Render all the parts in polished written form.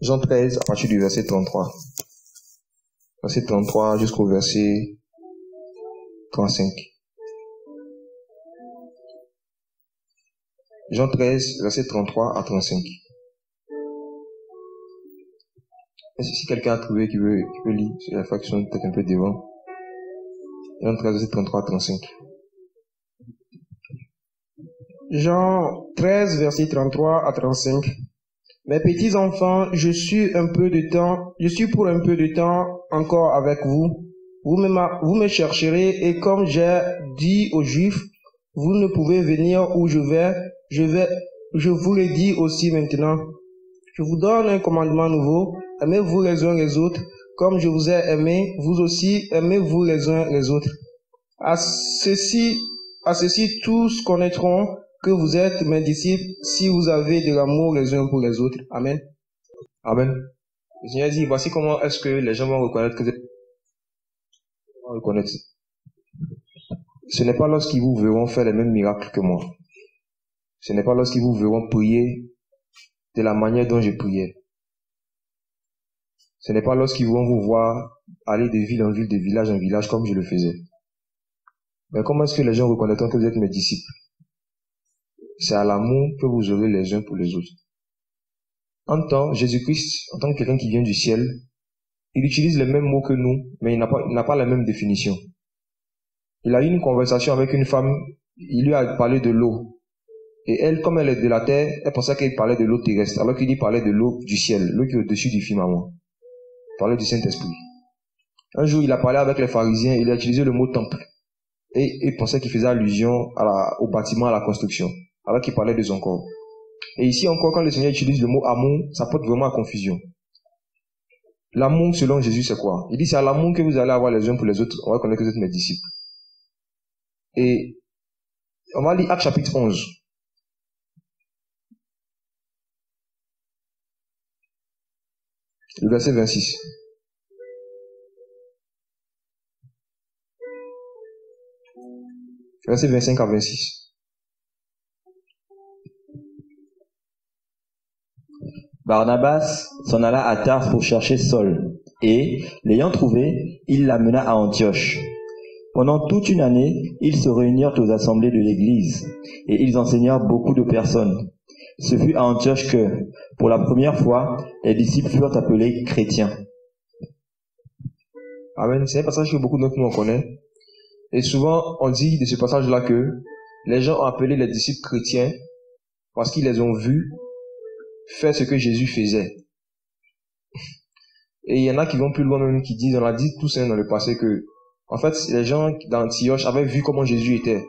Jean 13, à partir du verset 33. Verset 33 jusqu'au verset 35. Jean 13, verset 33 à 35. Si quelqu'un a trouvé qui veut lire, c'est la fraction peut-être un peu devant. Jean 13, verset 33 à 35. Jean 13, verset 33 à 35. Mes petits enfants, je suis pour un peu de temps encore avec vous. Vous me chercherez et comme j'ai dit aux Juifs, vous ne pouvez venir où je vous le dis aussi maintenant. Je vous donne un commandement nouveau. Aimez-vous les uns les autres. Comme je vous ai aimé, vous aussi aimez-vous les uns les autres. À ceci, tous connaîtront que vous êtes mes disciples si vous avez de l'amour les uns pour les autres. Amen. Amen. Le Seigneur dit, voici comment est-ce que les gens vont reconnaître que vous êtes... reconnaître. Ce n'est pas lorsqu'ils vous verront faire les mêmes miracles que moi. Ce n'est pas lorsqu'ils vous verront prier de la manière dont je priais. Ce n'est pas lorsqu'ils vont vous voir aller de ville en ville, de village en village comme je le faisais. Mais comment est-ce que les gens reconnaîtront que vous êtes mes disciples? C'est à l'amour que vous aurez les uns pour les autres. En tant Jésus-Christ, en tant que quelqu'un qui vient du ciel, il utilise les mêmes mots que nous, mais il n'a pas la même définition. Il a eu une conversation avec une femme, il lui a parlé de l'eau. Et elle, comme elle est de la terre, elle pensait qu'il parlait de l'eau terrestre, alors qu'il lui parlait de l'eau du ciel, l'eau qui est au-dessus du firmament. Il parlait du Saint-Esprit. Un jour, il a parlé avec les pharisiens, il a utilisé le mot temple. Et il pensait qu'il faisait allusion au bâtiment, à la construction, alors qu'il parlait de son corps. Et ici encore, quand le Seigneur utilise le mot amour, ça porte vraiment à confusion. L'amour, selon Jésus, c'est quoi? Il dit, c'est à l'amour que vous allez avoir les uns pour les autres. On va connaître que vous êtes mes disciples. Et on va lire Actes chapitre 11. Le verset 26. Verset 25 à 26. Barnabas s'en alla à Tarse pour chercher Saul, et, l'ayant trouvé, il l'amena à Antioche. Pendant toute une année, ils se réunirent aux assemblées de l'Église, et ils enseignèrent beaucoup de personnes. Ce fut à Antioche que, pour la première fois, les disciples furent appelés chrétiens. Amen. C'est un passage que beaucoup d'entre nous en connaissent. Et souvent, on dit de ce passage-là que les gens ont appelé les disciples chrétiens parce qu'ils les ont vus faire ce que Jésus faisait. Et il y en a qui vont plus loin même, qui disent, on a dit tous dans le passé que, en fait, les gens d'Antioche avaient vu comment Jésus était.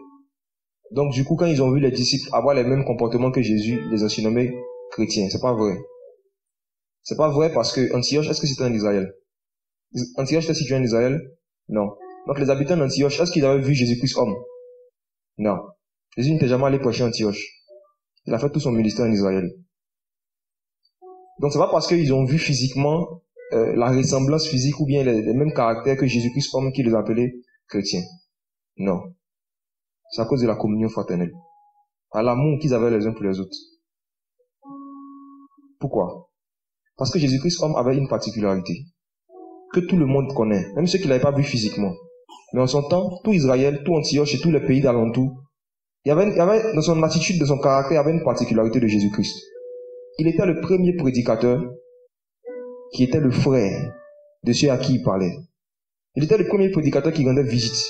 Donc, du coup, quand ils ont vu les disciples avoir les mêmes comportements que Jésus, ils les ont surnommés chrétiens. C'est pas vrai. C'est pas vrai parce que Antioche, est-ce que c'était en Israël? Antioche était situé en Israël? Non. Donc, les habitants d'Antioche, est-ce qu'ils avaient vu Jésus-Christ homme? Non. Jésus n'était jamais allé prêcher à Antioche. Il a fait tout son ministère en Israël. Donc, c'est pas parce qu'ils ont vu physiquement la ressemblance physique ou bien les mêmes caractères que Jésus-Christ homme qu'ils les appelaient chrétiens. Non. C'est à cause de la communion fraternelle. À l'amour qu'ils avaient les uns pour les autres. Pourquoi? Parce que Jésus-Christ homme avait une particularité que tout le monde connaît, même ceux qui ne l'avaient pas vu physiquement. Mais en son temps, tout Israël, tout Antioche et tous les pays d'alentour, il y avait dans son attitude, dans son caractère, il y avait une particularité de Jésus-Christ. Il était le premier prédicateur qui était le frère de ceux à qui il parlait. Il était le premier prédicateur qui rendait visite.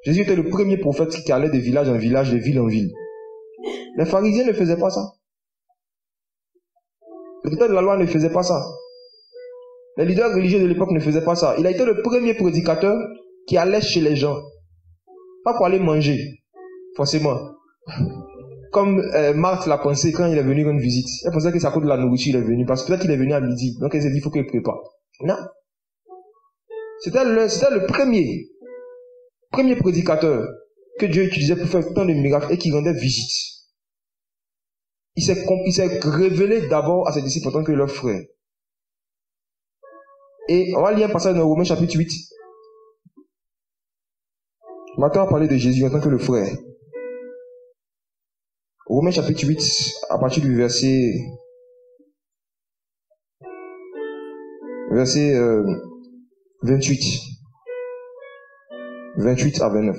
Jésus était le premier prophète qui allait de village en village, de ville en ville. Les pharisiens ne faisaient pas ça. Les auteurs de la loi ne faisaient pas ça. Les leaders religieux de l'époque ne faisaient pas ça. Il a été le premier prédicateur qui allait chez les gens. Pas pour aller manger, forcément. Comme Marthe l'a pensé quand il est venu rendre visite. Elle pensait que c'est à cause de la nourriture il est venu. Parce que peut-être qu'il est venu à midi. Donc elle s'est dit, il faut qu'il prépare. Non. C'était le premier prédicateur que Dieu utilisait pour faire tant de miracles et qui rendait visite. Il s'est révélé d'abord à ses disciples en tant que leur frère. Et on va lire un passage dans Romains chapitre 8. Maintenant, on va parler de Jésus en tant que le frère. Romains chapitre 8, à partir du verset verset 28. 28 à 29.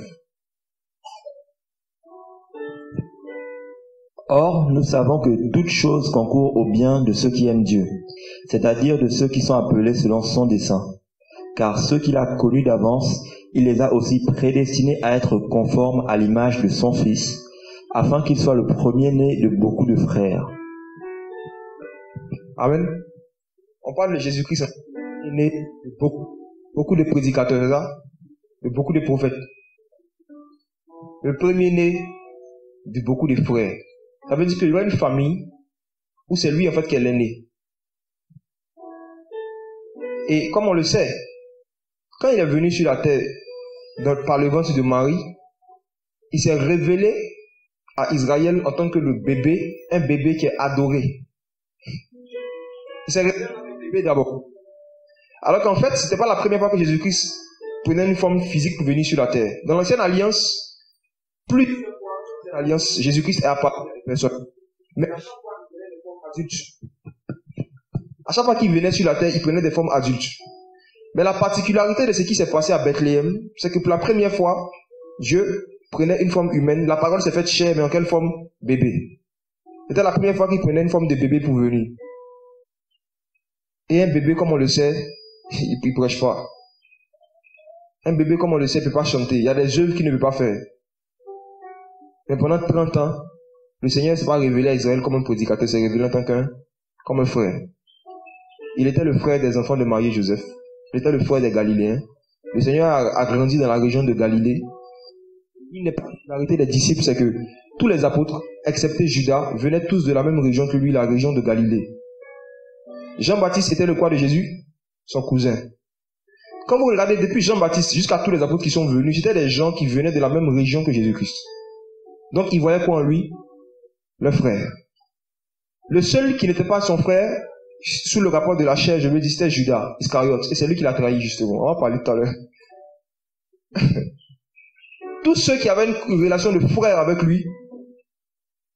Or, nous savons que toute chose concourt au bien de ceux qui aiment Dieu, c'est-à-dire de ceux qui sont appelés selon son dessein. Car ceux qu'il a connus d'avance, il les a aussi prédestinés à être conformes à l'image de son Fils, afin qu'il soit le premier-né de beaucoup de frères. Amen. On parle de Jésus-Christ, il est né de beaucoup de prédicateurs, c'est ça? De beaucoup de prophètes. Le premier-né de beaucoup de frères. Ça veut dire qu'il y a une famille où c'est lui en fait qui est l'aîné. Et comme on le sait, quand il est venu sur la terre par le ventre de Marie, il s'est révélé à Israël en tant que le bébé, un bébé qui est adoré. Il s'est révélé un bébé d'abord. Alors qu'en fait, c'était pas la première fois que Jésus-Christ prenait une forme physique pour venir sur la terre. Dans l'ancienne alliance, Jésus-Christ est apparu à des personnes. Mais à chaque fois qu'il prenait des formes adultes. À chaque fois qu'il venait sur la terre, il prenait des formes adultes. Mais la particularité de ce qui s'est passé à Bethléem, c'est que pour la première fois, Dieu prenait une forme humaine. La parole s'est faite chair, mais en quelle forme? Bébé. C'était la première fois qu'il prenait une forme de bébé pour venir. Et un bébé, comme on le sait, il ne prêche pas. Un bébé, comme on le sait, ne peut pas chanter. Il y a des œuvres qu'il ne peut pas faire. Mais pendant 30 ans, le Seigneur ne s'est pas révélé à Israël comme un prédicateur, il s'est révélé en tant comme un frère. Il était le frère des enfants de Marie et Joseph. Il était le frère des Galiléens. Le Seigneur a grandi dans la région de Galilée. Une des particularités des disciples, c'est que tous les apôtres, excepté Judas, venaient tous de la même région que lui, la région de Galilée. Jean-Baptiste était le quoi de Jésus? Son cousin. Quand vous regardez depuis Jean-Baptiste jusqu'à tous les apôtres qui sont venus, c'était des gens qui venaient de la même région que Jésus-Christ. Donc ils voyaient quoi en lui? Le frère. Le seul qui n'était pas son frère, sous le rapport de la chair, je veux dire, c'était Judas Iscariote. Et c'est lui qui l'a trahi justement. On va parler tout à l'heure. Tous ceux qui avaient une relation de frère avec lui,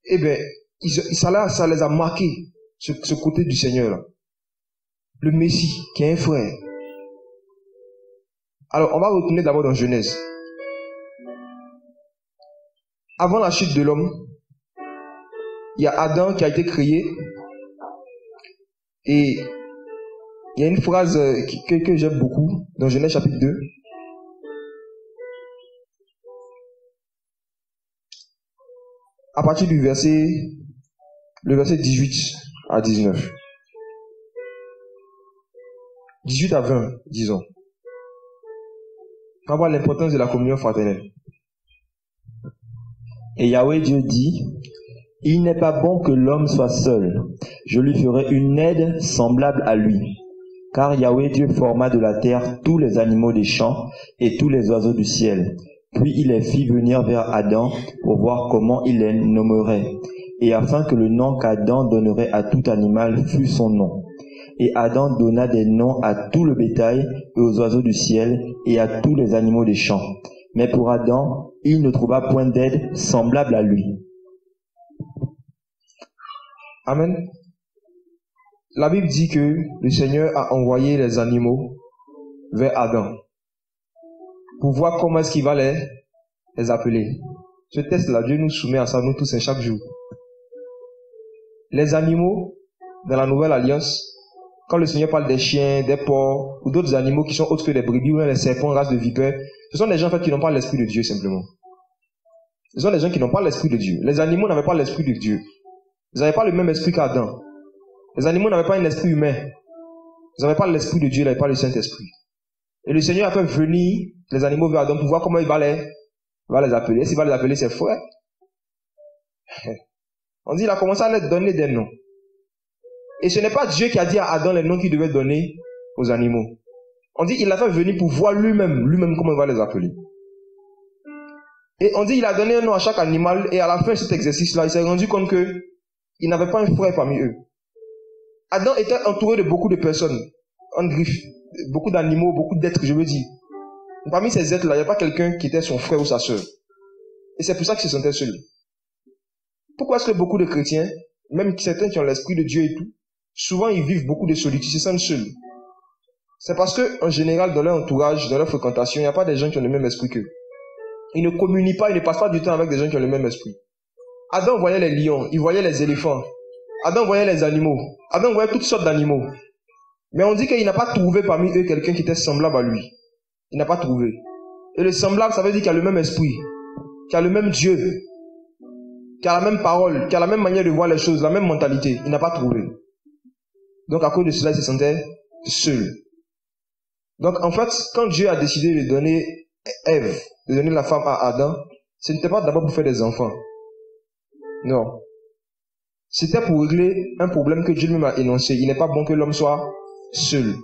eh bien, ça les a marqués, ce côté du Seigneur là. Le Messie, qui est un frère. Alors, on va retourner d'abord dans Genèse. Avant la chute de l'homme, il y a Adam qui a été créé. Et il y a une phrase que j'aime beaucoup dans Genèse chapitre 2. À partir du verset 18 à 19. 18 à 20, disons. On va voir l'importance de la communion fraternelle. Et Yahweh Dieu dit, « Il n'est pas bon que l'homme soit seul. Je lui ferai une aide semblable à lui. Car Yahweh Dieu forma de la terre tous les animaux des champs et tous les oiseaux du ciel. Puis il les fit venir vers Adam pour voir comment il les nommerait. Et afin que le nom qu'Adam donnerait à tout animal fût son nom. Et Adam donna des noms à tout le bétail et aux oiseaux du ciel et à tous les animaux des champs. Mais pour Adam, il ne trouva point d'aide semblable à lui. » Amen. La Bible dit que le Seigneur a envoyé les animaux vers Adam pour voir comment est-ce qu'il va les appeler. Ce test-là, Dieu nous soumet à ça, nous tous, chaque jour. Les animaux, dans la Nouvelle Alliance, quand le Seigneur parle des chiens, des porcs, ou d'autres animaux qui sont autres que des brebis, ou les serpents, race de vipères, ce sont des gens en fait, qui n'ont pas l'esprit de Dieu simplement. Ce sont des gens qui n'ont pas l'esprit de Dieu. Les animaux n'avaient pas l'esprit de Dieu. Ils n'avaient pas le même esprit qu'Adam. Les animaux n'avaient pas un esprit humain. Ils n'avaient pas l'esprit de Dieu, ils n'avaient pas le Saint-Esprit. Et le Seigneur a fait venir les animaux vers Adam pour voir comment il va les appeler. S'il va les appeler ses frères. On dit qu'il a commencé à leur donner des noms. Et ce n'est pas Dieu qui a dit à Adam les noms qu'il devait donner aux animaux. On dit qu'il l'a fait venir pour voir lui-même comment il va les appeler. Et on dit qu'il a donné un nom à chaque animal, et à la fin de cet exercice-là, il s'est rendu compte qu'il n'avait pas un frère parmi eux. Adam était entouré de beaucoup de personnes, en griffe, beaucoup d'animaux, beaucoup d'êtres, je veux dire. Et parmi ces êtres-là, il n'y a pas quelqu'un qui était son frère ou sa sœur. Et c'est pour ça qu'il se sentait seul. Pourquoi est-ce que beaucoup de chrétiens, même certains qui ont l'esprit de Dieu et tout, souvent ils vivent beaucoup de solitude, ils se sentent seuls. C'est parce que, en général, dans leur entourage, dans leur fréquentation, il n'y a pas des gens qui ont le même esprit qu'eux. Ils ne communient pas, ils ne passent pas du temps avec des gens qui ont le même esprit. Adam voyait les lions, il voyait les éléphants. Adam voyait les animaux. Adam voyait toutes sortes d'animaux. Mais on dit qu'il n'a pas trouvé parmi eux quelqu'un qui était semblable à lui. Il n'a pas trouvé. Et le semblable, ça veut dire qu'il a le même esprit, qu'il a le même Dieu, qu'il a la même parole, qu'il a la même manière de voir les choses, la même mentalité. Il n'a pas trouvé. Donc à cause de cela, il se sentait seul. Donc en fait, quand Dieu a décidé de donner Ève, de donner la femme à Adam, ce n'était pas d'abord pour faire des enfants. Non. C'était pour régler un problème que Dieu lui-même a énoncé. Il n'est pas bon que l'homme soit seul.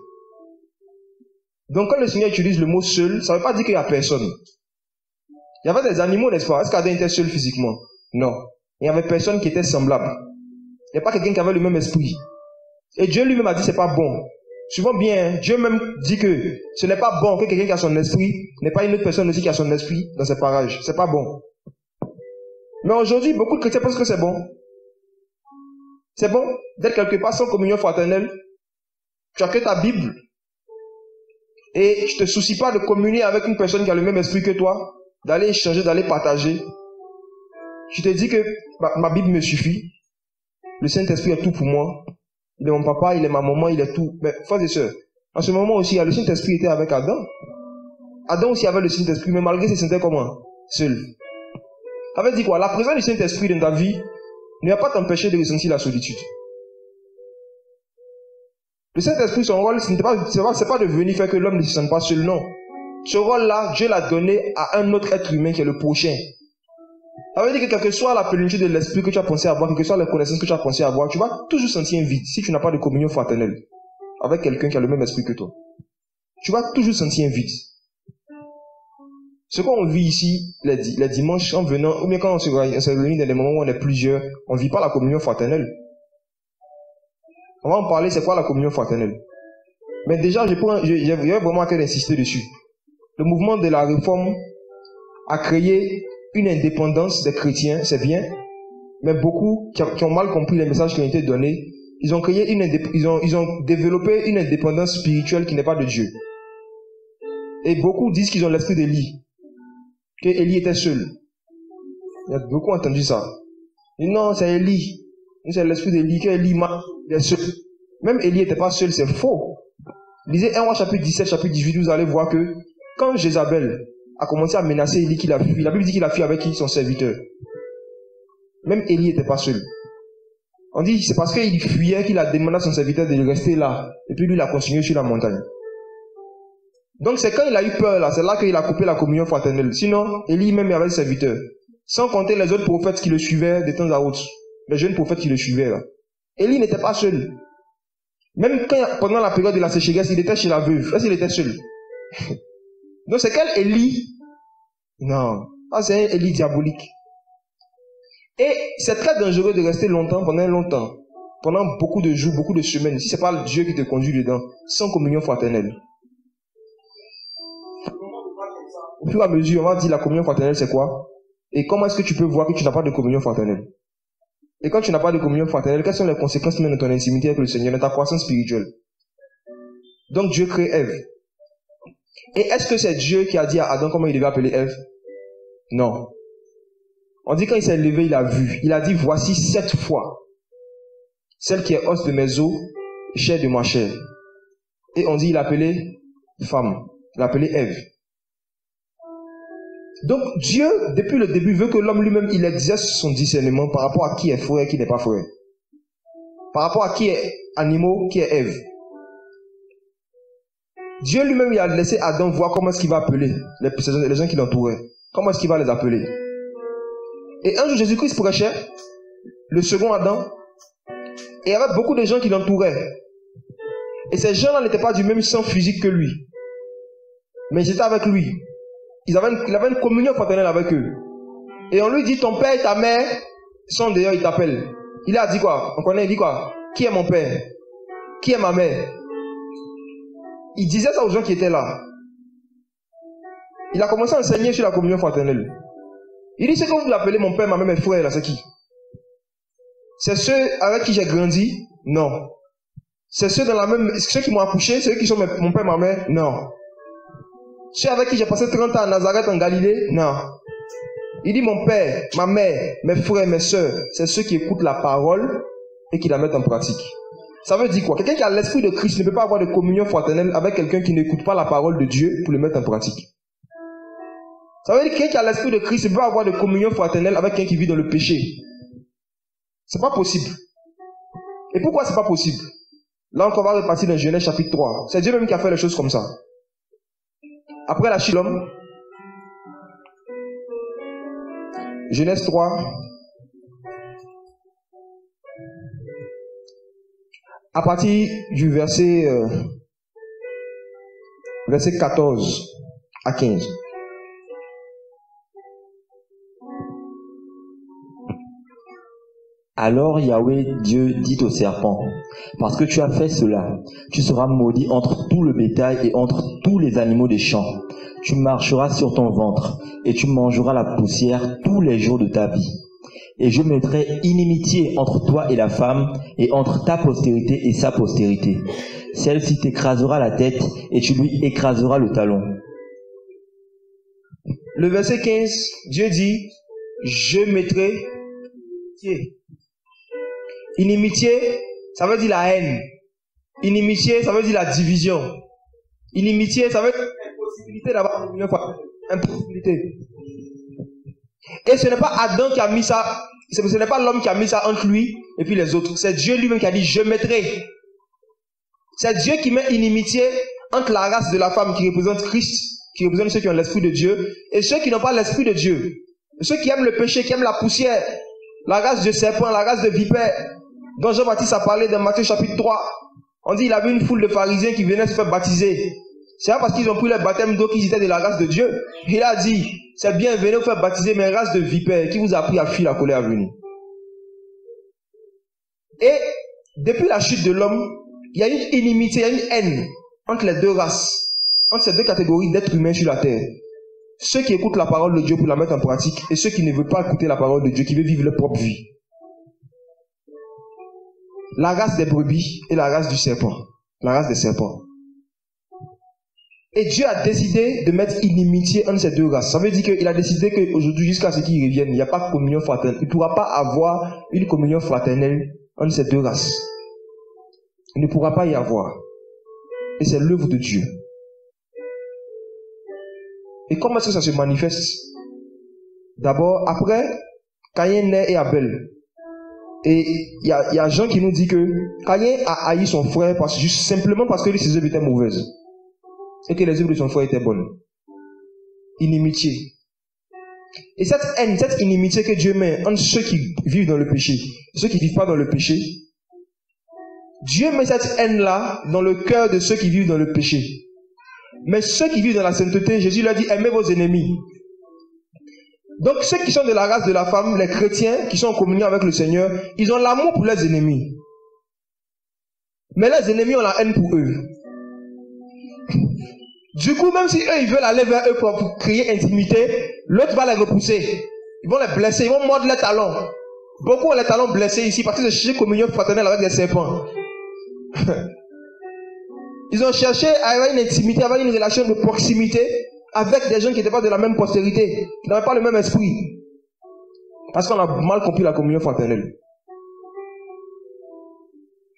Donc quand le Seigneur utilise le mot seul, ça ne veut pas dire qu'il n'y a personne. Il y avait des animaux, n'est-ce pas? Est-ce qu'Adam était seul physiquement? Non. Il n'y avait personne qui était semblable. Il n'y a pas quelqu'un qui avait le même esprit. Et Dieu lui-même a dit c'est pas bon. Souvent bien, Dieu même dit que ce n'est pas bon que quelqu'un qui a son esprit n'ait pas une autre personne aussi qui a son esprit dans ces parages. C'est pas bon. Mais aujourd'hui, beaucoup de chrétiens pensent que c'est bon. C'est bon d'être quelque part sans communion fraternelle. Tu as que ta Bible. Et tu ne te soucies pas de communier avec une personne qui a le même esprit que toi, d'aller échanger, d'aller partager. Tu te dis que ma Bible me suffit. Le Saint-Esprit est tout pour moi. Il est mon papa, il est ma maman, il est tout. Mais frères et sœurs, en ce moment aussi, le Saint-Esprit était avec Adam. Adam aussi avait le Saint-Esprit, mais malgré ça, il se sentait comment? Seul. Ça veut dire quoi? La présence du Saint-Esprit dans ta vie ne va pas t'empêcher de ressentir la solitude. Le Saint-Esprit, son rôle, c'est pas de venir faire que l'homme ne se sente pas seul, non. Ce rôle-là, Dieu l'a donné à un autre être humain qui est le prochain. Ça veut dire que quelle que soit la plénitude de l'esprit que tu as pensé avoir, quelle que soit les connaissances que tu as pensé avoir, tu vas toujours sentir un vide si tu n'as pas de communion fraternelle avec quelqu'un qui a le même esprit que toi. Tu vas toujours sentir un vide. Ce qu'on vit ici, les dimanches, en venant, ou bien quand on se réunit dans des moments où on est plusieurs, on ne vit pas la communion fraternelle. On va en parler, c'est quoi la communion fraternelle? Mais déjà, j'ai vraiment à cœur d'insister dessus. Le mouvement de la réforme a créé une indépendance des chrétiens, c'est bien, mais beaucoup qui ont mal compris les messages qui ont été donnés, ils ont développé une indépendance spirituelle qui n'est pas de Dieu. Et beaucoup disent qu'ils ont l'esprit d'Élie, que Élie était seul. Il y a beaucoup entendu ça. Et non, c'est Élie. C'est l'esprit d'Élie, que Élie est seul. Même Élie n'était pas seul, c'est faux. Lisez 1 Roi chapitre 17, chapitre 18, vous allez voir que quand Jézabel a commencé à menacer Élie qu'il a fui, la Bible dit qu'il a fui avec qui? Son serviteur. Même Élie n'était pas seul. On dit c'est parce qu'il fuyait qu'il a demandé à son serviteur de rester là. Et puis lui, il a continué sur la montagne. Donc c'est quand il a eu peur là, c'est là qu'il a coupé la communion fraternelle. Sinon, Élie même avait le serviteur. Sans compter les autres prophètes qui le suivaient de temps à autre. Les jeunes prophètes qui le suivaient là. Élie n'était pas seul. Même pendant la période de la sécheresse, il était chez la veuve. Est-ce qu'il était seul? Donc c'est quel Élie? Non. Ça c'est un Élie diabolique. Et c'est très dangereux de rester longtemps, pendant beaucoup de jours, beaucoup de semaines, si ce n'est pas Dieu qui te conduit dedans, sans communion fraternelle. Au fur et à mesure, on va dire la communion fraternelle c'est quoi? Et comment est-ce que tu peux voir que tu n'as pas de communion fraternelle? Et quand tu n'as pas de communion fraternelle, quelles sont les conséquences même de ton intimité avec le Seigneur, de ta croissance spirituelle? Donc Dieu crée Ève. Et est-ce que c'est Dieu qui a dit à Adam comment il devait appeler Ève? Non. On dit quand il s'est levé, il a vu. Il a dit voici 7 fois celle qui est os de mes os, chair de ma chair. Et on dit il a appelé femme. Il a appelé Ève. Donc Dieu, depuis le début, veut que l'homme lui-même, il exerce son discernement par rapport à qui est frère et qui n'est pas frère. Par rapport à qui est animaux, qui est Ève. Dieu lui-même, il a laissé Adam voir comment est-ce qu'il va appeler les gens qui l'entouraient. Comment est-ce qu'il va les appeler. Et un jour, Jésus-Christ prêchait, le second Adam, et il y avait beaucoup de gens qui l'entouraient. Et ces gens-là n'étaient pas du même sang physique que lui. Mais ils étaient avec lui. Il avait une communion fraternelle avec eux. Et on lui dit, ton père et ta mère sont dehors, ils t'appellent. Il a dit quoi? On connaît, il dit quoi? Qui est mon père? Qui est ma mère? Il disait ça aux gens qui étaient là. Il a commencé à enseigner sur la communion fraternelle. Il dit, ce que vous appelez mon père, ma mère, mes frères, là, c'est qui? C'est ceux avec qui j'ai grandi? Non. C'est ceux qui m'ont accouché, ceux qui sont mon père, ma mère? Non. Ceux avec qui j'ai passé 30 ans à Nazareth en Galilée? Non. Il dit mon père, ma mère, mes frères, mes soeurs, c'est ceux qui écoutent la parole et qui la mettent en pratique. Ça veut dire quoi? Quelqu'un qui a l'esprit de Christ ne peut pas avoir de communion fraternelle avec quelqu'un qui n'écoute pas la parole de Dieu pour le mettre en pratique. Ça veut dire que quelqu'un qui a l'esprit de Christ ne peut pas avoir de communion fraternelle avec quelqu'un qui vit dans le péché. C'est pas possible. Et pourquoi c'est pas possible? Là encore, on va repartir dans Genèse chapitre 3. C'est Dieu même qui a fait les choses comme ça. Après la chute de l'homme, Genèse 3, à partir du verset 14 à 15. Alors Yahweh Dieu dit au serpent, parce que tu as fait cela, tu seras maudit entre tout le bétail et entre tous les animaux des champs. Tu marcheras sur ton ventre et tu mangeras la poussière tous les jours de ta vie. Et je mettrai inimitié entre toi et la femme, et entre ta postérité et sa postérité. Celle-ci t'écrasera la tête et tu lui écraseras le talon. Le verset 15, Dieu dit, je mettrai inimitié, ça veut dire la haine. Inimitié, ça veut dire la division. Inimitié, ça veut dire impossibilité d'avoir une impossibilité. Et ce n'est pas Adam qui a mis ça, ce n'est pas l'homme qui a mis ça entre lui et puis les autres. C'est Dieu lui-même qui a dit, je mettrai. C'est Dieu qui met inimitié entre la race de la femme qui représente Christ, qui représente ceux qui ont l'esprit de Dieu, et ceux qui n'ont pas l'esprit de Dieu. Ceux qui aiment le péché, qui aiment la poussière, la race de serpent, la race de vipère, dont Jean-Baptiste a parlé dans Matthieu chapitre 3. On dit qu'il avait une foule de pharisiens qui venaient se faire baptiser. C'est pas parce qu'ils ont pris le baptême d'eau qu'ils étaient de la race de Dieu. Il a dit, c'est bien, venez vous faire baptiser, mais race de vipère, qui vous a appris à fuir la colère à venir. Et depuis la chute de l'homme, il y a une inimitié, il y a une haine entre les deux races, entre ces deux catégories d'êtres humains sur la terre. Ceux qui écoutent la parole de Dieu pour la mettre en pratique et ceux qui ne veulent pas écouter la parole de Dieu, qui veulent vivre leur propre vie. La race des brebis et la race du serpent. La race des serpents. Et Dieu a décidé de mettre inimitié entre ces deux races. Ça veut dire qu'il a décidé qu'aujourd'hui, jusqu'à ce qu'ils reviennent, il n'y a pas de communion fraternelle. Il ne pourra pas avoir une communion fraternelle entre ces deux races. Il ne pourra pas y avoir. Et c'est l'œuvre de Dieu. Et comment est-ce que ça se manifeste? D'abord, après, Caïn naît et Abel. Et il y a Jean qui nous dit que Caïn a haï son frère simplement parce que ses œuvres étaient mauvaises. Et que les œuvres de son frère étaient bonnes. Inimitié. Et cette haine, cette inimitié que Dieu met entre ceux qui vivent dans le péché et ceux qui ne vivent pas dans le péché, Dieu met cette haine-là dans le cœur de ceux qui vivent dans le péché. Mais ceux qui vivent dans la sainteté, Jésus leur dit, aimez vos ennemis. Donc ceux qui sont de la race de la femme, les chrétiens qui sont en communion avec le Seigneur, ils ont l'amour pour leurs ennemis. Mais leurs ennemis ont la haine pour eux. Du coup, même si eux, ils veulent aller vers eux pour créer intimité, l'autre va les repousser. Ils vont les blesser, ils vont mordre les talons. Beaucoup ont les talons blessés ici parce qu'ils ont cherché communion fraternelle avec des serpents. Ils ont cherché à avoir une intimité, à avoir une relation de proximité avec des gens qui n'étaient pas de la même postérité, qui n'avaient pas le même esprit. Parce qu'on a mal compris la communion fraternelle.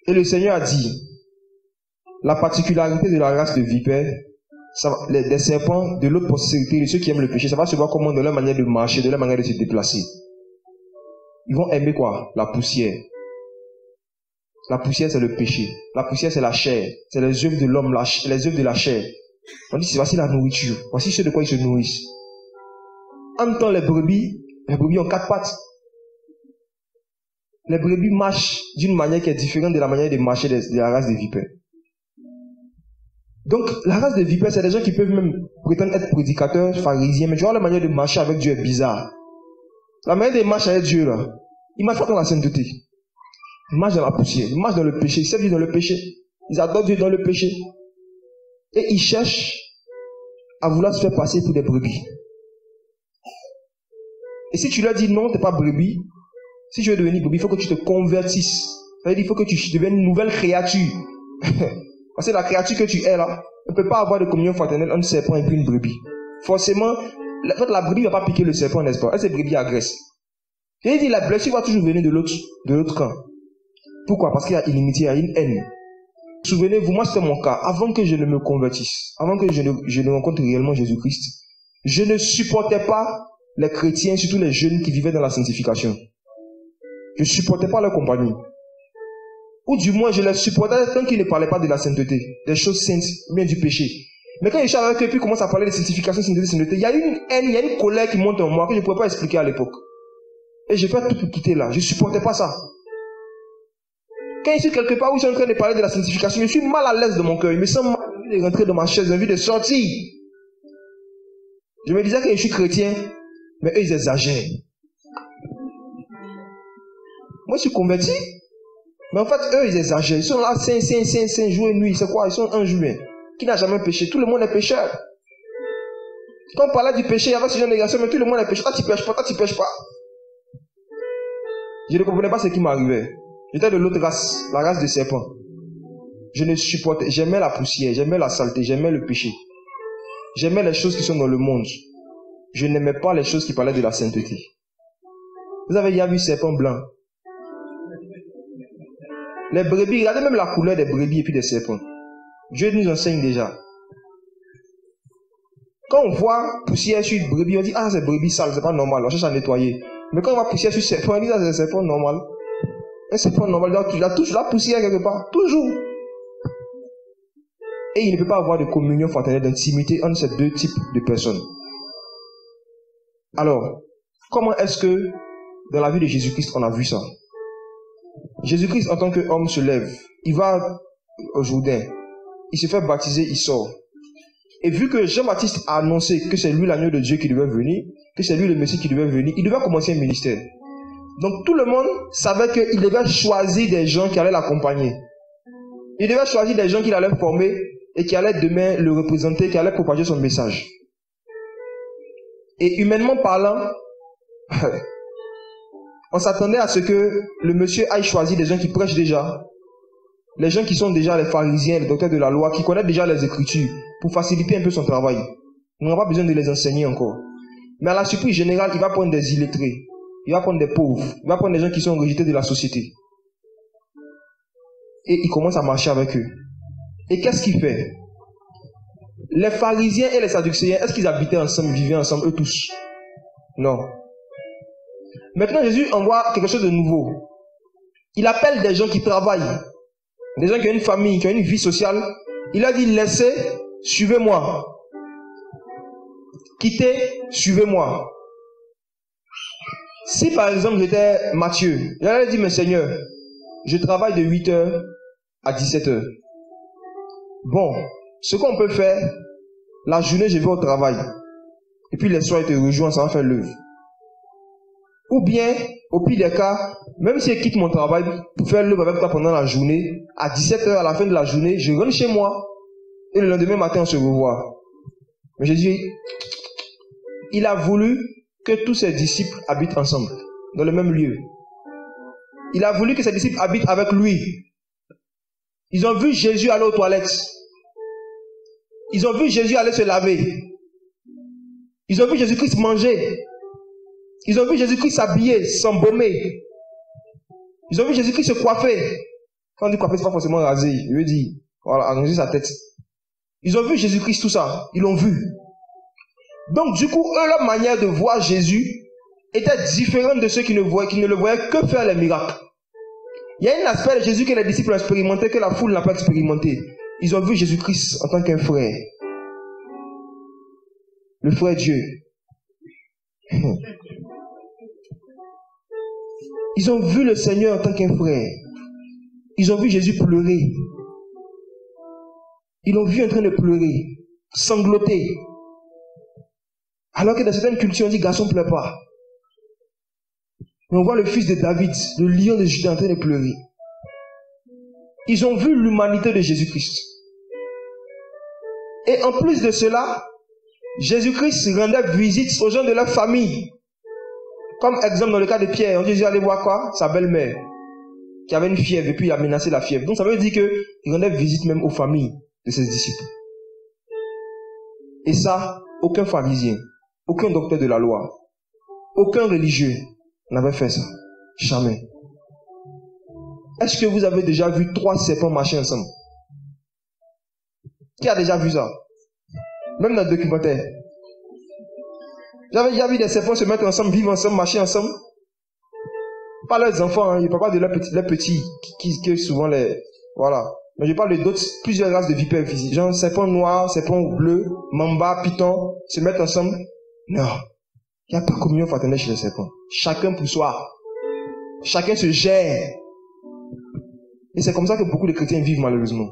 Et le Seigneur a dit, la particularité de la race de vipères, des serpents de l'autre postérité, de ceux qui aiment le péché, ça va se voir comment dans leur manière de marcher, de leur manière de se déplacer. Ils vont aimer quoi? La poussière. La poussière, c'est le péché. La poussière, c'est la chair. C'est les œuvres de l'homme, les œuvres de la chair. On dit, voici la nourriture. Voici ce de quoi ils se nourrissent. En même temps, les brebis ont 4 pattes. Les brebis marchent d'une manière qui est différente de la manière de marcher de la race des vipères. Donc, la race des vipères, c'est des gens qui peuvent même prétendre être prédicateurs, pharisiens, mais tu vois, la manière de marcher avec Dieu est bizarre. La manière de marcher avec Dieu, là, ils marchent pas dans la sainteté. Ils marchent dans la poussière, ils marchent dans le péché, ils servent Dieu dans le péché. Ils adorent Dieu dans le péché. Et ils cherchent à vouloir se faire passer pour des brebis. Et si tu leur dis non, tu n'es pas brebis, si tu veux devenir brebis, il faut que tu te convertisses. C'est-à-dire qu'il faut que tu deviennes une nouvelle créature. Parce que la créature que tu es là ne peut pas avoir de communion fraternelle entre un serpent et puis une brebis. Forcément, la brebis ne va pas piquer le serpent, n'est-ce pas? Et cette brebis agresse. J'ai dit, la blessure va toujours venir de l'autre camp. Pourquoi? Parce qu'il y a inimitié, il y a une haine. Souvenez-vous, moi c'était mon cas. Avant que je ne me convertisse, avant que je ne rencontre réellement Jésus-Christ, je ne supportais pas les chrétiens, surtout les jeunes qui vivaient dans la sanctification. Je ne supportais pas leur compagnie. Ou du moins, je les supportais tant qu'ils ne parlaient pas de la sainteté, des choses saintes, ou bien du péché. Mais quand je suis avec eux, puis commence à parler de sanctification, sainteté, il y a une haine, il y a une colère qui monte en moi que je ne pouvais pas expliquer à l'époque. Et je fais tout pour quitter là. Je ne supportais pas ça. Quand je suis quelque part où je suis en train de parler de la sanctification, je suis mal à l'aise de mon cœur. Je me sens mal, j'ai envie de rentrer dans ma chaise, j'ai envie de sortir. Je me disais que je suis chrétien, mais eux, ils exagèrent. Moi, je suis converti. Mais en fait, eux, ils exagèrent. Ils sont là, saint, jour et nuit. C'est quoi? Ils sont un juin. Qui n'a jamais péché? Tout le monde est pécheur. Quand on parlait du péché, il y avait ce genre de négation, mais tout le monde est pécheur. Toi, tu pêches pas, toi, tu pêches pas. Je ne comprenais pas ce qui m'arrivait. J'étais de l'autre race, la race des serpents. Je ne supportais, j'aimais la poussière, j'aimais la saleté, j'aimais le péché. J'aimais les choses qui sont dans le monde. Je n'aimais pas les choses qui parlaient de la sainteté. Vous avez déjà vu serpent blanc? Les brebis, regardez même la couleur des brebis et puis des serpents. Dieu nous enseigne déjà. Quand on voit poussière sur une brebis, on dit, ah, c'est brebis sale, c'est pas normal, on cherche à nettoyer. Mais quand on voit poussière sur serpent, on dit, ah, c'est serpent normal. Un serpent normal, il a toujours la poussière quelque part, toujours. Et il ne peut pas avoir de communion fraternelle, d'intimité entre ces deux types de personnes. Alors, comment est-ce que dans la vie de Jésus-Christ, on a vu ça? Jésus-Christ, en tant qu'homme, se lève. Il va au Jourdain. Il se fait baptiser, il sort. Et vu que Jean-Baptiste a annoncé que c'est lui l'agneau de Dieu qui devait venir, que c'est lui le Messie qui devait venir, il devait commencer un ministère. Donc tout le monde savait qu'il devait choisir des gens qui allaient l'accompagner. Il devait choisir des gens qu'il allait former et qui allaient demain le représenter, qui allaient propager son message. Et humainement parlant, on s'attendait à ce que le monsieur aille choisir des gens qui prêchent déjà, les gens qui sont déjà les pharisiens, les docteurs de la loi, qui connaissent déjà les Écritures, pour faciliter un peu son travail. On n'a pas besoin de les enseigner encore. Mais à la surprise générale, il va prendre des illettrés, il va prendre des pauvres, il va prendre des gens qui sont rejetés de la société. Et il commence à marcher avec eux. Et qu'est-ce qu'il fait? Les pharisiens et les sadducéens, est-ce qu'ils habitaient ensemble, vivaient ensemble, eux tous? Non. Maintenant, Jésus envoie quelque chose de nouveau. Il appelle des gens qui travaillent, des gens qui ont une famille, qui ont une vie sociale. Il a dit, laissez, suivez-moi. Quittez, suivez-moi. Si par exemple j'étais Matthieu, j'allais dire, mais Seigneur, je travaille de 8h à 17h. Bon, ce qu'on peut faire, la journée je vais au travail. Et puis les soirs je te rejoins, ça va faire l'œuvre. Ou bien, au pire des cas, même si je quitte mon travail pour faire l'œuvre avec toi pendant la journée, à 17h, à la fin de la journée, je rentre chez moi et le lendemain matin, on se revoit. Mais Jésus, il a voulu que tous ses disciples habitent ensemble, dans le même lieu. Il a voulu que ses disciples habitent avec lui. Ils ont vu Jésus aller aux toilettes. Ils ont vu Jésus aller se laver. Ils ont vu Jésus-Christ manger. Ils ont vu Jésus-Christ s'habiller, s'embaumer. Ils ont vu Jésus-Christ se coiffer. Quand on dit coiffer, c'est pas forcément raser. Je veux dire, voilà, arranger sa tête. Ils ont vu Jésus-Christ, tout ça. Ils l'ont vu. Donc, du coup, eux, leur manière de voir Jésus était différente de ceux qui ne le voyaient que faire les miracles. Il y a un aspect de Jésus que les disciples ont expérimenté, que la foule n'a pas expérimenté. Ils ont vu Jésus-Christ en tant qu'un frère. Le frère Dieu. Ils ont vu le Seigneur en tant qu'un frère. Ils ont vu Jésus pleurer. Ils l'ont vu en train de pleurer, sangloter. Alors que dans certaines cultures, on dit garçon ne pleure pas. Mais on voit le fils de David, le lion de Juda, en train de pleurer. Ils ont vu l'humanité de Jésus-Christ. Et en plus de cela, Jésus-Christ rendait visite aux gens de leur famille. Comme exemple dans le cas de Pierre, on dit allez voir quoi? Sa belle-mère. qui avait une fièvre et puis il a menacé la fièvre. Donc ça veut dire qu'il rendait visite même aux familles de ses disciples. Et ça, aucun pharisien, aucun docteur de la loi, aucun religieux n'avait fait ça. Jamais. Est-ce que vous avez déjà vu 3 serpents marcher ensemble? Qui a déjà vu ça? Même dans le documentaire. J'avais déjà vu des serpents se mettre ensemble, vivre ensemble, marcher ensemble. Pas leurs enfants, hein. Je ne parle pas de leurs petits, qui souvent les... Voilà. Mais je parle d'autres, plusieurs races de vipères physiques. Genre serpents noirs, serpents bleus, mamba, python, se mettre ensemble. Non. Il n'y a pas de communion fraternelle chez les serpents. Chacun pour soi. Chacun se gère. Et c'est comme ça que beaucoup de chrétiens vivent malheureusement.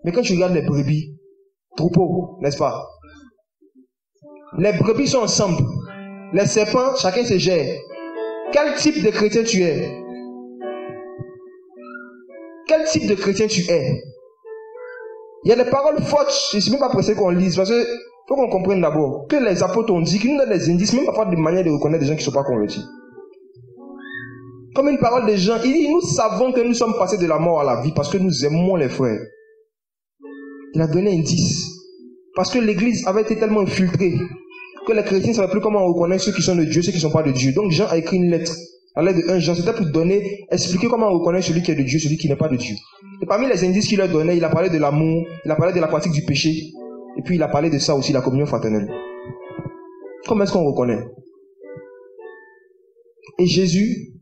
Mais quand tu regardes les brebis, troupeaux, n'est-ce pas? Les brebis sont ensemble. Les serpents, chacun se gère. Quel type de chrétien tu es? Quel type de chrétien tu es? Il y a des paroles fortes, je ne suis même pas pressé qu'on lise, parce que faut qu'on comprenne d'abord que les apôtres ont dit qu'ils nous donnent des indices, même parfois de manière de reconnaître des gens qui ne sont pas convertis. Comme une parole des gens, il dit, nous savons que nous sommes passés de la mort à la vie parce que nous aimons les frères. Il a donné un indice. Parce que l'église avait été tellement infiltrée que les chrétiens ne savaient plus comment reconnaître ceux qui sont de Dieu, ceux qui ne sont pas de Dieu. Donc Jean a écrit une lettre. La lettre de 1 Jean, c'était pour expliquer comment on reconnaît celui qui est de Dieu, celui qui n'est pas de Dieu. Et parmi les indices qu'il leur donnait, il a parlé de l'amour, il a parlé de la pratique du péché, et puis il a parlé de ça aussi, la communion fraternelle. Comment est-ce qu'on reconnaît? Et Jésus,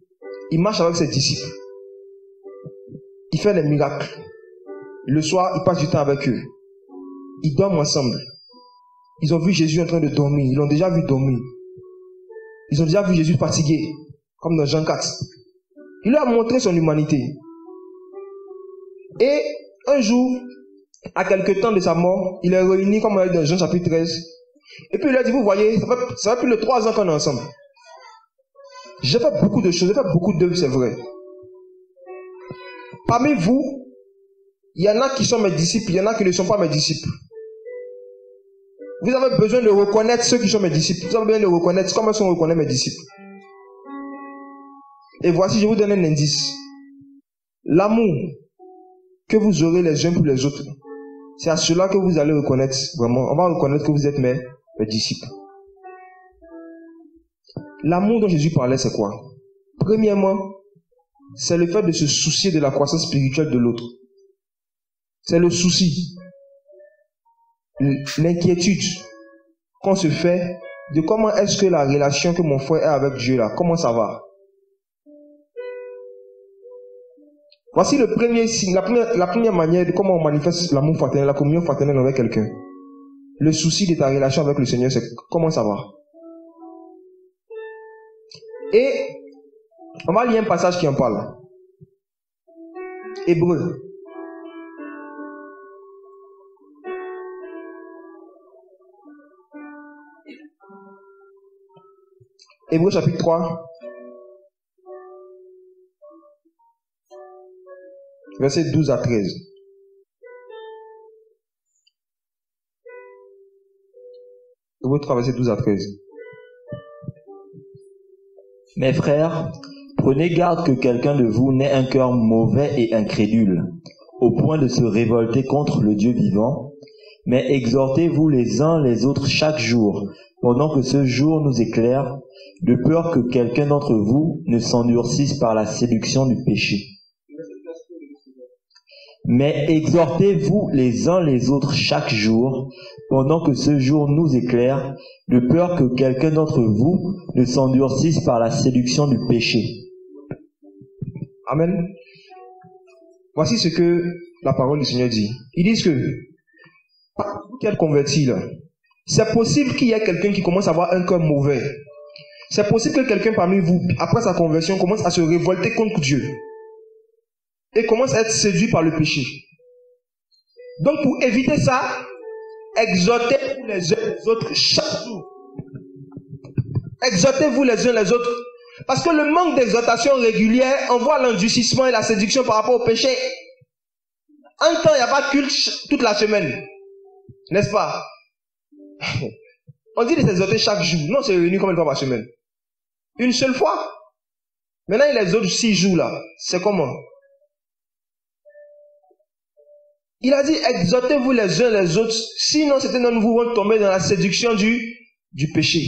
il marche avec ses disciples. Il fait des miracles. Le soir, il passe du temps avec eux. Ils dorment ensemble. Ils ont vu Jésus en train de dormir. Ils l'ont déjà vu dormir. Ils ont déjà vu Jésus fatigué, comme dans Jean 4. Il leur a montré son humanité. Et un jour, à quelque temps de sa mort, il est réuni, comme on l'a dit dans Jean chapitre 13. Et puis il leur a dit, vous voyez, ça fait plus de 3 ans qu'on est ensemble. J'ai fait beaucoup de choses, j'ai fait beaucoup d'œuvres, c'est vrai. Parmi vous, il y en a qui sont mes disciples, il y en a qui ne sont pas mes disciples. Vous avez besoin de reconnaître ceux qui sont mes disciples. Vous avez besoin de reconnaître comment est-ce qu'on reconnaît mes disciples. Et voici, je vous donne un indice. L'amour que vous aurez les uns pour les autres, c'est à cela que vous allez reconnaître vraiment. On va reconnaître que vous êtes mes disciples. L'amour dont Jésus parlait, c'est quoi? Premièrement, c'est le fait de se soucier de la croissance spirituelle de l'autre. C'est le souci, l'inquiétude qu'on se fait de comment est-ce que la relation que mon frère a avec Dieu là, comment ça va? Voici le premier signe, la première manière de comment on manifeste l'amour fraternel, la communion fraternelle avec quelqu'un. Le souci de ta relation avec le Seigneur, c'est comment ça va? Et on va lire un passage qui en parle. Hébreux. Hébreux chapitre 3. Versets 12 à 13. Hébreux 3, verset 12 à 13. Mes frères, prenez garde que quelqu'un de vous n'ait un cœur mauvais et incrédule, au point de se révolter contre le Dieu vivant, mais exhortez-vous les uns les autres chaque jour, pendant que ce jour nous éclaire, de peur que quelqu'un d'entre vous ne s'endurcisse par la séduction du péché. Mais exhortez-vous les uns les autres chaque jour, pendant que ce jour nous éclaire, de peur que quelqu'un d'entre vous ne s'endurcisse par la séduction du péché. Amen. Voici ce que la parole du Seigneur dit. Ils disent que, quel converti là, c'est possible qu'il y ait quelqu'un qui commence à avoir un cœur mauvais. C'est possible que quelqu'un parmi vous, après sa conversion, commence à se révolter contre Dieu. Et commence à être séduit par le péché. Donc pour éviter ça, exhortez-vous les uns les autres chaque jour. Exhortez-vous les uns les autres. Parce que le manque d'exhortation régulière envoie l'endurcissement et la séduction par rapport au péché. Un temps, il n'y a pas de culte toute la semaine. N'est-ce pas? On dit de s'exhorter chaque jour. Non, c'est réuni combien de fois par semaine? Une seule fois. Maintenant, les autres 6 jours là, c'est comment? Il a dit, exhortez-vous les uns les autres, sinon certains d'entre vous vont tomber dans la séduction du péché.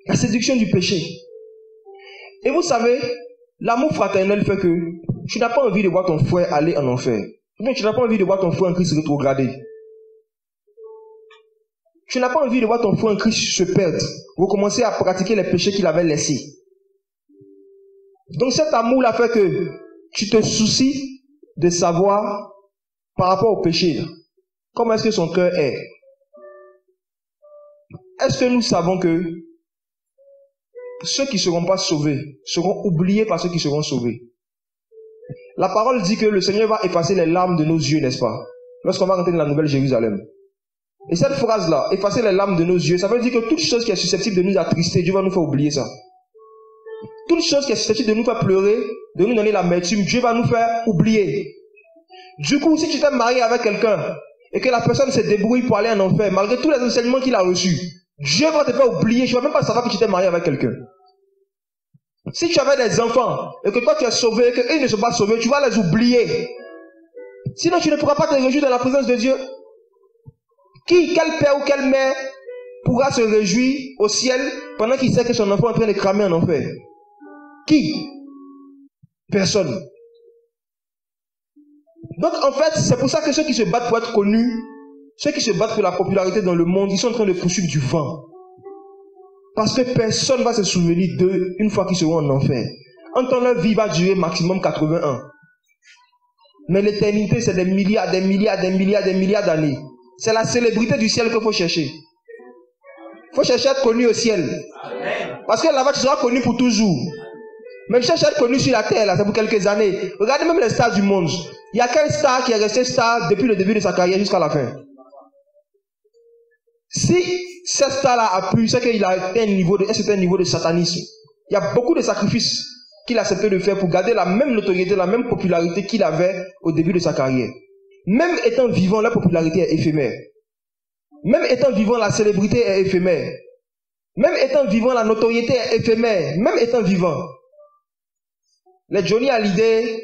La séduction du péché. Et vous savez, l'amour fraternel fait que tu n'as pas envie de voir ton frère aller en enfer. Mais tu n'as pas envie de voir ton frère en Christ se rétrograder. Tu n'as pas envie de voir ton frère en Christ se perdre, recommencer à pratiquer les péchés qu'il avait laissés. Donc cet amour-là fait que tu te soucies de savoir par rapport au péché, comment est-ce que son cœur est. Est-ce que nous savons que ceux qui ne seront pas sauvés seront oubliés par ceux qui seront sauvés? La parole dit que le Seigneur va effacer les larmes de nos yeux, n'est-ce pas? Lorsqu'on va rentrer dans la Nouvelle Jérusalem. Et cette phrase-là, effacer les larmes de nos yeux, ça veut dire que toute chose qui est susceptible de nous attrister, Dieu va nous faire oublier ça. Toute chose qui est susceptible de nous faire pleurer, de nous donner l'amertume, Dieu va nous faire oublier. Du coup, si tu t'es marié avec quelqu'un et que la personne se débrouille pour aller en enfer, malgré tous les enseignements qu'il a reçus, Dieu va te faire oublier. Tu ne vas même pas savoir que tu t'es marié avec quelqu'un. Si tu avais des enfants et que toi tu es sauvé et qu'eux ne sont pas sauvés, tu vas les oublier. Sinon, tu ne pourras pas te réjouir dans la présence de Dieu. Quel père ou quelle mère pourra se réjouir au ciel pendant qu'il sait que son enfant est en train de cramer en enfer? Qui? Personne. Donc en fait, c'est pour ça que ceux qui se battent pour être connus, ceux qui se battent pour la popularité dans le monde, ils sont en train de poursuivre du vent. Parce que personne ne va se souvenir d'eux une fois qu'ils seront en enfer. En temps, leur vie va durer maximum 80 ans. Mais l'éternité, c'est des milliards d'années. C'est la célébrité du ciel qu'il faut chercher. Il faut chercher à être connu au ciel. Parce que là-bas, tu seras connu pour toujours. Mais cherche à être connu sur la terre, là, c'est pour quelques années. Regardez même les stars du monde. Il n'y a qu'un star qui est resté star depuis le début de sa carrière jusqu'à la fin. Si cette star-là a pu, c'est qu'il a atteint un certain niveau de satanisme. Il y a beaucoup de sacrifices qu'il a accepté de faire pour garder la même notoriété, la même popularité qu'il avait au début de sa carrière. Même étant vivant, la popularité est éphémère. Même étant vivant, la célébrité est éphémère. Même étant vivant, la notoriété est éphémère. Même étant vivant. Les Johnny Hallyday,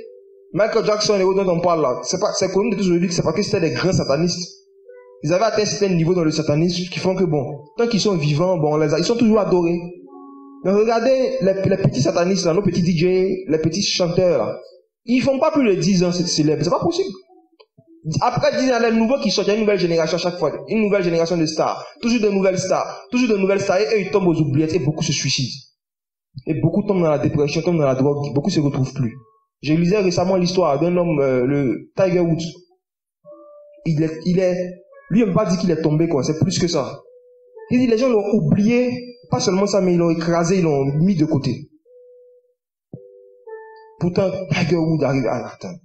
Michael Jackson et autres dont on parle là, c'est connu de tous aujourd'hui que c'est parce que c'était des grands satanistes. Ils avaient atteint un certain niveau dans le satanisme qui font que bon, tant qu'ils sont vivants, bon, ils sont toujours adorés. Mais regardez les petits satanistes là, nos petits DJ, les petits chanteurs là, ils font pas plus de 10 ans célèbres, c'est pas possible. Après 10 ans, les nouveaux qui sortent, il y a une nouvelle génération à chaque fois, une nouvelle génération de stars, toujours de nouvelles stars, et eux ils tombent aux oubliettes et beaucoup se suicident. Et beaucoup tombent dans la dépression, tombent dans la drogue, beaucoup se retrouvent plus. Je lisais récemment l'histoire d'un homme, le Tiger Woods. Lui, on ne pas dit qu'il est tombé, quoi. C'est plus que ça. Il dit, les gens l'ont oublié, pas seulement ça, mais ils l'ont écrasé, ils l'ont mis de côté. Pourtant, Tiger Woods arrive à attends,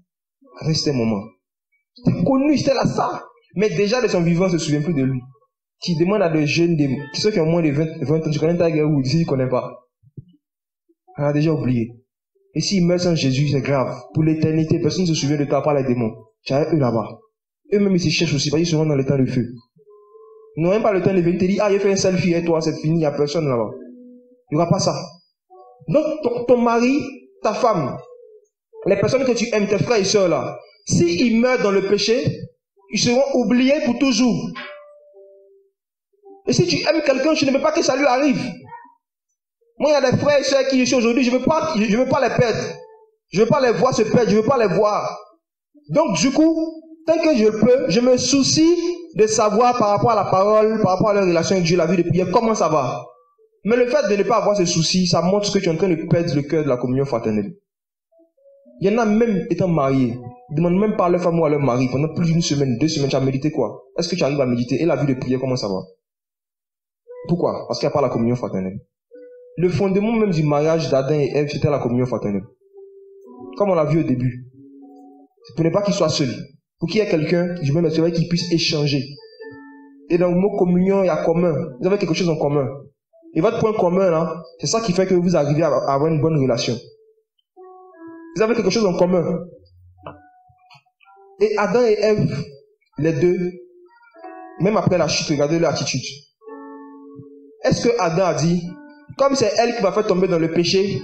c'était un moment. C'était connu, c'était la star. Mais déjà, de son vivant, on ne se souvient plus de lui. Qui demande à des jeunes, ceux qui ont moins de 20 ans, tu connais Tiger Woods, si tu ne connais pas. On a déjà oublié. Et s'ils meurent sans Jésus, c'est grave. Pour l'éternité, personne ne se souvient de toi, pas les démons. Tu as eux là-bas. Eux-mêmes, ils se cherchent aussi, parce qu'ils seront dans le temps de feu. Ils n'ont même pas le temps de venir te dire, ah, j'ai fait un selfie avec toi, c'est fini, il n'y a personne là-bas. Il n'y aura pas ça. Donc, ton mari, ta femme, les personnes que tu aimes, tes frères et sœurs là, s'ils meurent dans le péché, ils seront oubliés pour toujours. Et si tu aimes quelqu'un, tu ne veux pas que ça lui arrive. Moi, il y a des frères et sœurs qui sont aujourd'hui, je ne veux pas les perdre. Je ne veux pas les voir se perdre, je ne veux pas les voir. Donc, du coup, tant que je peux, je me soucie de savoir par rapport à la parole, par rapport à leur relation avec Dieu, la vie de prière, comment ça va. Mais le fait de ne pas avoir ce souci, ça montre que tu es en train de perdre le cœur de la communion fraternelle. Il y en a même étant mariés, ils ne demandent même pas à leur femme ou à leur mari, pendant plus d'une semaine, 2 semaines, tu as médité quoi? Est-ce que tu arrives à méditer? Et la vie de prière, comment ça va? Pourquoi? Parce qu'il n'y a pas la communion fraternelle. Le fondement même du mariage d'Adam et Ève, c'était la communion fraternelle. Comme on l'a vu au début. Pour ne pas qu'ils soient seuls. Pour qu'il y ait quelqu'un, je même espérer qu'il puisse échanger. Et dans le mot communion, il y a commun. Vous avez quelque chose en commun. Et votre point commun, là, c'est ça qui fait que vous arrivez à avoir une bonne relation. Vous avez quelque chose en commun. Et Adam et Ève, les deux, même après la chute, regardez leur attitude. Est-ce que Adam a dit, comme c'est elle qui m'a fait tomber dans le péché,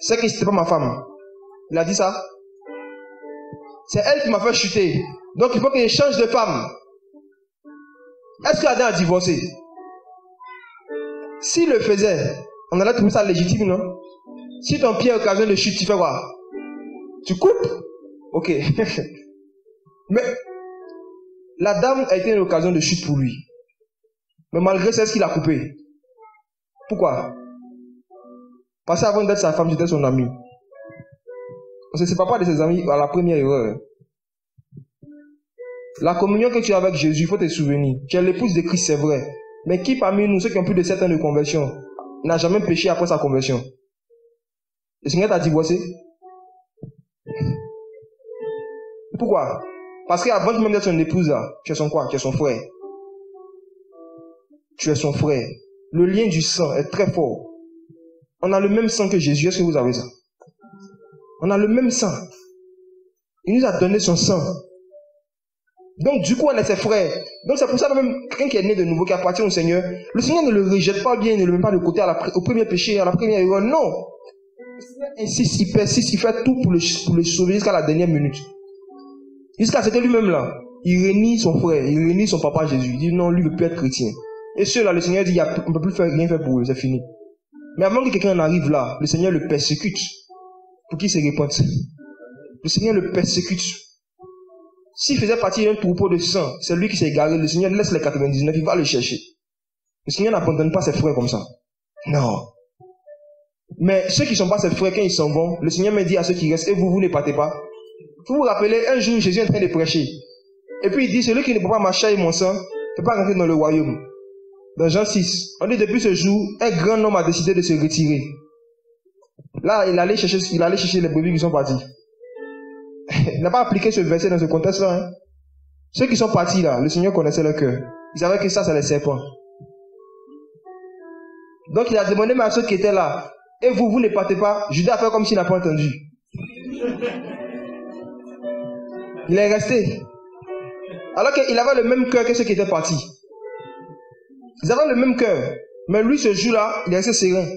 c'est que c'était pas ma femme. Il a dit ça. C'est elle qui m'a fait chuter. Donc il faut que je change de femme. Est-ce que Adam a divorcé? S'il le faisait, on allait trouver ça légitime, non? Si ton pied est occasion de chute, tu fais quoi? Tu coupes? Ok. Mais la dame a été une occasion de chute pour lui. Mais malgré ça, est-ce qu'il a coupé? Pourquoi? Parce qu'avant d'être sa femme, j'étais son ami. On ne se sépare pas de ses amis à la première erreur. La communion que tu as avec Jésus, il faut te souvenir. Tu es l'épouse de Christ, c'est vrai. Mais qui parmi nous, ceux qui ont plus de 7 ans de conversion, n'a jamais péché après sa conversion? Le Seigneur t'a divorcé? Pourquoi? Parce qu'avant même d'être son épouse, là, tu es son quoi? Tu es son frère. Tu es son frère. Le lien du sang est très fort. On a le même sang que Jésus. Est-ce que vous avez ça? On a le même sang. Il nous a donné son sang. Donc du coup, on est ses frères. Donc c'est pour ça que même quelqu'un qui est né de nouveau, qui appartient au Seigneur, le Seigneur ne le rejette pas bien, ne le met pas de côté au premier péché, à la première erreur. Non. Le Seigneur insiste, il persiste, il fait tout pour le sauver jusqu'à la dernière minute. Jusqu'à ce que lui-même là, il renie son frère, il renie son papa Jésus. Il dit non, lui ne veut plus être chrétien. Et ceux-là, le Seigneur dit, on ne peut plus rien faire pour eux, c'est fini. Mais avant que quelqu'un en arrive là, le Seigneur le persécute pour qu'il se repente. Le Seigneur le persécute. S'il faisait partie d'un troupeau de sang, c'est lui qui s'est égaré, le Seigneur laisse les 99, il va le chercher. Le Seigneur n'abandonne pas ses frères comme ça. Non. Mais ceux qui ne sont pas ses frères, quand ils s'en vont, le Seigneur me dit à ceux qui restent, et vous ne partez pas. Vous vous rappelez, un jour, Jésus est en train de prêcher. Et puis il dit, celui qui ne peut pas marcher et mon sang, ne peut pas rentrer dans le royaume. Dans Jean 6, on dit depuis ce jour, un grand homme a décidé de se retirer. Là, il allait chercher les brebis qui sont partis. Il n'a pas appliqué ce verset dans ce contexte-là. Hein. Ceux qui sont partis là, le Seigneur connaissait leur cœur. Ils savaient que ça, c'est les serpents. Donc il a demandé à ceux qui étaient là, et vous ne partez pas. Judas a fait comme s'il n'a pas entendu. Il est resté. Alors qu'il avait le même cœur que ceux qui étaient partis. Ils avaient le même cœur. Mais lui, ce jour-là, il est resté serein.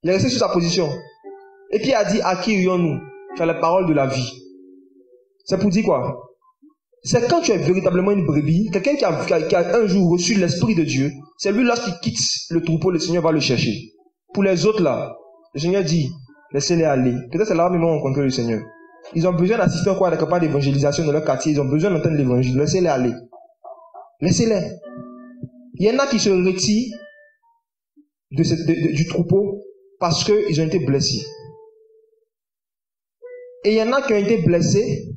Il est resté sur sa position. Et puis il a dit, à qui irions-nous? Tu as la parole de la vie. C'est pour dire quoi? C'est quand tu es véritablement une brebis, quelqu'un qui a un jour reçu l'Esprit de Dieu, c'est lui lorsqu'il quitte le troupeau, le Seigneur va le chercher. Pour les autres là, le Seigneur dit, laissez-les aller. Peut-être c'est là où ils vont rencontrer le Seigneur. Ils ont besoin d'assister à la campagne d'évangélisation dans leur quartier, ils ont besoin d'entendre l'évangile. Laissez-les aller. Laissez-les. Il y en a qui se retirent du troupeau parce qu'ils ont été blessés. Et il y en a qui ont été blessés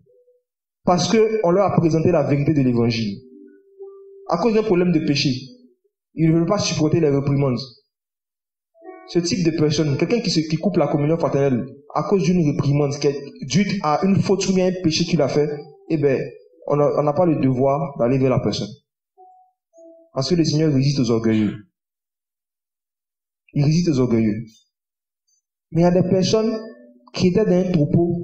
parce qu'on leur a présenté la vérité de l'évangile. À cause d'un problème de péché. Ils ne veulent pas supporter les réprimandes. Ce type de personne, quelqu'un qui coupe la communion fraternelle à cause d'une réprimande qui est due à une faute ou bien un péché qu'il a fait, eh bien, on n'a pas le devoir d'aller vers la personne. Parce que le Seigneur résiste aux orgueilleux. Il résiste aux orgueilleux. Mais il y a des personnes qui étaient dans un troupeau,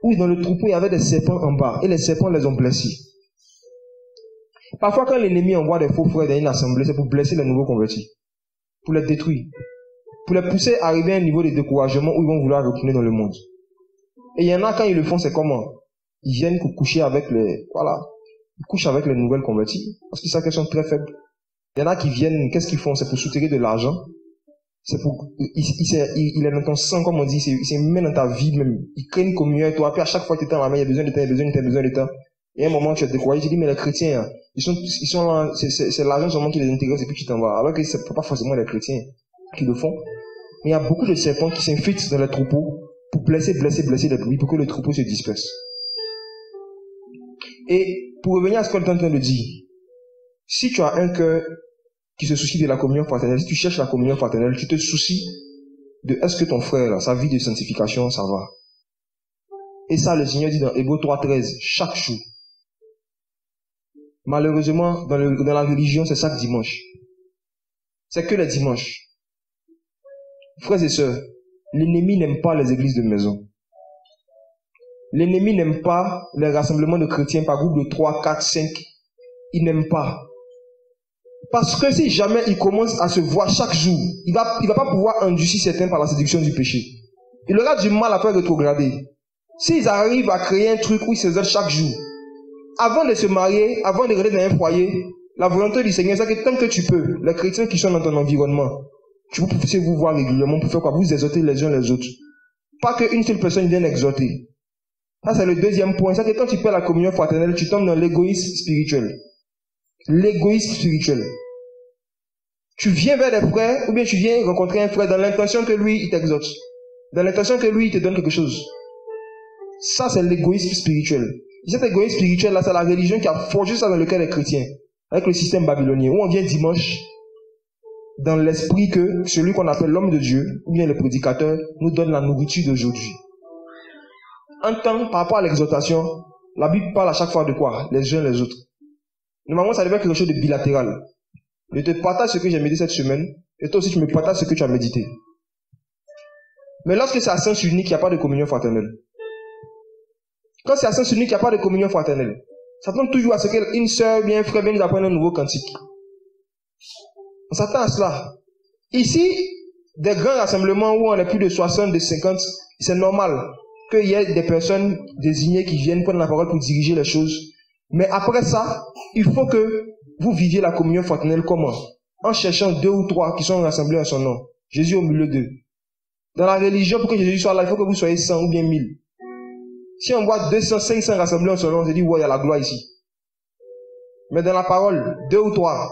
où dans le troupeau il y avait des serpents en bas, et les serpents les ont blessés. Parfois quand l'ennemi envoie des faux frères dans une assemblée, c'est pour blesser les nouveaux convertis, pour les détruire, pour les pousser à arriver à un niveau de découragement où ils vont vouloir retourner dans le monde. Et il y en a quand ils le font, c'est comment? Ils viennent coucher avec ils couchent avec les nouvelles convertis, parce qu'ils savent qu'elles sont très faibles. Il y en a qui viennent, qu'est-ce qu'ils font? C'est pour soutirer de l'argent. C'est pour, il est dans ton sang, comme on dit, il se met dans ta vie même. Il crée une communion avec toi. Puis à chaque fois que tu es dans la main, il y a besoin de temps, il y a besoin de temps. Et à un moment, tu es découragé, tu dis, mais les chrétiens, ils sont là, c'est l'argent seulement qui les intéresse et puis tu t'en vas. Alors que ce n'est pas forcément les chrétiens qui le font. Mais il y a beaucoup de serpents qui s'infiltrent dans les troupeaux pour blesser les brebis pour que le troupeau se disperse. Et pour revenir à ce qu'on est en train de dire, si tu as un cœur qui se soucie de la communion fraternelle, si tu cherches la communion fraternelle, tu te soucies de est-ce que ton frère, là, sa vie de sanctification, ça va. Et ça, le Seigneur dit dans Hébreux 3:13, chaque jour. Malheureusement, dans la religion, c'est chaque dimanche. C'est que les dimanches. Frères et sœurs, l'ennemi n'aime pas les églises de maison. L'ennemi n'aime pas les rassemblements de chrétiens par groupe de 3, 4, 5. Il n'aime pas. Parce que si jamais il commence à se voir chaque jour, il va pas pouvoir endurcir certains par la séduction du péché. Il aura du mal à faire rétrograder. S'ils arrivent à créer un truc où ils se zèlent chaque jour, avant de se marier, avant de rentrer dans un foyer, la volonté du Seigneur, c'est que tant que tu peux, les chrétiens qui sont dans ton environnement, tu puissiez vous voir régulièrement pour faire quoi? Vous exhorter les uns les autres. Pas qu'une seule personne vienne exhorter. Ça, c'est le deuxième point. C'est que quand tu perds la communion fraternelle, tu tombes dans l'égoïsme spirituel. L'égoïsme spirituel. Tu viens vers des frères, ou bien tu viens rencontrer un frère dans l'intention que lui, il t'exhorte. Dans l'intention que lui, il te donne quelque chose. Ça, c'est l'égoïsme spirituel. Et cet égoïsme spirituel-là, c'est la religion qui a forgé ça dans le cœur des chrétiens. Avec le système babylonien, où on vient dimanche, dans l'esprit que celui qu'on appelle l'homme de Dieu, ou bien le prédicateur, nous donne la nourriture d'aujourd'hui. En temps, par rapport à l'exhortation, la Bible parle à chaque fois de quoi? Les uns les autres. Normalement, ça devait être quelque chose de bilatéral. Je te partage ce que j'ai médité cette semaine, et toi aussi tu me partages ce que tu as médité. Mais lorsque c'est à sens unique, il n'y a pas de communion fraternelle. Quand c'est à sens unique, il n'y a pas de communion fraternelle. Ça tombe toujours à ce qu'une sœur, bien un frère, vienne nous apprendre un nouveau cantique. On s'attend à cela. Ici, des grands rassemblements où on est plus de 60, de 50, c'est normal qu'il y ait des personnes désignées qui viennent prendre la parole pour diriger les choses. Mais après ça, il faut que vous viviez la communion fraternelle comment? En cherchant 2 ou 3 qui sont rassemblés en son nom. Jésus au milieu d'eux. Dans la religion, pour que Jésus soit là, il faut que vous soyez 100 ou bien 1000. Si on voit 200, 500 rassemblés en son nom, on se dit, ouais, il y a la gloire ici. Mais dans la parole, 2 ou 3.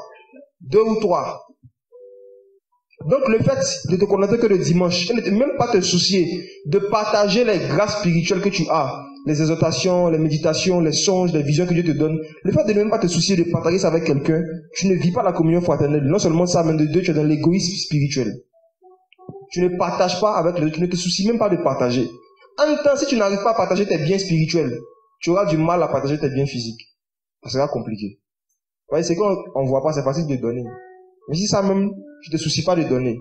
2 ou 3. Donc le fait de te connecter que le dimanche, et ne même pas te soucier de partager les grâces spirituelles que tu as, les exhortations, les méditations, les songes, les visions que Dieu te donne, le fait de ne même pas te soucier de partager ça avec quelqu'un, tu ne vis pas la communion fraternelle. Non seulement ça, mais de deux, tu es dans l'égoïsme spirituel. Tu ne partages pas avec les autres, tu ne te soucies même pas de partager. En même temps, si tu n'arrives pas à partager tes biens spirituels, tu auras du mal à partager tes biens physiques. Ça sera compliqué. Vous voyez, c'est qu'on ne voit pas, c'est facile de donner. Mais si ça même, tu ne te soucies pas de donner.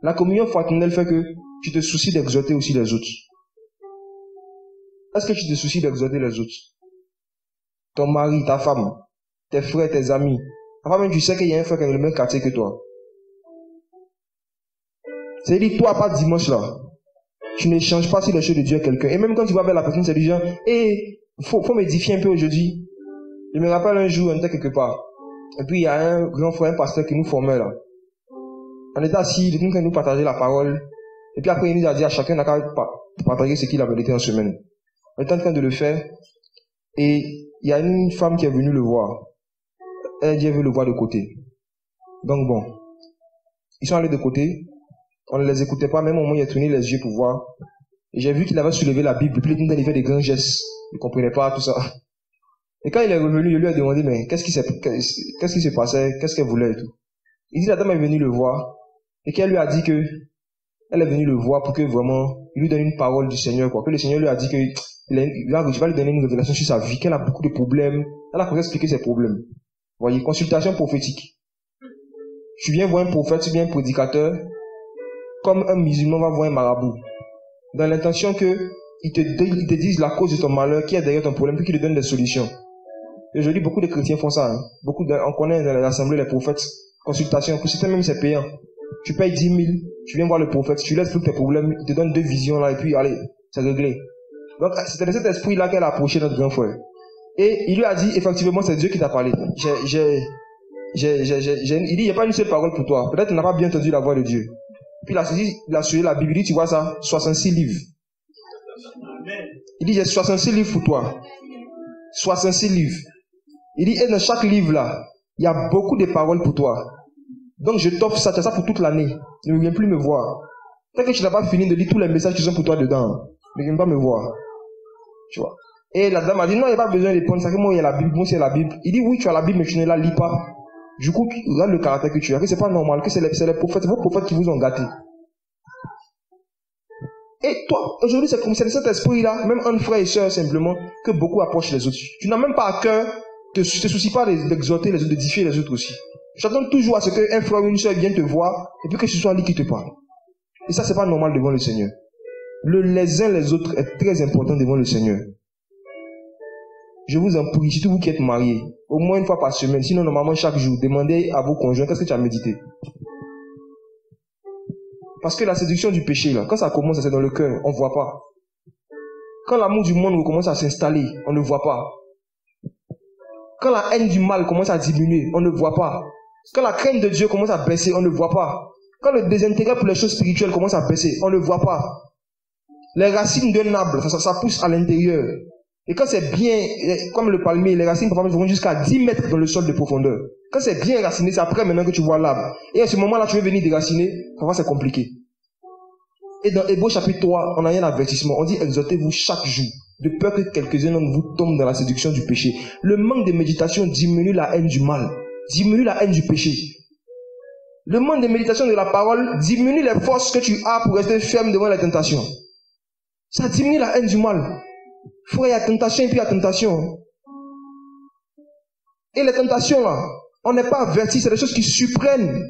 La communion fraternelle fait que tu te soucies d'exhorter aussi les autres. Est-ce que tu te soucies d'exhorter les autres? Ton mari, ta femme, tes frères, tes amis. Enfin même tu sais qu'il y a un frère qui est dans le même quartier que toi. C'est-à-dire, toi, pas dimanche là. Tu n'échanges pas sur les choses de Dieu à quelqu'un. Et même quand tu vas vers la personne, c'est du genre, faut m'édifier un peu aujourd'hui. Je me rappelle un jour, on était quelque part. Et puis il y a un grand frère, un pasteur qui nous formait là. On était assis, il nous partageait la parole. Et puis après, il nous a dit à chacun n'a qu'à partager ce qu'il avait été en semaine. On était en train de le faire. Et il y a une femme qui est venue le voir. Elle dit, elle veut le voir de côté. Donc bon. Ils sont allés de côté. On ne les écoutait pas. Même au moment où il a tourné les yeux pour voir. Et j'ai vu qu'il avait soulevé la Bible. Puis il fait des grands gestes. Il ne comprenait pas tout ça. Et quand il est revenu, je lui ai demandé, mais qu'est-ce qui se passait? Qu'est-ce qu'elle voulait et tout? Il dit, la dame est venue le voir. Et qu'elle lui a dit que, elle est venue le voir pour que vraiment, il lui donne une parole du Seigneur, quoi. Que le Seigneur lui a dit que, il va lui donner une révélation sur sa vie, qu'elle a beaucoup de problèmes. Elle a pour expliquer ses problèmes. Vous voyez, consultation prophétique. Tu viens voir un prophète, tu viens un prédicateur, comme un musulman va voir un marabout. Dans l'intention que, il te dise la cause de ton malheur, qui est derrière ton problème, puis qu'il te donne des solutions. Et aujourd'hui, beaucoup de chrétiens font ça. Hein. On connaît dans l'assemblée les prophètes. Consultation, pour certains même c'est payant. Tu payes 10 000, tu viens voir le prophète, tu laisses tous tes problèmes, il te donne 2 visions là, et puis allez, c'est réglé. Donc c'était de cet esprit-là qu'elle a approché notre grand frère. Et il lui a dit, effectivement, c'est Dieu qui t'a parlé. Il dit, il n'y a pas une seule parole pour toi. Peut-être tu n'as pas bien entendu la voix de Dieu. Puis il a suivi la Bible, il dit, tu vois ça, 66 livres. Il dit, j'ai 66 livres pour toi. 66 livres. Il dit, et dans chaque livre là, il y a beaucoup de paroles pour toi. Donc je t'offre ça, tu as ça pour toute l'année. Ne viens plus me voir. Tant que tu n'as pas fini de lire tous les messages qui sont pour toi dedans, ne viens pas me voir. Tu vois. Et la dame a dit, non, il n'y a pas besoin de prendre ça, que moi il y a la Bible, moi c'est la Bible. Il dit, oui, tu as la Bible, mais tu ne la lis pas. Du coup, regarde le caractère que tu as, que c'est pas normal, que c'est les prophètes, vos prophètes qui vous ont gâté. Et toi, aujourd'hui, c'est comme c'est de cet esprit-là, même un frère et soeur simplement, que beaucoup approchent les autres. Tu n'as même pas à cœur, te soucies pas d'exhorter les autres, d'édifier les autres aussi. J'attends toujours à ce qu'un frère ou une soeur vienne te voir, et puis que ce soit lui qui te parle. Et ça, c'est pas normal devant le Seigneur. Les uns les autres est très important devant le Seigneur. je vous en prie, surtout vous qui êtes mariés, au moins une fois par semaine, sinon normalement chaque jour, demandez à vos conjoints, qu'est-ce que tu as médité? Parce que la séduction du péché, là, quand ça commence, c'est dans le cœur, on ne voit pas. Quand l'amour du monde commence à s'installer, on ne voit pas. Quand la haine du mal commence à diminuer, on ne voit pas. Quand la crainte de Dieu commence à baisser, on ne voit pas. Quand le désintérêt pour les choses spirituelles commence à baisser, on ne voit pas. Les racines d'un arbre, ça pousse à l'intérieur. Et quand c'est bien, comme le palmier, les racines parfois vont jusqu'à 10 mètres dans le sol de profondeur. Quand c'est bien raciné, c'est après maintenant que tu vois l'arbre. Et à ce moment-là, tu veux venir déraciner, parfois c'est compliqué. Et dans Hébreux chapitre 3, on a un avertissement. On dit exhortez-vous chaque jour, de peur que quelques-uns d'entre vous tombent dans la séduction du péché. Le manque de méditation diminue la haine du mal, diminue la haine du péché. Le manque de méditation de la parole diminue les forces que tu as pour rester ferme devant la tentation. Ça diminue la haine du mal. Frère, il y a tentation et puis il y a tentation. Et les tentations là, on n'est pas averti, c'est des choses qui surprennent.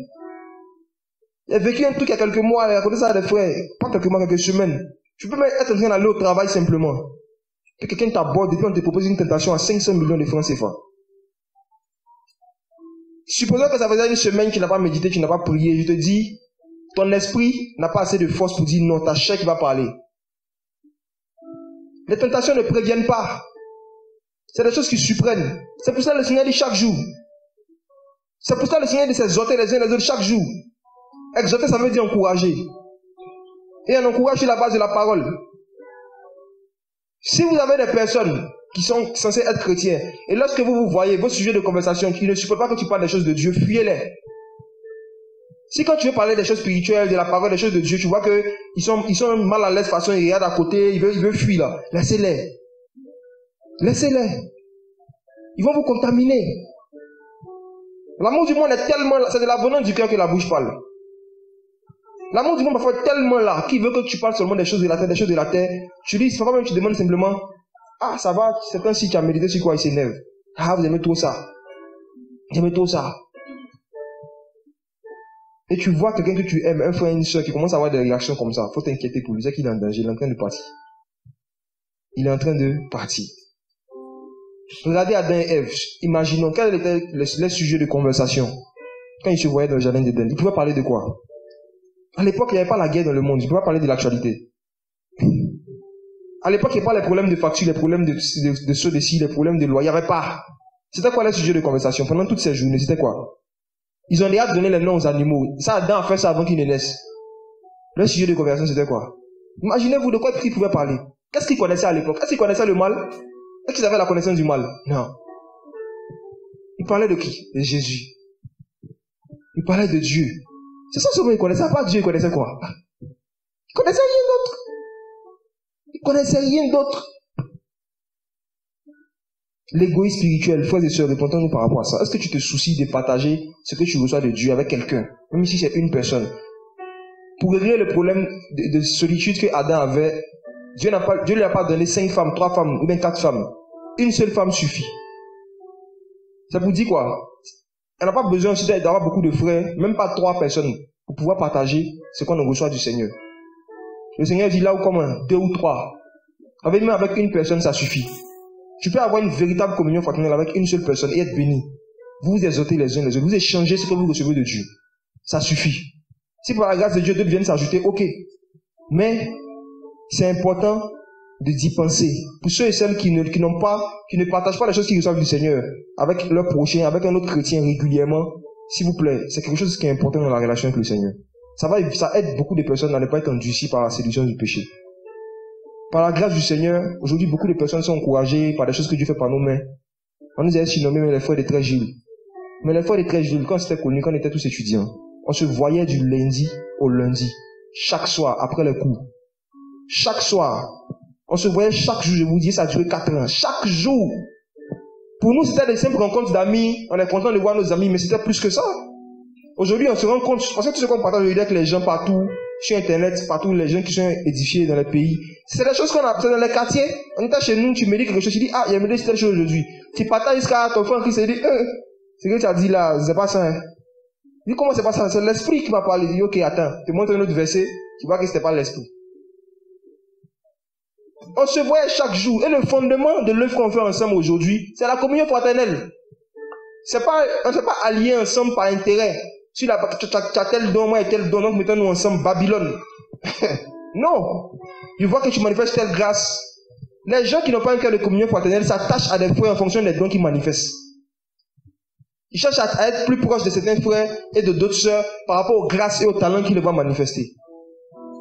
J'ai vécu un truc il y a quelques mois, j'ai raconté ça à des frères, pas quelques mois, quelques semaines. Tu peux même être en train d'aller au travail simplement. Et quelqu'un t'aborde et puis on te propose une tentation à 500 millions de francs CFA. Supposons que ça faisait une semaine que tu n'as pas médité, tu n'as pas prié, je te dis, ton esprit n'a pas assez de force pour dire non, ta chair qui va parler. Les tentations ne préviennent pas. C'est des choses qui surprennent. C'est pour ça que le Seigneur dit chaque jour. C'est pour ça que le Seigneur dit s'exhorter les uns les autres chaque jour. Exhorter, ça veut dire encourager. Et on encourage sur la base de la parole. Si vous avez des personnes qui sont censées être chrétiens, et lorsque vous voyez vos sujets de conversation qui ne supportent pas que tu parles des choses de Dieu, fuyez-les. Si quand tu veux parler des choses spirituelles, de la parole, des choses de Dieu, tu vois qu'ils sont mal à l'aise, façon, ils regardent à côté, ils veulent fuir là. Laissez-les. Laissez-les. Ils vont vous contaminer. L'amour du monde est tellement là, c'est de l'abondance du cœur que la bouche parle. L'amour du monde parfois est tellement là, qu'il veut que tu parles seulement des choses de la terre, des choses de la terre. Tu dis, parfois même tu demandes simplement, ah ça va, c'est comme si tu as médité sur quoi il s'énerve. Ah vous aimez trop ça. Vous aimez trop ça. Et tu vois quelqu'un que tu aimes, un frère, une soeur qui commence à avoir des réactions comme ça, faut t'inquiéter pour lui, c'est qu'il est en danger, il est en train de partir. Il est en train de partir. Regardez Adam et Ève, imaginons quel était le sujet de conversation quand ils se voyaient dans le jardin d'Éden. Ils pouvaient parler de quoi? À l'époque, il n'y avait pas la guerre dans le monde, ils ne pouvaient pas parler de l'actualité. À l'époque, il n'y avait pas les problèmes de facture, les problèmes de ceux de ci, les problèmes de loi, il n'y avait pas. C'était quoi le sujet de conversation pendant toutes ces journées? C'était quoi? Ils ont déjà donné les noms aux animaux. Ça, Adam a fait ça avant qu'ils ne naissent. Le sujet de conversation, c'était quoi? Imaginez-vous de quoi ils pouvaient parler. Qu'est-ce qu'ils connaissaient à l'époque? Est-ce qu'ils connaissaient le mal? Est-ce qu'ils avaient la connaissance du mal? Non. Ils parlaient de qui? De Jésus. Ils parlaient de Dieu. C'est ça seulement ils connaissaient. Pas Dieu, ils connaissaient quoi? Ils connaissaient rien d'autre. Ils connaissaient rien d'autre. L'égoïsme spirituel, frères et sœurs, répondons-nous par rapport à ça. Est-ce que tu te soucies de partager ce que tu reçois de Dieu avec quelqu'un, même si c'est une personne? Pour régler le problème de solitude que Adam avait, Dieu ne lui a pas donné 5 femmes, 3 femmes ou bien 4 femmes. Une seule femme suffit. Ça vous dit quoi? Elle n'a pas besoin aussi d'avoir beaucoup de frères, même pas 3 personnes, pour pouvoir partager ce qu'on reçoit du Seigneur. Le Seigneur dit là où comme 2 ou 3. Même avec une personne, ça suffit. Tu peux avoir une véritable communion fraternelle avec une seule personne et être béni. Vous vous exhortez les uns les autres. Vous échangez ce que vous recevez de Dieu. Ça suffit. Si par la grâce de Dieu, d'autres viennent s'ajouter, ok. Mais c'est important d'y penser. Pour ceux et celles qui ne partagent pas les choses qu'ils reçoivent du Seigneur avec leur prochain, avec un autre chrétien régulièrement, s'il vous plaît, c'est quelque chose qui est important dans la relation avec le Seigneur. Ça aide beaucoup de personnes à ne pas être endurcies par la séduction du péché. Par la grâce du Seigneur, aujourd'hui, beaucoup de personnes sont encouragées par des choses que Dieu fait par nos mains. On nous a surnommés les frères des Très Gilles. Mais les frères des Très Gilles, quand c'était connu, quand on était tous étudiants, on se voyait du lundi au lundi, chaque soir, après les cours. Chaque soir. On se voyait chaque jour, je vous dis, ça a duré 4 ans. Chaque jour. Pour nous, c'était des simples rencontres d'amis. On est content de voir nos amis, mais c'était plus que ça. Aujourd'hui, on se rend compte, parce que tout ce qu'on partage aujourd'hui avec les gens partout, sur Internet, partout, les gens qui sont édifiés dans les pays, c'est des choses qu'on a, c'est dans les quartiers. On était chez nous, tu me dis quelque chose, tu dis, ah, il y a me dit telle chose aujourd'hui. Tu partages jusqu'à ton frère qui se dit, c'est ce que tu as dit là, c'est pas ça, hein. Dis, comment c'est pas ça? C'est l'esprit qui m'a parlé. Il dit, ok, attends, te montre un autre verset, tu vois que c'était pas l'esprit. On se voyait chaque jour. Et le fondement de l'œuvre qu'on fait ensemble aujourd'hui, c'est la communion fraternelle. On ne s'est pas alliés ensemble par intérêt. Si tu as tel don, moi et tel don, donc mettons-nous ensemble, Babylone. Non. Je vois que tu manifestes telle grâce. Les gens qui n'ont pas un cœur de communion fraternelle s'attachent à des frères en fonction des dons qu'ils manifestent. Ils cherchent à être plus proches de certains frères et de d'autres sœurs par rapport aux grâces et aux talents qu'ils vont manifester.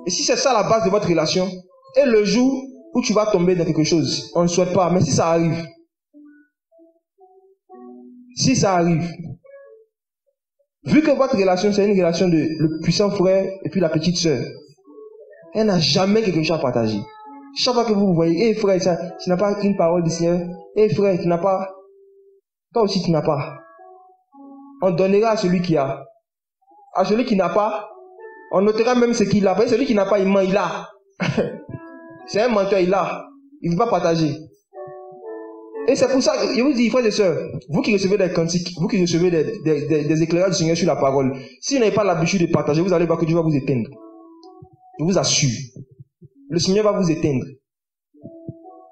Et si c'est ça la base de votre relation, et le jour où tu vas tomber dans quelque chose, on ne souhaite pas, mais si ça arrive, vu que votre relation c'est une relation de le puissant frère et puis la petite sœur, elle n'a jamais quelque chose à partager. Chaque fois que vous voyez, hé frère, tu n'as pas une parole du Seigneur, hé frère, tu n'as pas, toi aussi tu n'as pas. On donnera à celui qui a. À celui qui n'a pas, on notera même ce qu'il a. Parce que celui qui n'a pas, il ment, il a. C'est un menteur, il a. Il ne veut pas partager. Et c'est pour ça que je vous dis, frères et sœurs, vous qui recevez des cantiques, vous qui recevez des éclairages du Seigneur sur la parole, si vous n'avez pas l'habitude de partager, vous allez voir que Dieu va vous éteindre. Je vous assure. Le Seigneur va vous éteindre.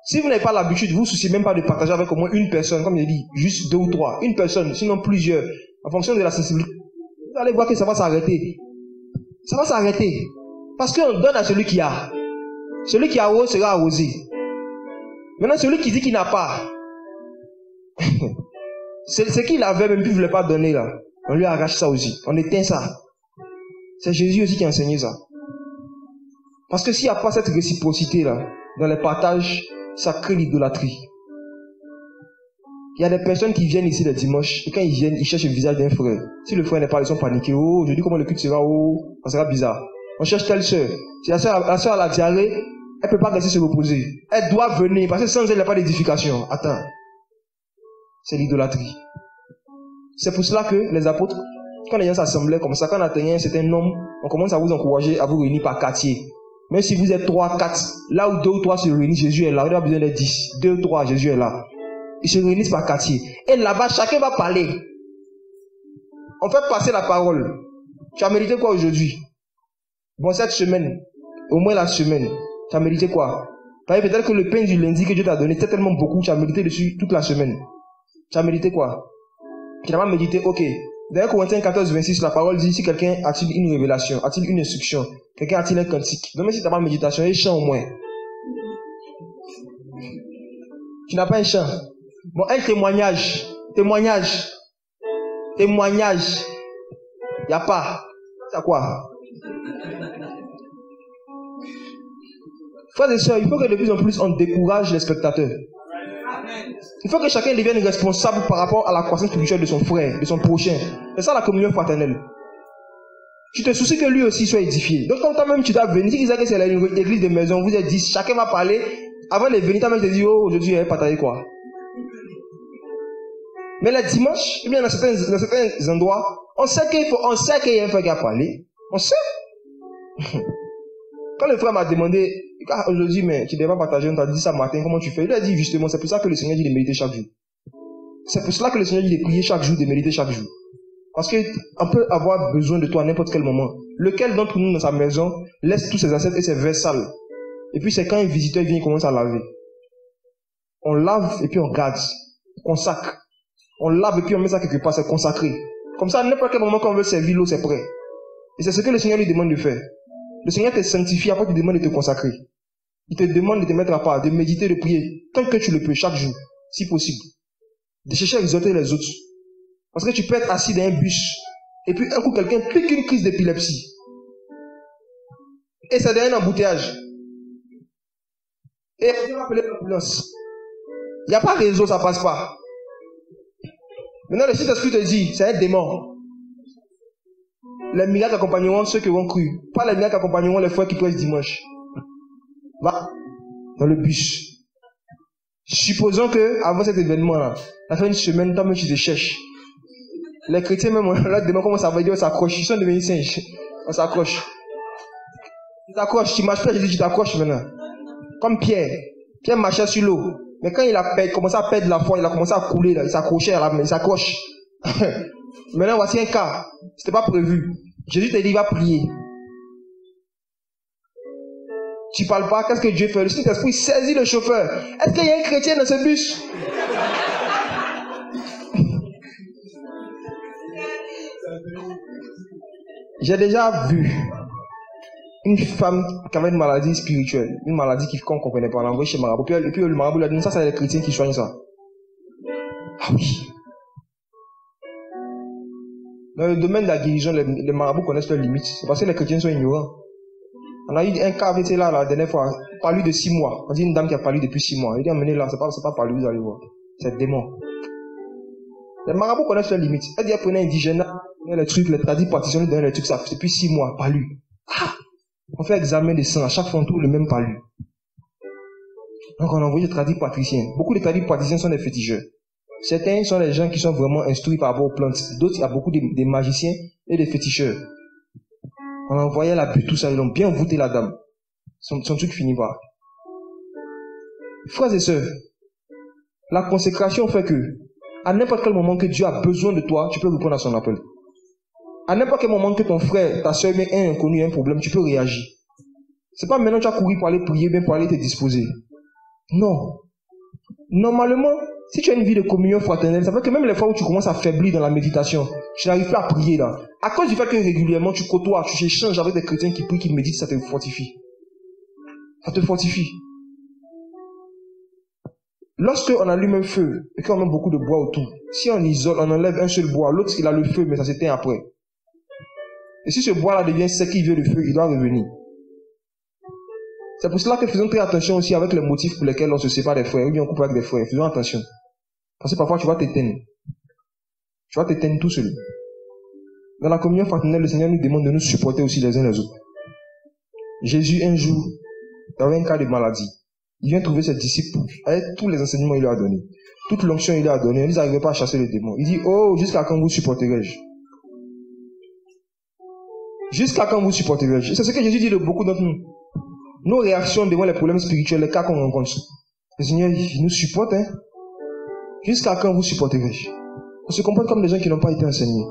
Si vous n'avez pas l'habitude, vous ne vous souciez même pas de partager avec au moins une personne, comme je dis, juste 2 ou 3, une personne, sinon plusieurs, en fonction de la sensibilité, vous allez voir que ça va s'arrêter. Ça va s'arrêter. Parce qu'on donne à celui qui a. Celui qui arrose sera arrosé. Maintenant, celui qui dit qu'il n'a pas, ce qu'il avait même plus ne voulait pas donner là. On lui arrache ça aussi. On éteint ça. C'est Jésus aussi qui a enseigné ça. Parce que s'il n'y a pas cette réciprocité là, dans les partages, ça crée l'idolâtrie. Il y a des personnes qui viennent ici le dimanche, et quand ils viennent, ils cherchent le visage d'un frère. Si le frère n'est pas là, ils sont paniqués. Oh, aujourd'hui, comment le culte sera? Oh, ça sera bizarre. On cherche telle sœur. Si la sœur a la diarrhée, elle ne peut pas rester se reposer. Elle doit venir, parce que sans elle, il n'y a pas d'édification. Attends. C'est l'idolâtrie. C'est pour cela que les apôtres, quand les gens s'assemblaient comme ça, quand on atteignait un certain nombre, on commence à vous encourager à vous réunir par quartier. Même si vous êtes 3, 4, là où 2 ou 3 se réunissent, Jésus est là. Il n'y a pas besoin d'être 10. 2 ou 3, Jésus est là. Ils se réunissent par quartier. Et là-bas, chacun va parler. On fait passer la parole. Tu as mérité quoi aujourd'hui? Bon, cette semaine, au moins la semaine, tu as mérité quoi? Peut-être que le pain du lundi que Dieu t'a donné, c'est tellement beaucoup, tu as mérité dessus toute la semaine. Tu as mérité quoi? Tu n'as pas médité, ok. Dans 1 Corinthiens 14, 26, la parole dit, si quelqu'un a-t-il une révélation, a-t-il une instruction, quelqu'un a-t-il un cantique. Donc même si tu n'as pas de méditation, et chant au moins. Tu n'as pas un chant. Bon, un témoignage. Témoignage. Il n'y a pas. C'est quoi? Frères et sœurs, il faut que de plus en plus on décourage les spectateurs. Il faut que chacun devienne responsable par rapport à la croissance spirituelle de son frère, de son prochain. C'est ça la communion fraternelle. Tu te soucies que lui aussi soit édifié. Donc quand toi-même tu dois venir, si tu dis que c'est l'église de maison, vous êtes 10, chacun va parler. Avant de venir, toi-même tu te dis, oh, aujourd'hui, il va partager quoi? Mais le dimanche, eh bien, dans certains endroits, on sait qu'il y a un frère qui a parlé. On sait. Quand le frère m'a demandé, aujourd'hui, mais tu ne devais pas partager, on t'a dit ça matin, comment tu fais? Il a dit justement, c'est pour ça que le Seigneur dit de méditer chaque jour. C'est pour cela que le Seigneur dit de prier chaque jour, de méditer chaque jour. Parce qu'on peut avoir besoin de toi à n'importe quel moment. Lequel d'entre nous dans sa maison laisse tous ses assiettes et ses verres sales? Et puis c'est quand un visiteur vient, il commence à laver. On lave et puis on garde. On consacre. On lave et puis on met ça quelque part, c'est consacré. Comme ça, à n'importe quel moment qu'on veut servir l'eau, c'est prêt. Et c'est ce que le Seigneur lui demande de faire. Le Seigneur te sanctifie, après il te demande de te consacrer. Il te demande de te mettre à part, de méditer, de prier, tant que tu le peux, chaque jour, si possible. De chercher à exhorter les autres. Parce que tu peux être assis dans un bus, et puis un coup quelqu'un pique une crise d'épilepsie. Et c'est dans un embouteillage. Et il va appeler l'ambulance. Il n'y a pas de réseau, ça ne passe pas. Maintenant, le Saint-Esprit te dit, c'est un démon. Les miracles accompagneront ceux qui ont cru. Pas les miracles accompagneront les frères qui prêchent dimanche. Va dans le bus. Supposons que avant cet événement-là, ça fait une semaine, toi-même tu te cherches. Les chrétiens même, là, demain, comment ça va dire, on s'accroche. Ils sont devenus singes. On s'accroche. Tu t'accroches, tu marches pas, je dis tu t'accroches maintenant. Comme Pierre. Pierre marchait sur l'eau. Mais quand il a commencé à perdre la foi, il a commencé à couler, là. Il s'accrochait à la main, il s'accroche. Maintenant, voici un cas. C'était pas prévu. Jésus t'a dit, il va prier. Tu parles pas, qu'est-ce que Dieu fait? Le Saint-Esprit saisit le chauffeur. Est-ce qu'il y a un chrétien dans ce bus? J'ai déjà vu une femme qui avait une maladie spirituelle, une maladie qu'on ne comprenait pas. On l'a envoyée chez le marabout. Puis le marabout lui a dit, ça c'est les chrétiens qui soignent ça. Ah oui. Dans le domaine de la guérison, les marabouts connaissent leurs limites. C'est parce que les chrétiens sont ignorants. On a eu un cas qui était là la dernière fois, palu de 6 mois. On dit une dame qui a palu depuis 6 mois. Il dit, emmenez là, c'est pas palu, vous allez voir. C'est démon. Les marabouts connaissent leurs limites. Elle dit, prenez indigène, les trucs, les tradis partitionnels, donnez les trucs, ça fait depuis 6 mois, palu. Ah! On fait examen de sang, à chaque fois on trouve le même palu. Donc on a envoyé les tradis patriciens. Beaucoup de tradis patriciens sont des féticheurs. Certains sont les gens qui sont vraiment instruits par rapport aux plantes. D'autres, il y a beaucoup de magiciens et des féticheurs. On a envoyé la butte, tout ça, ils ont bien voûté la dame. Son truc finit pas. Frères et sœurs, la consécration fait que, à n'importe quel moment que Dieu a besoin de toi, tu peux répondre à son appel. À n'importe quel moment que ton frère, ta soeur, un inconnu, un problème, tu peux réagir. C'est pas maintenant que tu as couru pour aller prier, bien pour aller te disposer. Non. Normalement, si tu as une vie de communion fraternelle, ça fait que même les fois où tu commences à faiblir dans la méditation, tu n'arrives plus à prier là. À cause du fait que régulièrement tu côtoies, tu échanges avec des chrétiens qui prient, qui méditent, ça te fortifie. Ça te fortifie. Lorsque on allume un feu et qu'on met beaucoup de bois autour, si on isole, on enlève un seul bois, l'autre il a le feu mais ça s'éteint après. Et si ce bois là devient sec, il veut le feu, il doit revenir. C'est pour cela que faisons très attention aussi avec les motifs pour lesquels on se sépare des frères ou bien on coupe avec des frères. Faisons attention. Parce que parfois tu vas t'éteindre. Tu vas t'éteindre tout seul. Dans la communion fraternelle, le Seigneur nous demande de nous supporter aussi les uns les autres. Jésus, un jour, il avait un cas de maladie. Il vient trouver ses disciples avec tous les enseignements qu'il leur a donnés. Toute l'onction qu'il leur a donnée. Ils n'arrivaient pas à chasser les démons. Il dit, oh, jusqu'à quand vous supporterai-je? Jusqu'à quand vous supporterai-je? C'est ce que Jésus dit de beaucoup d'entre nous. Nos réactions devant les problèmes spirituels, les cas qu'on rencontre. Le Seigneur, il nous supporte, hein. Jusqu'à quand vous supporterai-je? On se comporte comme des gens qui n'ont pas été enseignés.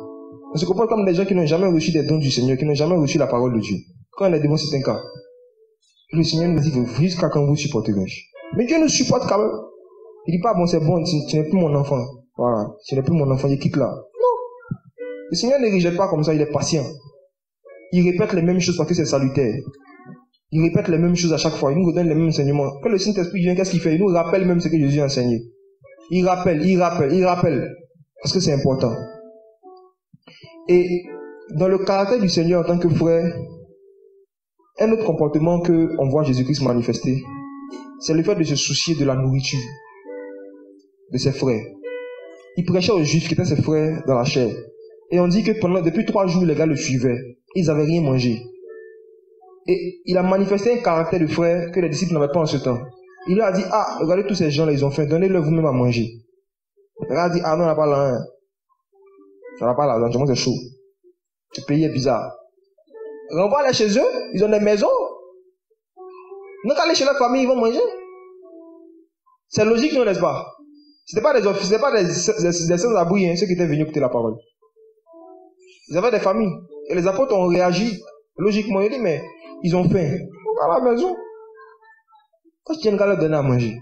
On se comporte comme des gens qui n'ont jamais reçu des dons du Seigneur, qui n'ont jamais reçu la parole de Dieu. Quand on est devant certains cas, le Seigneur nous dit, jusqu'à quand vous supporterai-je? Mais Dieu nous supporte quand même. Il dit pas, bon, c'est bon, tu n'es plus mon enfant. Voilà, tu n'es plus mon enfant, il quitte là. Non. Le Seigneur ne rejette pas comme ça, il est patient. Il répète les mêmes choses parce que c'est salutaire. Il répète les mêmes choses à chaque fois. Il nous redonne les mêmes enseignements. Quand le Saint-Esprit vient, qu'est-ce qu'il fait? Il nous rappelle même ce que Jésus a enseigné. Il rappelle. Parce que c'est important. Et dans le caractère du Seigneur en tant que frère, un autre comportement qu'on voit Jésus-Christ manifester, c'est le fait de se soucier de la nourriture de ses frères. Il prêchait aux Juifs qui étaient ses frères dans la chair. Et on dit que depuis 3 jours, les gars le suivaient. Ils n'avaient rien mangé. Et il a manifesté un caractère de frère que les disciples n'avaient pas en ce temps. Il leur a dit, ah, regardez tous ces gens-là, ils ont faim, donnez-leur vous-même à manger. Il leur a dit, ah non, on n'a pas l'argent. On n'a pas l'argent, c'est chaud. Ce pays est bizarre. Renvoie-les chez eux, ils ont des maisons. Donc aller chez leur famille, ils vont manger. C'est logique, non, n'est-ce pas? C'était pas des sans-abri, ceux qui étaient venus écouter la parole. Ils avaient des familles. Et les apôtres ont réagi logiquement. Ils ont dit, mais ils ont faim. On va à la maison. Quand tu tiens qu'à leur donner à manger,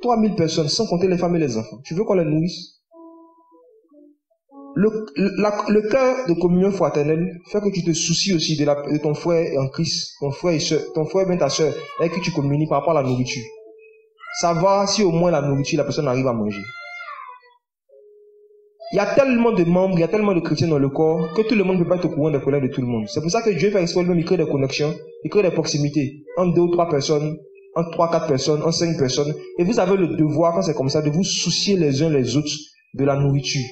3000 personnes, sans compter les femmes et les enfants, tu veux qu'on les nourrisse? Le cœur de communion fraternelle fait que tu te soucies aussi de ton frère en Christ, ton frère et ta soeur, avec qui tu communies par rapport à la nourriture. Savoir si au moins la nourriture, la personne arrive à manger. Il y a tellement de membres, il y a tellement de chrétiens dans le corps que tout le monde ne peut pas être au courant des problèmes de tout le monde. C'est pour ça que Dieu fait exprès lui-même, il crée des connexions, il crée des proximités entre 2 ou 3 personnes, entre 3-4 personnes, entre 5 personnes. Et vous avez le devoir, quand c'est comme ça, de vous soucier les uns les autres de la nourriture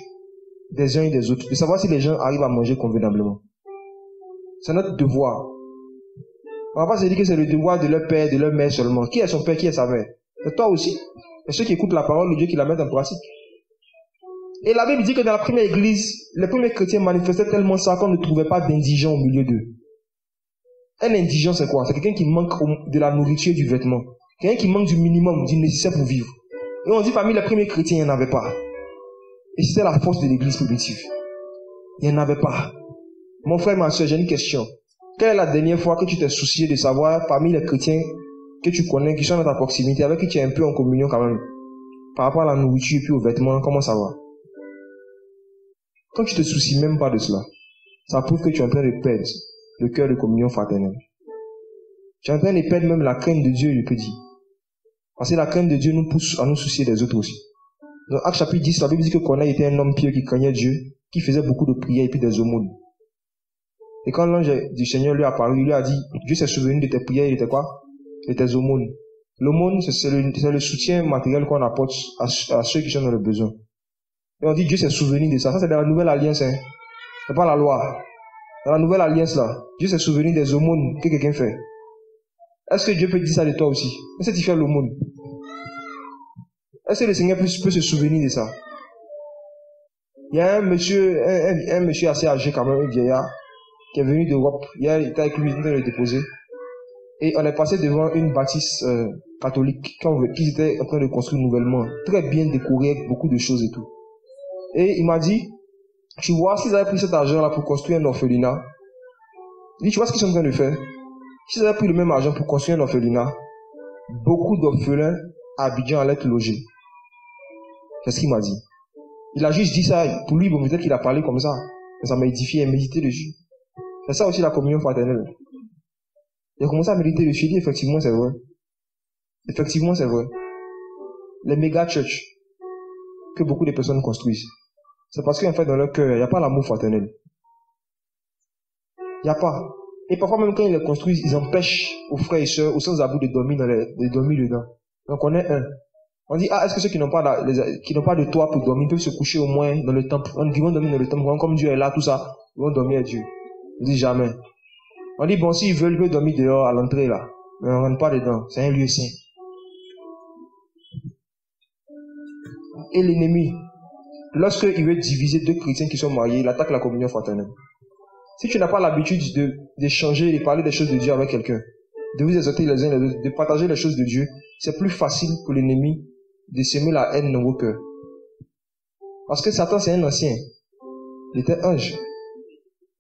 des uns et des autres, de savoir si les gens arrivent à manger convenablement. C'est notre devoir. On va pas se dire que c'est le devoir de leur père, de leur mère seulement. Qui est son père, qui est sa mère? C'est toi aussi. Et ceux qui écoutent la parole de Dieu qui la mettent en pratique. Et la Bible dit que dans la première église, les premiers chrétiens manifestaient tellement ça qu'on ne trouvait pas d'indigents au milieu d'eux. Un indigent, c'est quoi? C'est quelqu'un qui manque de la nourriture et du vêtement. Quelqu'un qui manque du minimum, du nécessaire pour vivre. Et on dit parmi les premiers chrétiens, il n'y en avait pas. Et c'était la force de l'église primitive. Il n'y en avait pas. Mon frère, ma soeur, j'ai une question. Quelle est la dernière fois que tu t'es soucié de savoir parmi les chrétiens que tu connais, qui sont dans ta proximité, avec qui tu es un peu en communion quand même, par rapport à la nourriture et puis aux vêtements, comment ça va? Quand tu te soucies même pas de cela, ça prouve que tu es en train de perdre le cœur de communion fraternelle. Tu es en train de perdre même la crainte de Dieu, je peux dire. Parce que la crainte de Dieu nous pousse à nous soucier des autres aussi. Dans Actes chapitre 10, la Bible dit que Corneille était un homme pieux qui craignait Dieu, qui faisait beaucoup de prières et puis des aumônes. Et quand l'ange du Seigneur lui a apparu, il lui a dit, Dieu s'est souvenu de tes prières et de tes quoi? De tes aumônes. L'aumône, c'est le soutien matériel qu'on apporte à ceux qui sont dans le besoin. Et on dit Dieu s'est souvenu de ça. Ça, c'est dans la nouvelle alliance, hein. C'est pas la loi. Dans la nouvelle alliance, là, Dieu s'est souvenu des aumônes que quelqu'un fait. Est-ce que Dieu peut dire ça de toi aussi? Est-ce que tu fais l'aumône? Est-ce que le Seigneur peut se souvenir de ça? Il y a un monsieur assez âgé quand même, un vieillard, qui est venu d'Europe. Hier, il était avec lui, il était le déposer. Et on est passé devant une bâtisse catholique qu'ils étaient en train de construire nouvellement. Très bien décorée, avec beaucoup de choses et tout. Et il m'a dit, tu vois, s'ils avaient pris cet argent-là pour construire un orphelinat, il dit, tu vois ce qu'ils sont en train de faire? S'ils avaient pris le même argent pour construire un orphelinat, beaucoup d'orphelins à Abidjan allaient être logés. C'est ce qu'il m'a dit. Il a juste dit ça, pour lui, bon, peut-être qu'il a parlé comme ça. Mais ça m'a édifié et médité dessus. C'est ça aussi la communion fraternelle. J'ai commencé à méditer dessus, il dit, effectivement, c'est vrai. Effectivement, c'est vrai. Les méga church que beaucoup de personnes construisent, c'est parce qu'en fait, dans leur cœur, il n'y a pas l'amour fraternel. Il n'y a pas. Et parfois, même quand ils les construisent, ils empêchent aux frères et sœurs, aux sans-abri de dormir dedans. Donc, on est un. On dit, est-ce que ceux qui n'ont pas de toit pour dormir peuvent se coucher au moins dans le temple? Ils vont dormir dans le temple, comme Dieu est là, tout ça, ils vont dormir à Dieu. On dit jamais. On dit, bon, s'ils veulent, ils peuvent dormir dehors, à l'entrée, là. Mais on ne rentre pas dedans. C'est un lieu saint. Et l'ennemi, lorsqu'il veut diviser deux chrétiens qui sont mariés, il attaque la communion fraternelle. Si tu n'as pas l'habitude d'échanger et de parler des choses de Dieu avec quelqu'un, de vous exhorter les uns les autres, de partager les choses de Dieu, c'est plus facile pour l'ennemi de semer la haine dans vos cœurs. Parce que Satan, c'est un ancien. Il était ange.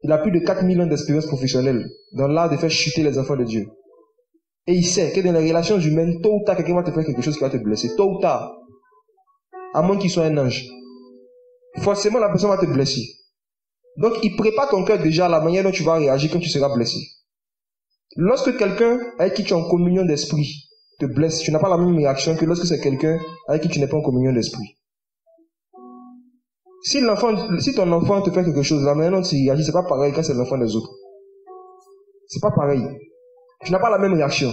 Il a plus de 4000 ans d'expérience professionnelle dans l'art de faire chuter les enfants de Dieu. Et il sait que dans les relations humaines, tôt ou tard, quelqu'un va te faire quelque chose qui va te blesser. Tôt ou tard. À moins qu'il soit un ange. Forcément, la personne va te blesser. Donc, il prépare ton cœur déjà à la manière dont tu vas réagir quand tu seras blessé. Lorsque quelqu'un avec qui tu es en communion d'esprit te blesse, tu n'as pas la même réaction que lorsque c'est quelqu'un avec qui tu n'es pas en communion d'esprit. Si ton enfant te fait quelque chose, la manière dont tu réagis, c'est pas pareil quand c'est l'enfant des autres. C'est pas pareil. Tu n'as pas la même réaction.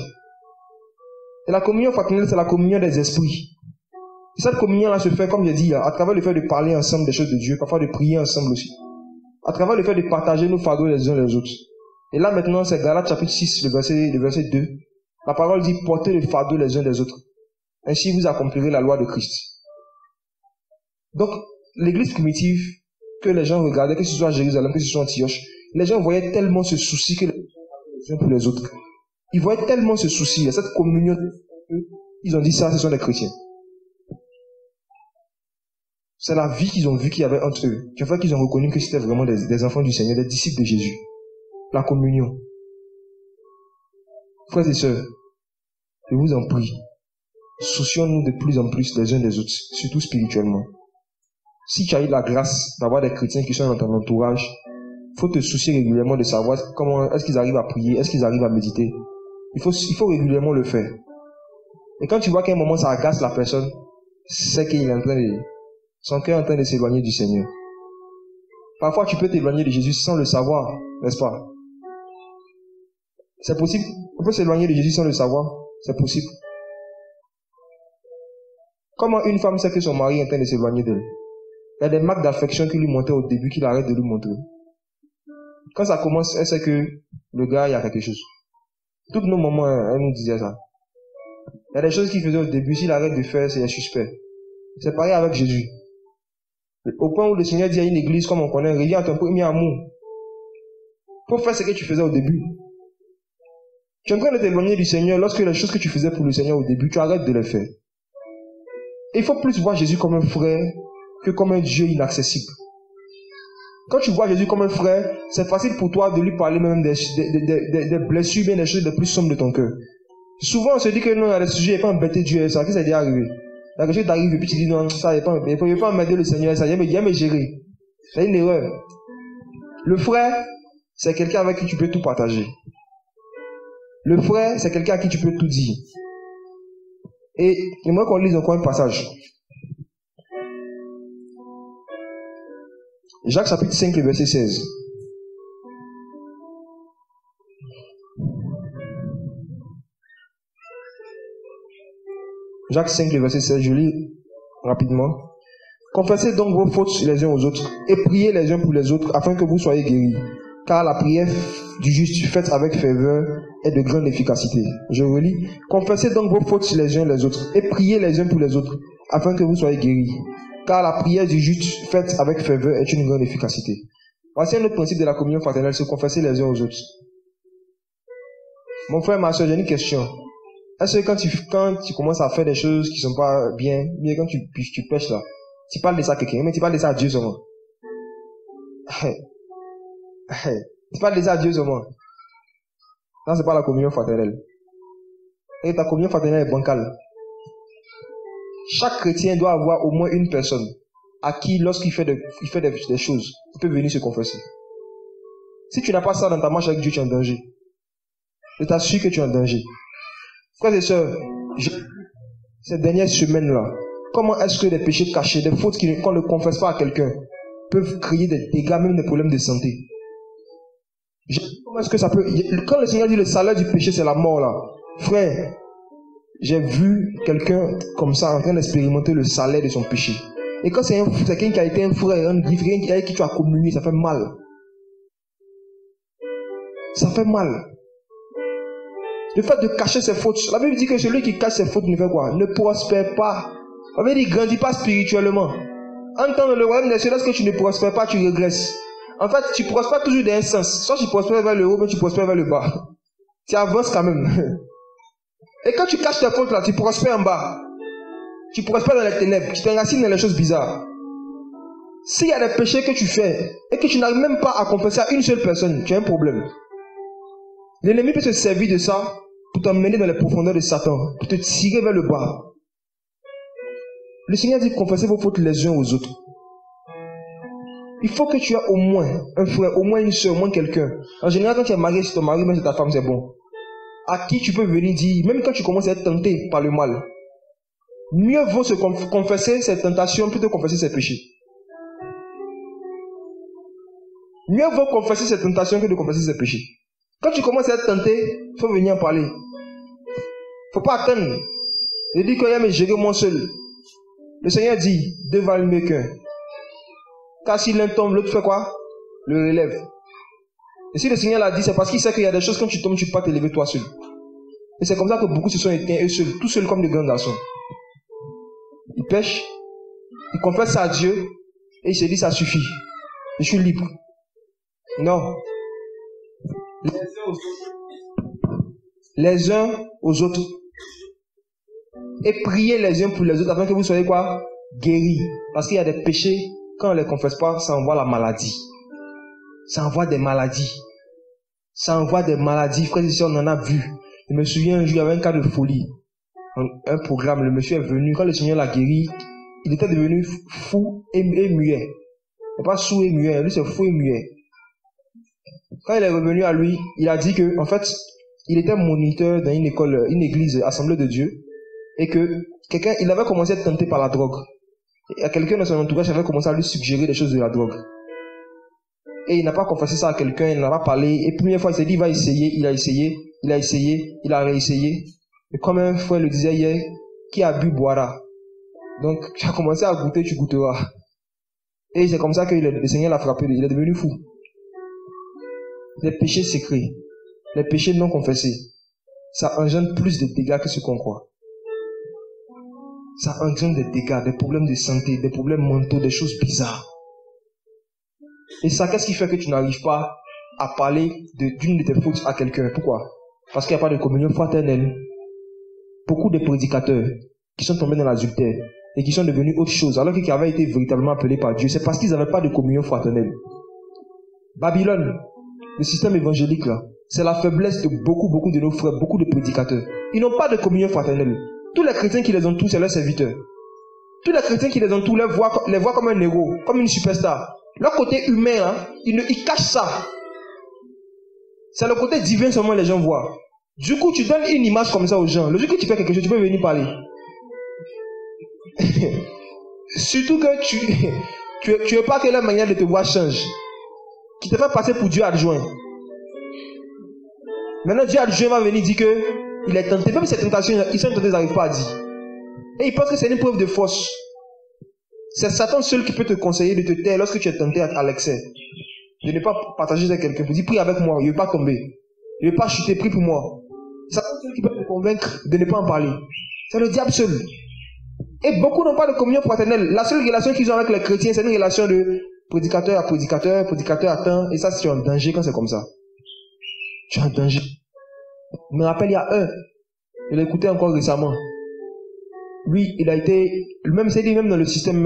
Et la communion fraternelle, c'est la communion des esprits. Et cette communion-là se fait, comme j'ai dit, à travers le fait de parler ensemble des choses de Dieu, parfois de prier ensemble aussi. À travers le fait de partager nos fardeaux les uns les autres. Et là maintenant, c'est Galates chapitre 6, le verset 2. La parole dit, portez le fardeau les uns des autres. Ainsi vous accomplirez la loi de Christ. Donc, l'église primitive, que les gens regardaient, que ce soit à Jérusalem, que ce soit à Antioche, les gens voyaient tellement ce souci que les uns pour les autres. Ils voyaient tellement ce souci, cette communion. Ils ont dit ça, ce sont des chrétiens. C'est la vie qu'ils ont vue qu'il y avait entre eux, qui a fait qu'ils ont reconnu que c'était vraiment des enfants du Seigneur, des disciples de Jésus. La communion. Frères et sœurs, je vous en prie, soucions-nous de plus en plus les uns des autres, surtout spirituellement. Si tu as eu la grâce d'avoir des chrétiens qui sont dans ton entourage, il faut te soucier régulièrement de savoir comment est-ce qu'ils arrivent à prier, est-ce qu'ils arrivent à méditer. Il faut régulièrement le faire. Et quand tu vois qu'à un moment ça agace la personne, c'est qu'il est en train de... Son cœur est en train de s'éloigner du Seigneur. Parfois, tu peux t'éloigner de Jésus sans le savoir, n'est-ce pas? C'est possible. On peut s'éloigner de Jésus sans le savoir. C'est possible. Comment une femme sait que son mari est en train de s'éloigner d'elle? Il y a des marques d'affection qui lui montraient au début qu'il arrête de lui montrer. Quand ça commence, elle sait que le gars, il y a quelque chose. Toutes nos mamans, elles nous disaient ça. Il y a des choses qu'il faisait au début, s'il arrête de faire, c'est suspect. C'est pareil avec Jésus. Au point où le Seigneur dit à une église, comme on connaît, reviens à ton premier amour. Pour faire ce que tu faisais au début. Tu es en train de t'éloigner du Seigneur lorsque les choses que tu faisais pour le Seigneur au début, tu arrêtes de les faire. Et il faut plus voir Jésus comme un frère que comme un Dieu inaccessible. Quand tu vois Jésus comme un frère, c'est facile pour toi de lui parler même des blessures, bien des choses les plus sombres de ton cœur. Souvent, on se dit que non, il y a des sujets, il n'y a pas embêté Dieu, ça, qu'est-ce qui est déjà arrivé? Il y a quelque chose qui t'arrive et puis tu dis non, ça, il ne faut pas m'aider le Seigneur, ça, il va me gérer. C'est une erreur. Le frère, c'est quelqu'un avec qui tu peux tout partager. Le frère, c'est quelqu'un à qui tu peux tout dire. Et j'aimerais qu'on lise encore un passage. Jacques chapitre 5, le verset 16. Jacques 5, le verset 16, je lis rapidement. Confessez donc vos fautes les uns aux autres et priez les uns pour les autres afin que vous soyez guéris. Car la prière du juste faite avec ferveur est de grande efficacité. Je relis. Confessez donc vos fautes les uns les autres et priez les uns pour les autres afin que vous soyez guéris. Car la prière du juste faite avec ferveur est une grande efficacité. Voici un autre principe de la communion fraternelle, se confesser les uns aux autres. Mon frère, ma soeur, j'ai une question. Est-ce que quand tu commences à faire des choses qui ne sont pas bien, mais quand tu pêches là, tu parles de ça à quelqu'un, mais tu parles de ça à Dieu seulement. Tu parles de ça à Dieu seulement. Non, c'est pas la communion fraternelle. Et ta communion fraternelle est bancale. Chaque chrétien doit avoir au moins une personne à qui, lorsqu'il fait des choses, il peut venir se confesser. Si tu n'as pas ça dans ta marche avec Dieu, tu es en danger. Je t'assure que tu es en danger. Frères et sœurs, ces dernières semaines-là, comment est-ce que des péchés cachés, des fautes qu'on ne confesse pas à quelqu'un, peuvent créer des dégâts, même des problèmes de santé? Comment est-ce que ça peut... Quand le Seigneur dit le salaire du péché, c'est la mort là. Frère, j'ai vu quelqu'un comme ça en train d'expérimenter le salaire de son péché. Et quand c'est quelqu'un qui a été un frère, un quelqu'un avec qui tu as communié, ça fait mal. Ça fait mal. Le fait de cacher ses fautes. La Bible dit que celui qui cache ses fautes ne fait quoi? Ne prospère pas. La Bible dit ne grandit pas spirituellement. Entends le royaume des cieux, lorsque tu ne prospères pas, tu régresses. En fait, tu prospères toujours d'un sens. Soit tu prospères vers le haut, mais tu prospères vers le bas. Tu avances quand même. Et quand tu caches tes fautes là, tu prospères en bas. Tu prospères dans les ténèbres. Tu t'enracines dans les choses bizarres. S'il y a des péchés que tu fais et que tu n'arrives même pas à confesser à une seule personne, tu as un problème. L'ennemi peut se servir de ça pour t'emmener dans les profondeurs de Satan, pour te tirer vers le bas. Le Seigneur dit confessez vos fautes les uns aux autres. Il faut que tu aies au moins un frère, au moins une soeur, au moins quelqu'un. En général, quand tu es marié, si ton mari, même si ta femme, c'est bon. À qui tu peux venir dire, même quand tu commences à être tenté par le mal, mieux vaut se confesser ses tentations plutôt que confesser ses péchés. Mieux vaut confesser ses tentations que de confesser ses péchés. Quand tu commences à être tenté, il faut venir en parler. Il ne faut pas attendre. Il dit qu'il y a me gérer moi seul. Le Seigneur dit, deux valent mieux qu'un. Car si l'un tombe, l'autre fait quoi? Le relève. Et si le Seigneur l'a dit, c'est parce qu'il sait qu'il y a des choses, quand tu tombes, tu ne peux pas te lever toi seul. Et c'est comme ça que beaucoup se sont éteints eux seuls, tout seuls comme des grands garçons. Ils pêchent, ils confessent ça à Dieu, et ils se disent, ça suffit. Je suis libre. Non. Les uns aux autres. Et priez les uns pour les autres afin que vous soyez quoi? Guéris. Parce qu'il y a des péchés, quand on ne les confesse pas, ça envoie la maladie. Ça envoie des maladies. Ça envoie des maladies. Frères et sœurs, on en a vu. Je me souviens un jour, il y avait un cas de folie. Un programme, le monsieur est venu, quand le Seigneur l'a guéri, il était devenu fou et muet. Il n'est pas sourd et muet, lui c'est fou et muet. Quand il est revenu à lui, il a dit que, en fait, il était moniteur dans une école, une église, Assemblée de Dieu, et que il avait commencé à être tenté par la drogue. Et quelqu'un dans son entourage avait commencé à lui suggérer des choses de la drogue. Et il n'a pas confessé ça à quelqu'un, il n'a pas parlé. Et première fois, il s'est dit, il va essayer, il a essayé, il a réessayé. Et comme un frère le disait hier, qui a bu boira. Donc, tu as commencé à goûter, tu goûteras. Et c'est comme ça que le Seigneur l'a frappé, il est devenu fou. Les péchés secrets, les péchés non confessés, ça engendre plus de dégâts que ce qu'on croit. Ça engendre des dégâts, des problèmes de santé, des problèmes mentaux, des choses bizarres. Et ça, qu'est-ce qui fait que tu n'arrives pas à parler d'une de tes fautes à quelqu'un? Pourquoi? Parce qu'il n'y a pas de communion fraternelle. Beaucoup de prédicateurs qui sont tombés dans l'adultère et qui sont devenus autre chose, alors qu'ils avaient été véritablement appelés par Dieu, c'est parce qu'ils n'avaient pas de communion fraternelle. Babylone, le système évangélique là, c'est la faiblesse de beaucoup de nos frères, beaucoup de prédicateurs. Ils n'ont pas de communion fraternelle. Tous les chrétiens qui les ont tous, c'est leurs serviteurs. Tous les chrétiens qui les ont tous les voient comme un héros, comme une superstar. Leur côté humain, hein, ils cachent ça. C'est le côté divin seulement les gens voient. Du coup, tu donnes une image comme ça aux gens. Le jour que tu fais quelque chose, tu peux venir parler. Surtout que tu veux pas que leur manière de te voir change. Qui te fait passer pour Dieu adjoint. Maintenant, Dieu adjoint va venir dire que il est tenté. Même ces tentations, ils sont tentés, ils n'arrivent pas à dire. Et ils pensent que c'est une preuve de force. C'est Satan seul qui peut te conseiller de te taire lorsque tu es tenté à l'excès. De ne pas partager avec quelqu'un. Pour dire, prie avec moi, je ne vais pas tomber. Je ne vais pas chuter, prie pour moi. C'est Satan seul qui peut te convaincre de ne pas en parler. C'est le diable seul. Et beaucoup n'ont pas de communion fraternelle. La seule relation qu'ils ont avec les chrétiens, c'est une relation de prédicateur à prédicateur, prédicateur à temps. Et ça, c'est un danger quand c'est comme ça. Tu es en danger. Je me rappelle, il y a je l'ai écouté encore récemment. Lui, il a été, même dans le système,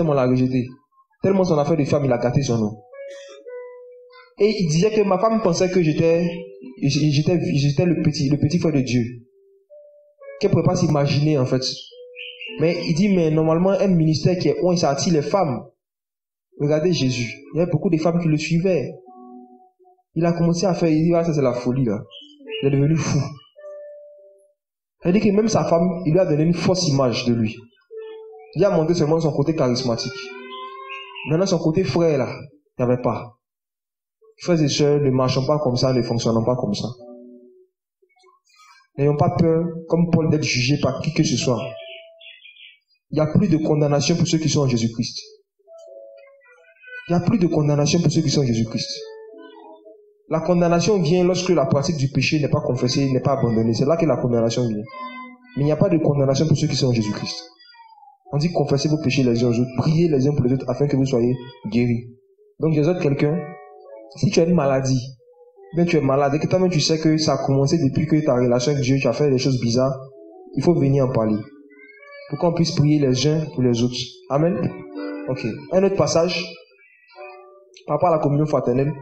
on l'a rejeté. Tellement son affaire de femme, il a gâté son nom. Et il disait que ma femme pensait que j'étais le petit frère de Dieu. Qu'elle ne pouvait pas s'imaginer, en fait. Mais il dit, mais normalement, un ministère qui est où ça attire les femmes. Regardez Jésus. Il y avait beaucoup de femmes qui le suivaient. Il a commencé à faire, il dit, ah, ça c'est la folie, là. Il est devenu fou. Il dit que même sa femme, il lui a donné une fausse image de lui. Il a montré seulement son côté charismatique. Maintenant, son côté frère, là, il n'y avait pas. Frères et sœurs, ne marchons pas comme ça, ne fonctionnons pas comme ça. N'ayons pas peur, comme Paul, d'être jugé par qui que ce soit. Il n'y a plus de condamnation pour ceux qui sont en Jésus-Christ. Il n'y a plus de condamnation pour ceux qui sont en Jésus-Christ. La condamnation vient lorsque la pratique du péché n'est pas confessée, n'est pas abandonnée. C'est là que la condamnation vient. Mais il n'y a pas de condamnation pour ceux qui sont en Jésus-Christ. On dit confessez vos péchés les uns aux autres, priez les uns pour les autres afin que vous soyez guéris. Donc j'exhorte quelqu'un, si tu as une maladie, bien tu es malade et que toi-même tu sais que ça a commencé depuis que ta relation avec Dieu, tu as fait des choses bizarres, il faut venir en parler. Pour qu'on puisse prier les uns pour les autres. Amen. Ok. Un autre passage, par rapport à la communion fraternelle.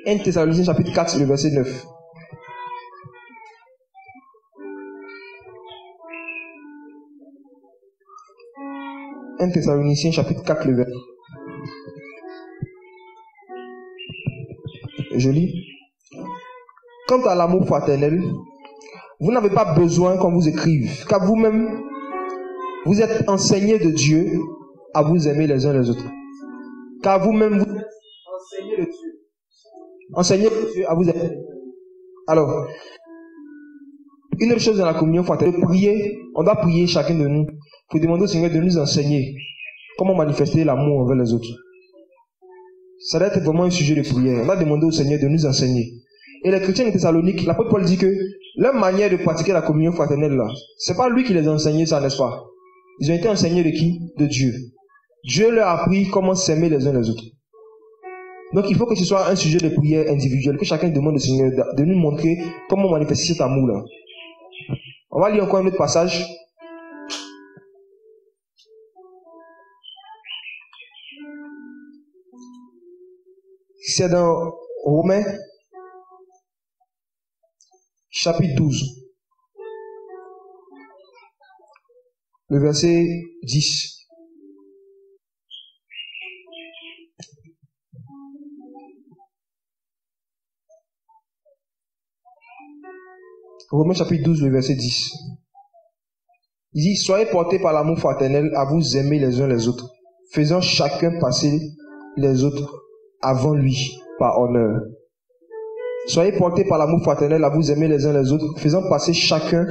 1 Thessaloniciens chapitre 4, le verset 9. « 1 Thessaloniciens chapitre 4, le verset. Je lis. « Quant à l'amour fraternel, vous n'avez pas besoin qu'on vous écrive, car vous-même, vous êtes enseignés de Dieu à vous aimer les uns les autres. Car vous-même, vous êtes enseignés de Dieu. Enseignez Dieu à vous aimer. Alors, une autre chose dans la communion fraternelle, prier, on doit prier chacun de nous pour demander au Seigneur de nous enseigner comment manifester l'amour envers les autres. Ça doit être vraiment un sujet de prière. On doit demander au Seigneur de nous enseigner. Et les chrétiens de Thessalonique, l'apôtre Paul dit que leur manière de pratiquer la communion fraternelle là, c'est pas lui qui les a enseignés ça, n'est-ce pas? Ils ont été enseignés de qui? De Dieu. Dieu leur a appris comment s'aimer les uns les autres. Donc il faut que ce soit un sujet de prière individuel, que chacun demande au Seigneur de nous montrer comment manifester cet amour-là. On va lire encore un autre passage. C'est dans Romains, chapitre 12, le verset 10. Romains chapitre 12, le verset 10. Il dit, soyez portés par l'amour fraternel à vous aimer les uns les autres, faisant chacun passer les autres avant lui par honneur. Soyez portés par l'amour fraternel à vous aimer les uns les autres, faisant passer chacun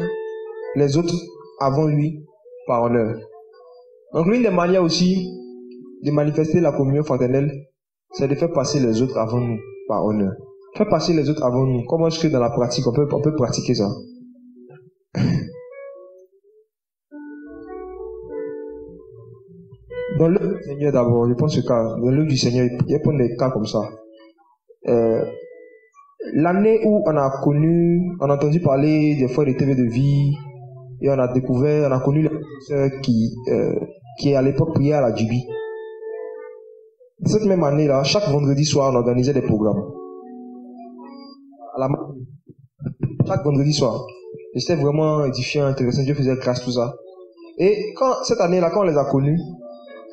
les autres avant lui par honneur. Donc l'une des manières aussi de manifester la communion fraternelle, c'est de faire passer les autres avant nous par honneur. Faire passer les autres avant nous. Comment est-ce que dans la pratique on peut pratiquer ça? Dans l'œuvre du Seigneur d'abord, je pense que dans l'œuvre du Seigneur, il y a plein de cas comme ça. L'année où on a entendu parler des frères de TV de vie, et on a connu le professeur qui à l'époque priait à la Dubi. Cette même année-là, chaque vendredi soir, on organisait des programmes. Chaque vendredi soir. Et c'était vraiment édifiant, intéressant. Dieu faisait grâce, tout ça. Et cette année-là, quand on les a connus,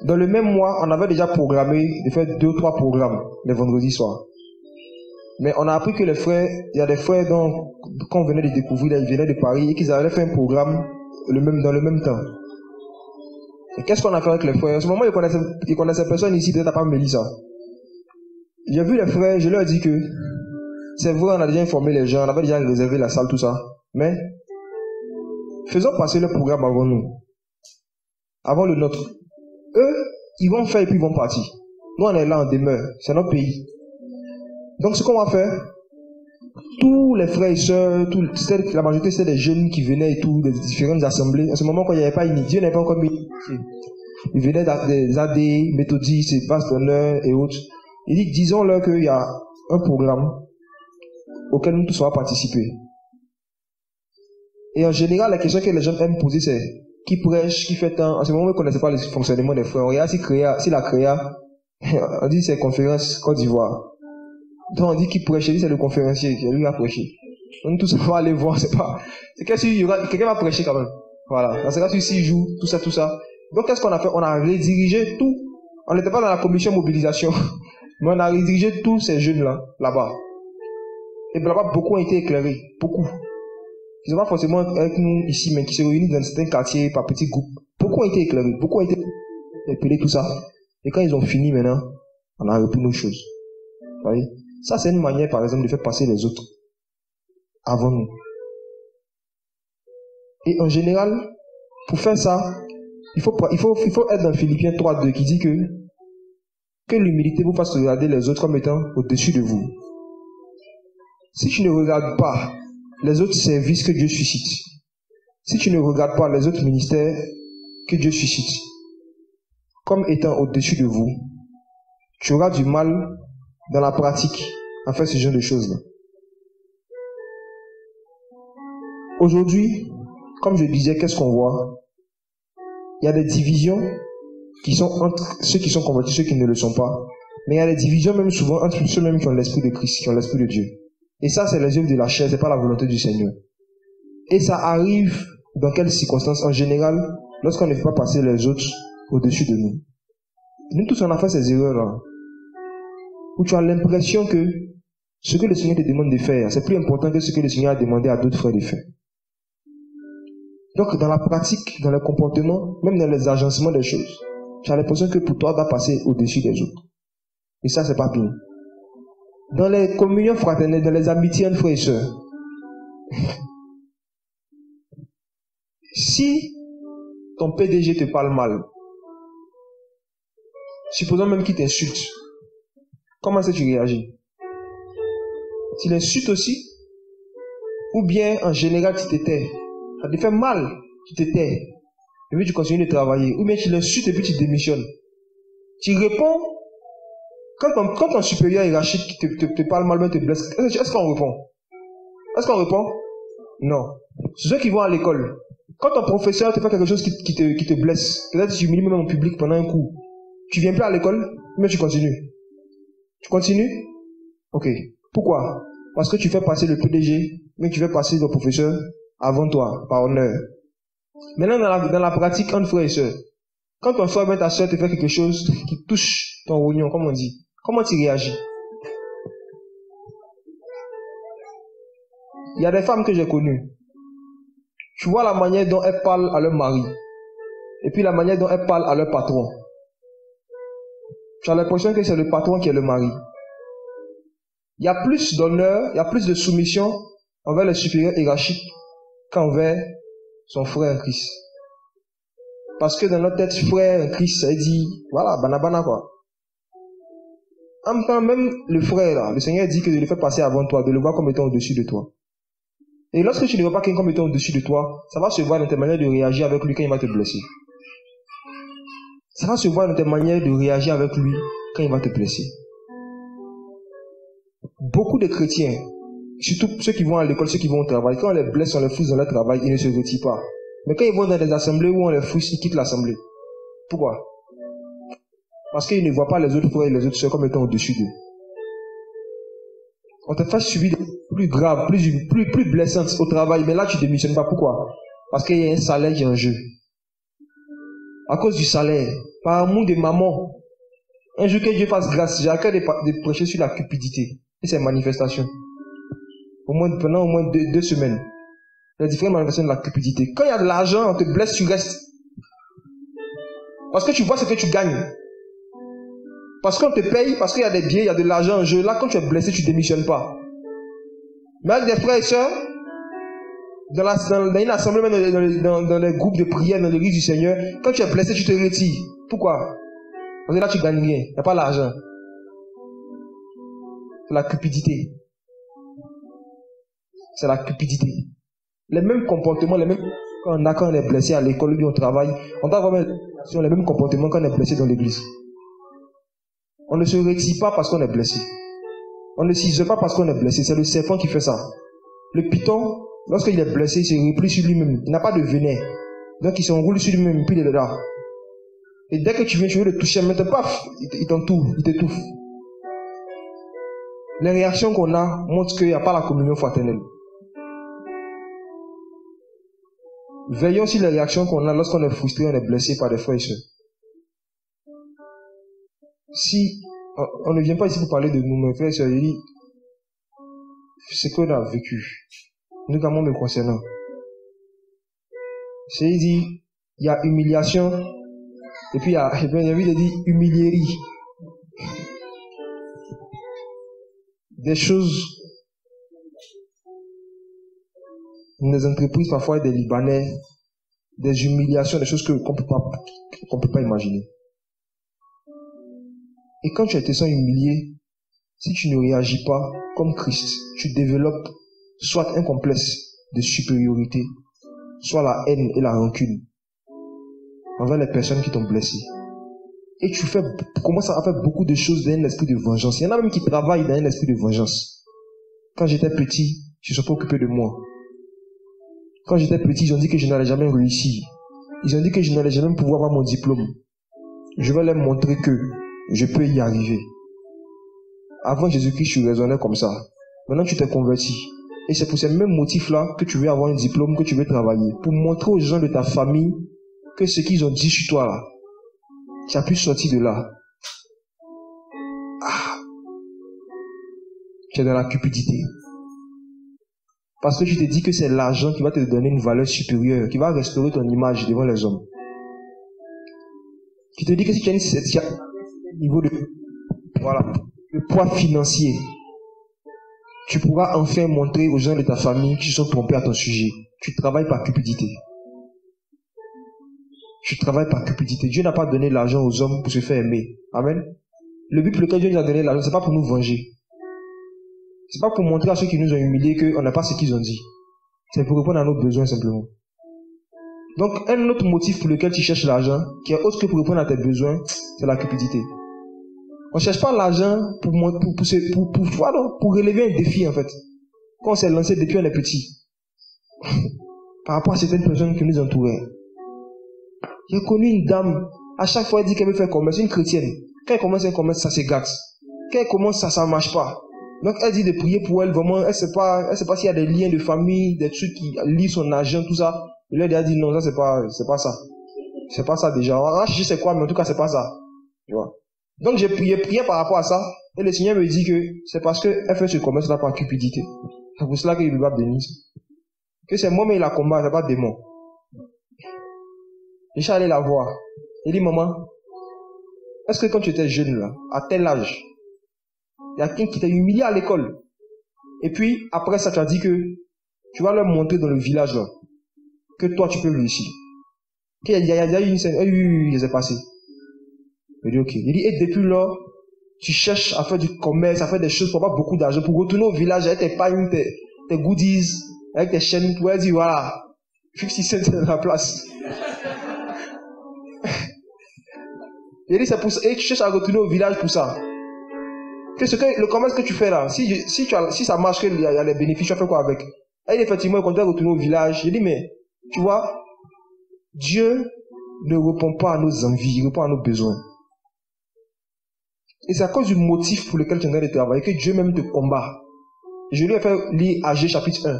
dans le même mois, on avait déjà programmé de faire 2 ou 3 programmes les vendredis soirs. Mais on a appris que les frères, il y a des frères qu'on venait de découvrir, ils venaient de Paris et qu'ils avaient fait un programme dans le même temps. Et qu'est-ce qu'on a fait avec les frères? À ce moment, ils connaissaient personne ici, peut-être pas Mélissa. J'ai vu les frères, je leur ai dit que c'est vrai, on a déjà informé les gens, on avait déjà réservé la salle, tout ça. Mais faisons passer le programme avant nous. Avant le nôtre. Eux, ils vont faire et puis ils vont partir. Nous, on est là, on demeure. C'est notre pays. Donc, ce qu'on va faire, tous les frères et sœurs, la majorité, c'était des jeunes qui venaient et tout, des différentes assemblées. À ce moment, quand il n'y avait pas une Dieu n'avait pas encore mis. Ils venaient des AD, méthodistes, pasteurs et autres. Il dit, disons-leur qu'il y a un programme auquel nous tous on va participer. Et en général, la question que les gens aiment poser, c'est qui prêche, qui fait tant. En ce moment, on ne connaissait pas le fonctionnement des frères. On regarde si la créa, on dit c'est conférence Côte d'Ivoire. Donc on dit qui prêche, c'est le conférencier qui lui a prêché. Donc tout ça, on va aller voir, c'est quelqu'un va prêcher quand même. Voilà. Dans ce cas, s'il joue, tout ça. Donc qu'est-ce qu'on a fait? On a redirigé tout. On n'était pas dans la commission mobilisation, mais on a redirigé tous ces jeunes-là, là-bas. Et là-bas, beaucoup ont été éclairés. Beaucoup. Ils ne sont pas forcément avec nous ici, mais qui se réunissent dans certains quartiers par petits groupes. Beaucoup ont été éclairés. Beaucoup ont été appelés, tout ça. Et quand ils ont fini maintenant, on a repris nos choses. Vous voyez? Ça, c'est une manière, par exemple, de faire passer les autres avant nous. Et en général, pour faire ça, il faut être dans Philippiens 3:2 qui dit que l'humilité vous fasse regarder les autres comme étant au-dessus de vous. Si tu ne regardes pas les autres services que Dieu suscite, si tu ne regardes pas les autres ministères que Dieu suscite comme étant au-dessus de vous, tu auras du mal dans la pratique à faire ce genre de choses-là. Aujourd'hui, comme je disais, qu'est-ce qu'on voit? Il y a des divisions qui sont entre ceux qui sont convertis et ceux qui ne le sont pas. Mais il y a des divisions même souvent entre ceux même qui ont l'esprit de Christ, qui ont l'esprit de Dieu. Et ça, c'est les œuvres de la chair, c'est pas la volonté du Seigneur. Et ça arrive dans quelles circonstances? En général, lorsqu'on ne fait pas passer les autres au-dessus de nous. Nous tous, on a fait ces erreurs-là. Où tu as l'impression que ce que le Seigneur te demande de faire, c'est plus important que ce que le Seigneur a demandé à d'autres frères de faire. Donc, dans la pratique, dans le comportement, même dans les agencements des choses, tu as l'impression que pour toi, tu dois passer au-dessus des autres. Et ça, c'est pas bien. Dans les communions fraternelles, dans les amitiés entre frères et sœurs, si ton PDG te parle mal, supposons même qu'il t'insulte, comment est-ce que tu réagis? Tu l'insultes aussi? Ou bien, en général, tu te tais? Ça te fait mal, tu te tais. Et puis tu continues de travailler. Ou bien tu l'insultes et puis tu démissionnes. Tu réponds, quand ton supérieur hiérarchique te parle mal, te blesse, est-ce qu'on répond? Est-ce qu'on répond? Non. C'est ceux qui vont à l'école. Quand ton professeur te fait quelque chose qui te blesse, peut-être que tu humilies même en public pendant un cours, tu viens plus à l'école, mais tu continues. Tu continues? Ok. Pourquoi? Parce que tu fais passer le PDG, mais tu fais passer le professeur avant toi, par honneur. Maintenant, dans la pratique entre frères et sœurs, quand ton frère ou ta sœur te fait quelque chose qui touche ton rognon, comme on dit, comment tu réagis? Il y a des femmes que j'ai connues. Tu vois la manière dont elles parlent à leur mari, et puis la manière dont elles parlent à leur patron. Tu as l'impression que c'est le patron qui est le mari. Il y a plus d'honneur, il y a plus de soumission envers les supérieurs hiérarchiques qu'envers son frère en Christ. Parce que dans notre tête, frère en Christ, ça dit, voilà, banabana quoi. En même temps, même le frère là, le Seigneur dit que de le faire passer avant toi, de le voir comme étant au-dessus de toi. Et lorsque tu ne vois pas quelqu'un comme étant au-dessus de toi, ça va se voir dans tes manières de réagir avec lui quand il va te blesser. Ça va se voir dans tes manières de réagir avec lui quand il va te blesser. Beaucoup de chrétiens, surtout ceux qui vont à l'école, ceux qui vont au travail, quand on les blesse, on les fout dans leur travail, ils ne se retirent pas. Mais quand ils vont dans des assemblées où on les frustre, ils quittent l'assemblée. Pourquoi? Parce qu'ils ne voient pas les autres frères et les autres sœurs comme étant au-dessus d'eux. On te fait subir des plus graves, plus blessantes au travail, mais là tu ne démissionnes pas. Pourquoi? Parce qu'il y a un salaire qui est en jeu. À cause du salaire, par amour de maman, un jour que Dieu fasse grâce, j'ai à cœur de prêcher sur la cupidité et ses manifestations. Pendant au moins 2 semaines. Les différentes manifestations de la cupidité. Quand il y a de l'argent, on te blesse, tu restes. Parce que tu vois ce que tu gagnes. Parce qu'on te paye, parce qu'il y a des billets, il y a de l'argent en jeu. Là, quand tu es blessé, tu ne démissionnes pas. Mais avec des frères et sœurs, dans une assemblée, même dans les groupes de prière, dans l'église du Seigneur, quand tu es blessé, tu te retires. Pourquoi? Parce que là, tu gagnes rien. Il n'y a pas l'argent. C'est la cupidité. C'est la cupidité. Les mêmes comportements, les mêmes quand on est blessé à l'école ou au travail, on doit avoir les mêmes comportements quand on est blessé dans l'église. On ne se retire pas parce qu'on est blessé. On ne s'isole pas parce qu'on est blessé. C'est le serpent qui fait ça. Le python, lorsqu'il est blessé, il se replie sur lui-même. Il n'a pas de venin. Donc il s'enroule sur lui-même, puis il est là. Et dès que tu veux le toucher, maintenant, paf, il t'étouffe. Les réactions qu'on a montrent qu'il n'y a pas la communion fraternelle. Veillons sur les réactions qu'on a lorsqu'on est frustré, on est blessé par des frères et sœurs. Si on ne vient pas ici pour parler de nous, mes frères et sœurs, il dit ce qu'on a vécu, notamment me concernant. C'est dit, il y a humiliation, et puis il y a envie de dire humiliérie. Des choses, des entreprises parfois, des Libanais, des humiliations, des choses qu'on peut pas imaginer. Et quand tu te sens humilié, si tu ne réagis pas comme Christ, tu développes soit un complexe de supériorité, soit la haine et la rancune envers les personnes qui t'ont blessé. Et tu commences à faire beaucoup de choses dans un esprit de vengeance. Il y en a même qui travaillent dans un esprit de vengeance. Quand j'étais petit, ils ne se sont pas occupés de moi. Quand j'étais petit, ils ont dit que je n'allais jamais réussir. Ils ont dit que je n'allais jamais pouvoir avoir mon diplôme. Je vais leur montrer que je peux y arriver. Avant Jésus-Christ, tu raisonnais comme ça. Maintenant, tu t'es converti. Et c'est pour ces mêmes motifs-là que tu veux avoir un diplôme, que tu veux travailler. Pour montrer aux gens de ta famille que ce qu'ils ont dit sur toi, là, tu as pu sortir de là. Tu es dans la cupidité. Parce que tu te dis que c'est l'argent qui va te donner une valeur supérieure, qui va restaurer ton image devant les hommes. Tu te dis que si tu as un niveau de poids financier, tu pourras enfin montrer aux gens de ta famille qui se sont trompés à ton sujet. Tu travailles par cupidité. Tu travailles par cupidité. Dieu n'a pas donné l'argent aux hommes pour se faire aimer. Amen. Le but pour lequel Dieu nous a donné l'argent, c'est pas pour nous venger. C'est pas pour montrer à ceux qui nous ont humiliés qu'on n'a pas ce qu'ils ont dit. C'est pour répondre à nos besoins simplement. Donc, un autre motif pour lequel tu cherches l'argent, qui est autre que pour répondre à tes besoins, c'est la cupidité. On ne cherche pas l'argent pour relever un défi, en fait. Quand on s'est lancé depuis on est petit. Par rapport à certaines personnes qui nous entouraient. J'ai connu une dame, à chaque fois elle dit qu'elle veut faire commerce, une chrétienne. Quand elle commence un commerce, ça se gâte. Quand elle commence, ça ne marche pas. Donc elle dit de prier pour elle, vraiment, elle ne sait pas s'il y a des liens de famille, des trucs qui lient son argent, tout ça. Et là, elle a dit non, ça c'est pas ça. C'est pas ça déjà. On va chercher c'est quoi, mais en tout cas, c'est pas ça. Tu vois. Donc j'ai prié par rapport à ça, et le Seigneur me dit que c'est parce qu'elle fait ce commerce-là par cupidité. C'est pour cela qu'il va bénir. Que c'est moi, mais il la combat, c'est pas démon. Je suis allé la voir. Il dit, maman, est-ce que quand tu étais jeune là, à tel âge, il y a quelqu'un qui t'a humilié à l'école, et puis après ça tu as dit que tu vas leur montrer dans le village là, que toi tu peux réussir. Il y a eu une scène, il s'est passé. Il dit ok. Il dit, et depuis là, tu cherches à faire du commerce, à faire des choses pour avoir beaucoup d'argent, pour retourner au village avec tes pagnes, tes goodies, avec tes chaînes, pour dire voilà, 50 cents dans la place. Il dit c'est pour ça, et tu cherches à retourner au village pour ça. Le commerce que tu fais là, si ça marche, qu'il y a les bénéfices, tu vas faire quoi avec? Et effectivement, il continue à retourner au village. Je dis mais, tu vois, Dieu ne répond pas à nos envies, il répond à nos besoins. Et c'est à cause du motif pour lequel tu es en train de travailler que Dieu même te combat. Je lui ai fait lire Agé chapitre 1.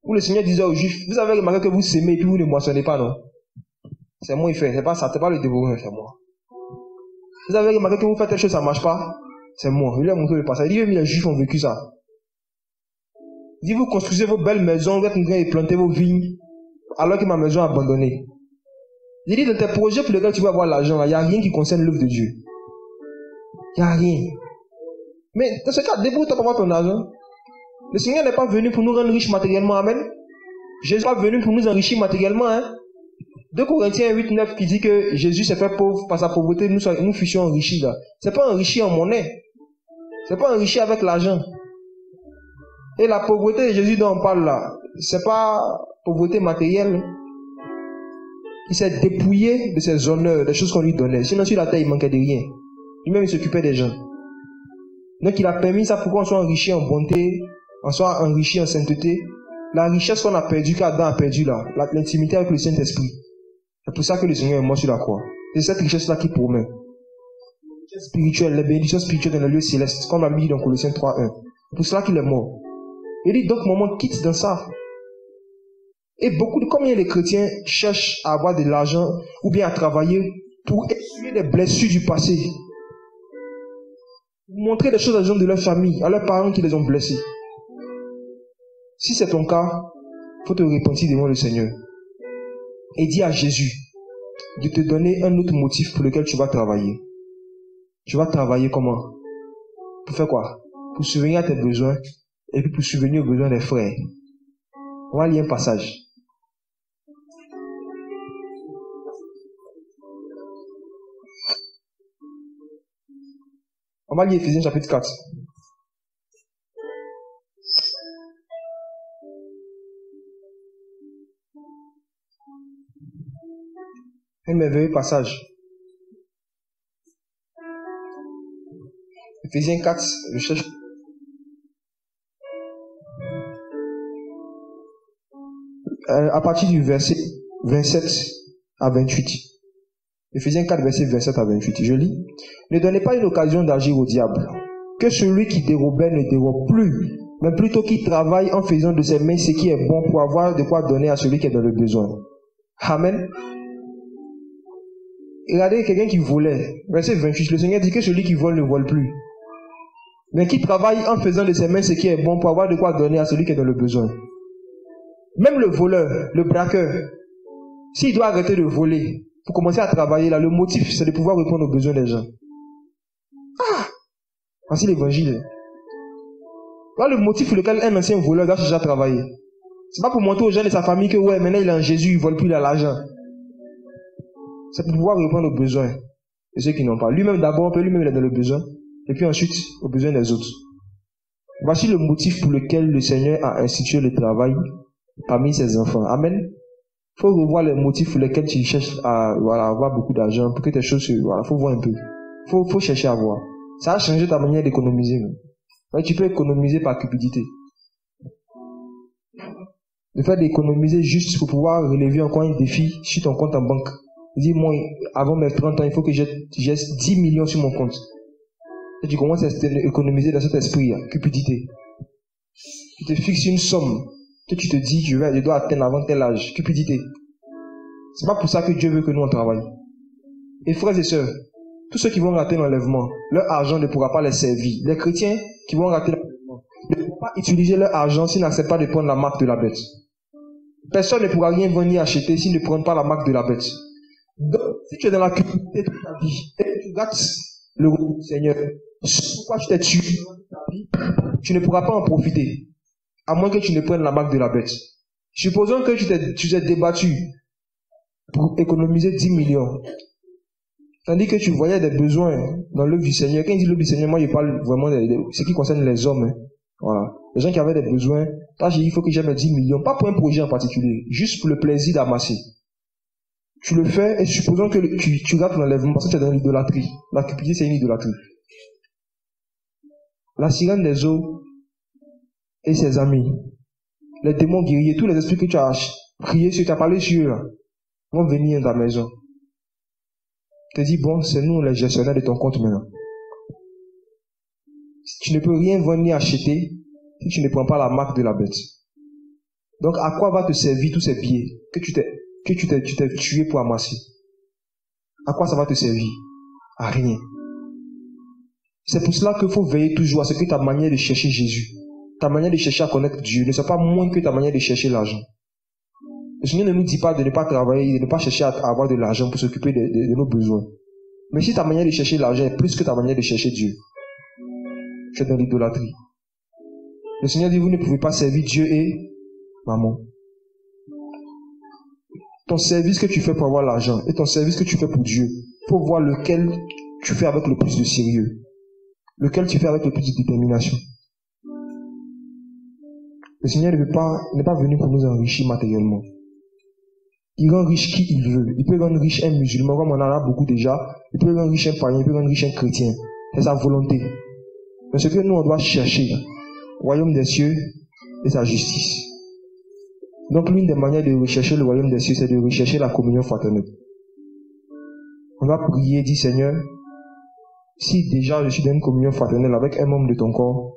Où le Seigneur disait aux Juifs, vous avez remarqué que vous sémez et puis vous ne moissonnez pas, non? C'est moi qui fais, c'est pas ça, c'est pas le dévoreur, c'est moi. Vous avez remarqué que vous faites telle chose, ça ne marche pas? C'est moi. Je lui ai montré le passage. Il dit, même les Juifs ont vécu ça. Il dit, vous construisez vos belles maisons, vous êtes en train de planter vos vignes, alors que ma maison est abandonnée. Il dit, dans tes projets pour lesquels tu vas avoir l'argent, il n'y a rien qui concerne l'œuvre de Dieu. Il n'y a rien. Mais dans ce cas, débrouille-toi pour avoir ton argent. Le Seigneur n'est pas venu pour nous rendre riches matériellement, amen. Jésus n'est pas venu pour nous enrichir matériellement, hein. 2 Corinthiens 8, 9 qui dit que Jésus s'est fait pauvre par sa pauvreté, nous fussions enrichis là. C'est pas enrichi en monnaie. C'est pas enrichi avec l'argent. Et la pauvreté de Jésus dont on parle là, c'est pas pauvreté matérielle. Il s'est dépouillé de ses honneurs, des choses qu'on lui donnait. Sinon sur la terre il manquait de rien. Lui-même il s'occupait des gens. Donc il a permis ça pour qu'on soit enrichi en bonté, on soit enrichi en sainteté. La richesse qu'on a perdue, qu'Adam a perdue là, l'intimité avec le Saint-Esprit. C'est pour ça que le Seigneur est mort sur la croix. C'est cette richesse-là qui promet. Spirituelle, les bénédictions spirituelles dans le lieu céleste, comme l'a dit dans Colossiens 3:1. C'est pour cela qu'il est mort. Il dit donc, maman, quitte dans ça. Et combien de chrétiens cherchent à avoir de l'argent ou bien à travailler pour essuyer les blessures du passé. Montrer des choses aux gens de leur famille, à leurs parents qui les ont blessés. Si c'est ton cas, il faut te repentir devant le Seigneur. Et dis à Jésus de te donner un autre motif pour lequel tu vas travailler. Tu vas travailler comment? Pour faire quoi? Pour subvenir à tes besoins et puis pour subvenir aux besoins des frères. On va lire un passage. On va lire Éphésiens chapitre 4. Un merveilleux passage. Éphésiens 4, je cherche. À partir du verset 27 à 28. Éphésiens 4, verset 27 à 28. Je lis. Ne donnez pas une occasion d'agir au diable. Que celui qui dérobait ne dérobe plus, mais plutôt qu'il travaille en faisant de ses mains ce qui est bon pour avoir de quoi donner à celui qui est dans le besoin. Amen. Regardez quelqu'un qui volait. Verset 28. Le Seigneur dit que celui qui vole ne vole plus, mais qui travaille en faisant de ses mains ce qui est bon pour avoir de quoi donner à celui qui est dans le besoin. Même le voleur, le braqueur, s'il doit arrêter de voler pour commencer à travailler là, le motif c'est de pouvoir répondre aux besoins des gens. Ah! Voici l'évangile. Voilà le motif pour lequel un ancien voleur doit chercher à travailler. C'est pas pour montrer aux gens de sa famille que ouais, maintenant il est en Jésus, il vole plus, il a l'argent. C'est pour pouvoir répondre aux besoins de ceux qui n'ont pas. Lui-même d'abord, lui-même il est dans le besoin, et puis ensuite aux besoins des autres. Voici le motif pour lequel le Seigneur a institué le travail parmi ses enfants. Amen. Il faut revoir les motifs pour lesquels tu cherches à avoir beaucoup d'argent, pour que tes choses, il faut voir un peu. Faut chercher à voir. Ça a changé ta manière d'économiser. Ouais, tu peux économiser par cupidité. Le fait d'économiser juste pour pouvoir relever encore un défi sur ton compte en banque. Dis-moi, avant mes 30 ans, il faut que j'ai 10 millions sur mon compte. Et tu commences à économiser dans cet esprit, cupidité. Tu te fixes une somme que tu te dis, je dois atteindre avant tel âge. Cupidité. C'est pas pour ça que Dieu veut que nous on travaille. Et frères et sœurs, tous ceux qui vont rater l'enlèvement, leur argent ne pourra pas les servir. Les chrétiens qui vont rater l'enlèvement ne pourront pas utiliser leur argent s'ils n'acceptent pas de prendre la marque de la bête. Personne ne pourra rien venir acheter s'ils ne prennent pas la marque de la bête. Donc, si tu es dans la cupidité toute ta vie et que tu rates le royaume du Seigneur, pourquoi tu t'es tué toute ta vie, tu ne pourras pas en profiter, à moins que tu ne prennes la marque de la bête. Supposons que tu t'es débattu pour économiser 10 millions, tandis que tu voyais des besoins dans l'œuvre du Seigneur. Quand il dit l'œuvre du Seigneur, moi je parle vraiment de ce qui concerne les hommes. Voilà. Les gens qui avaient des besoins, là j'ai dit il faut que j'aie mes 10 millions, pas pour un projet en particulier, juste pour le plaisir d'amasser. Tu le fais et supposons que tu rates l'enlèvement parce que tu es dans l'idolâtrie. La cupidité, c'est une idolâtrie. La sirène des eaux et ses amis, les démons guerriers, tous les esprits que tu as priés sur, tu as parlé sur eux là. vont venir dans ta maison. Te dis, bon, c'est nous les gestionnaires de ton compte maintenant. Tu ne peux rien vendre ni acheter si tu ne prends pas la marque de la bête. Donc, à quoi va te servir tous ces billets que tu t'es tué pour amasser? À quoi ça va te servir? À rien. C'est pour cela qu'il faut veiller toujours à ce que ta manière de chercher Jésus, ta manière de chercher à connaître Dieu ne soit pas moins que ta manière de chercher l'argent. Le Seigneur ne nous dit pas de ne pas travailler, de ne pas chercher à avoir de l'argent pour s'occuper de nos besoins. Mais si ta manière de chercher l'argent est plus que ta manière de chercher Dieu, tu es dans l'idolâtrie. Le Seigneur dit, vous ne pouvez pas servir Dieu et maman. Ton service que tu fais pour avoir l'argent et ton service que tu fais pour Dieu, il faut voir lequel tu fais avec le plus de sérieux, lequel tu fais avec le plus de détermination. Le Seigneur n'est pas venu pour nous enrichir matériellement. Il rend riche qui il veut. Il peut rendre riche un musulman, comme on en a beaucoup déjà. Il peut rendre riche un païen, il peut rendre riche un chrétien. C'est sa volonté. Mais ce que nous, on doit chercher, le royaume des cieux et sa justice. Donc, l'une des manières de rechercher le royaume des cieux, c'est de rechercher la communion fraternelle. On va prier, dire Seigneur, si déjà je suis dans une communion fraternelle avec un membre de ton corps,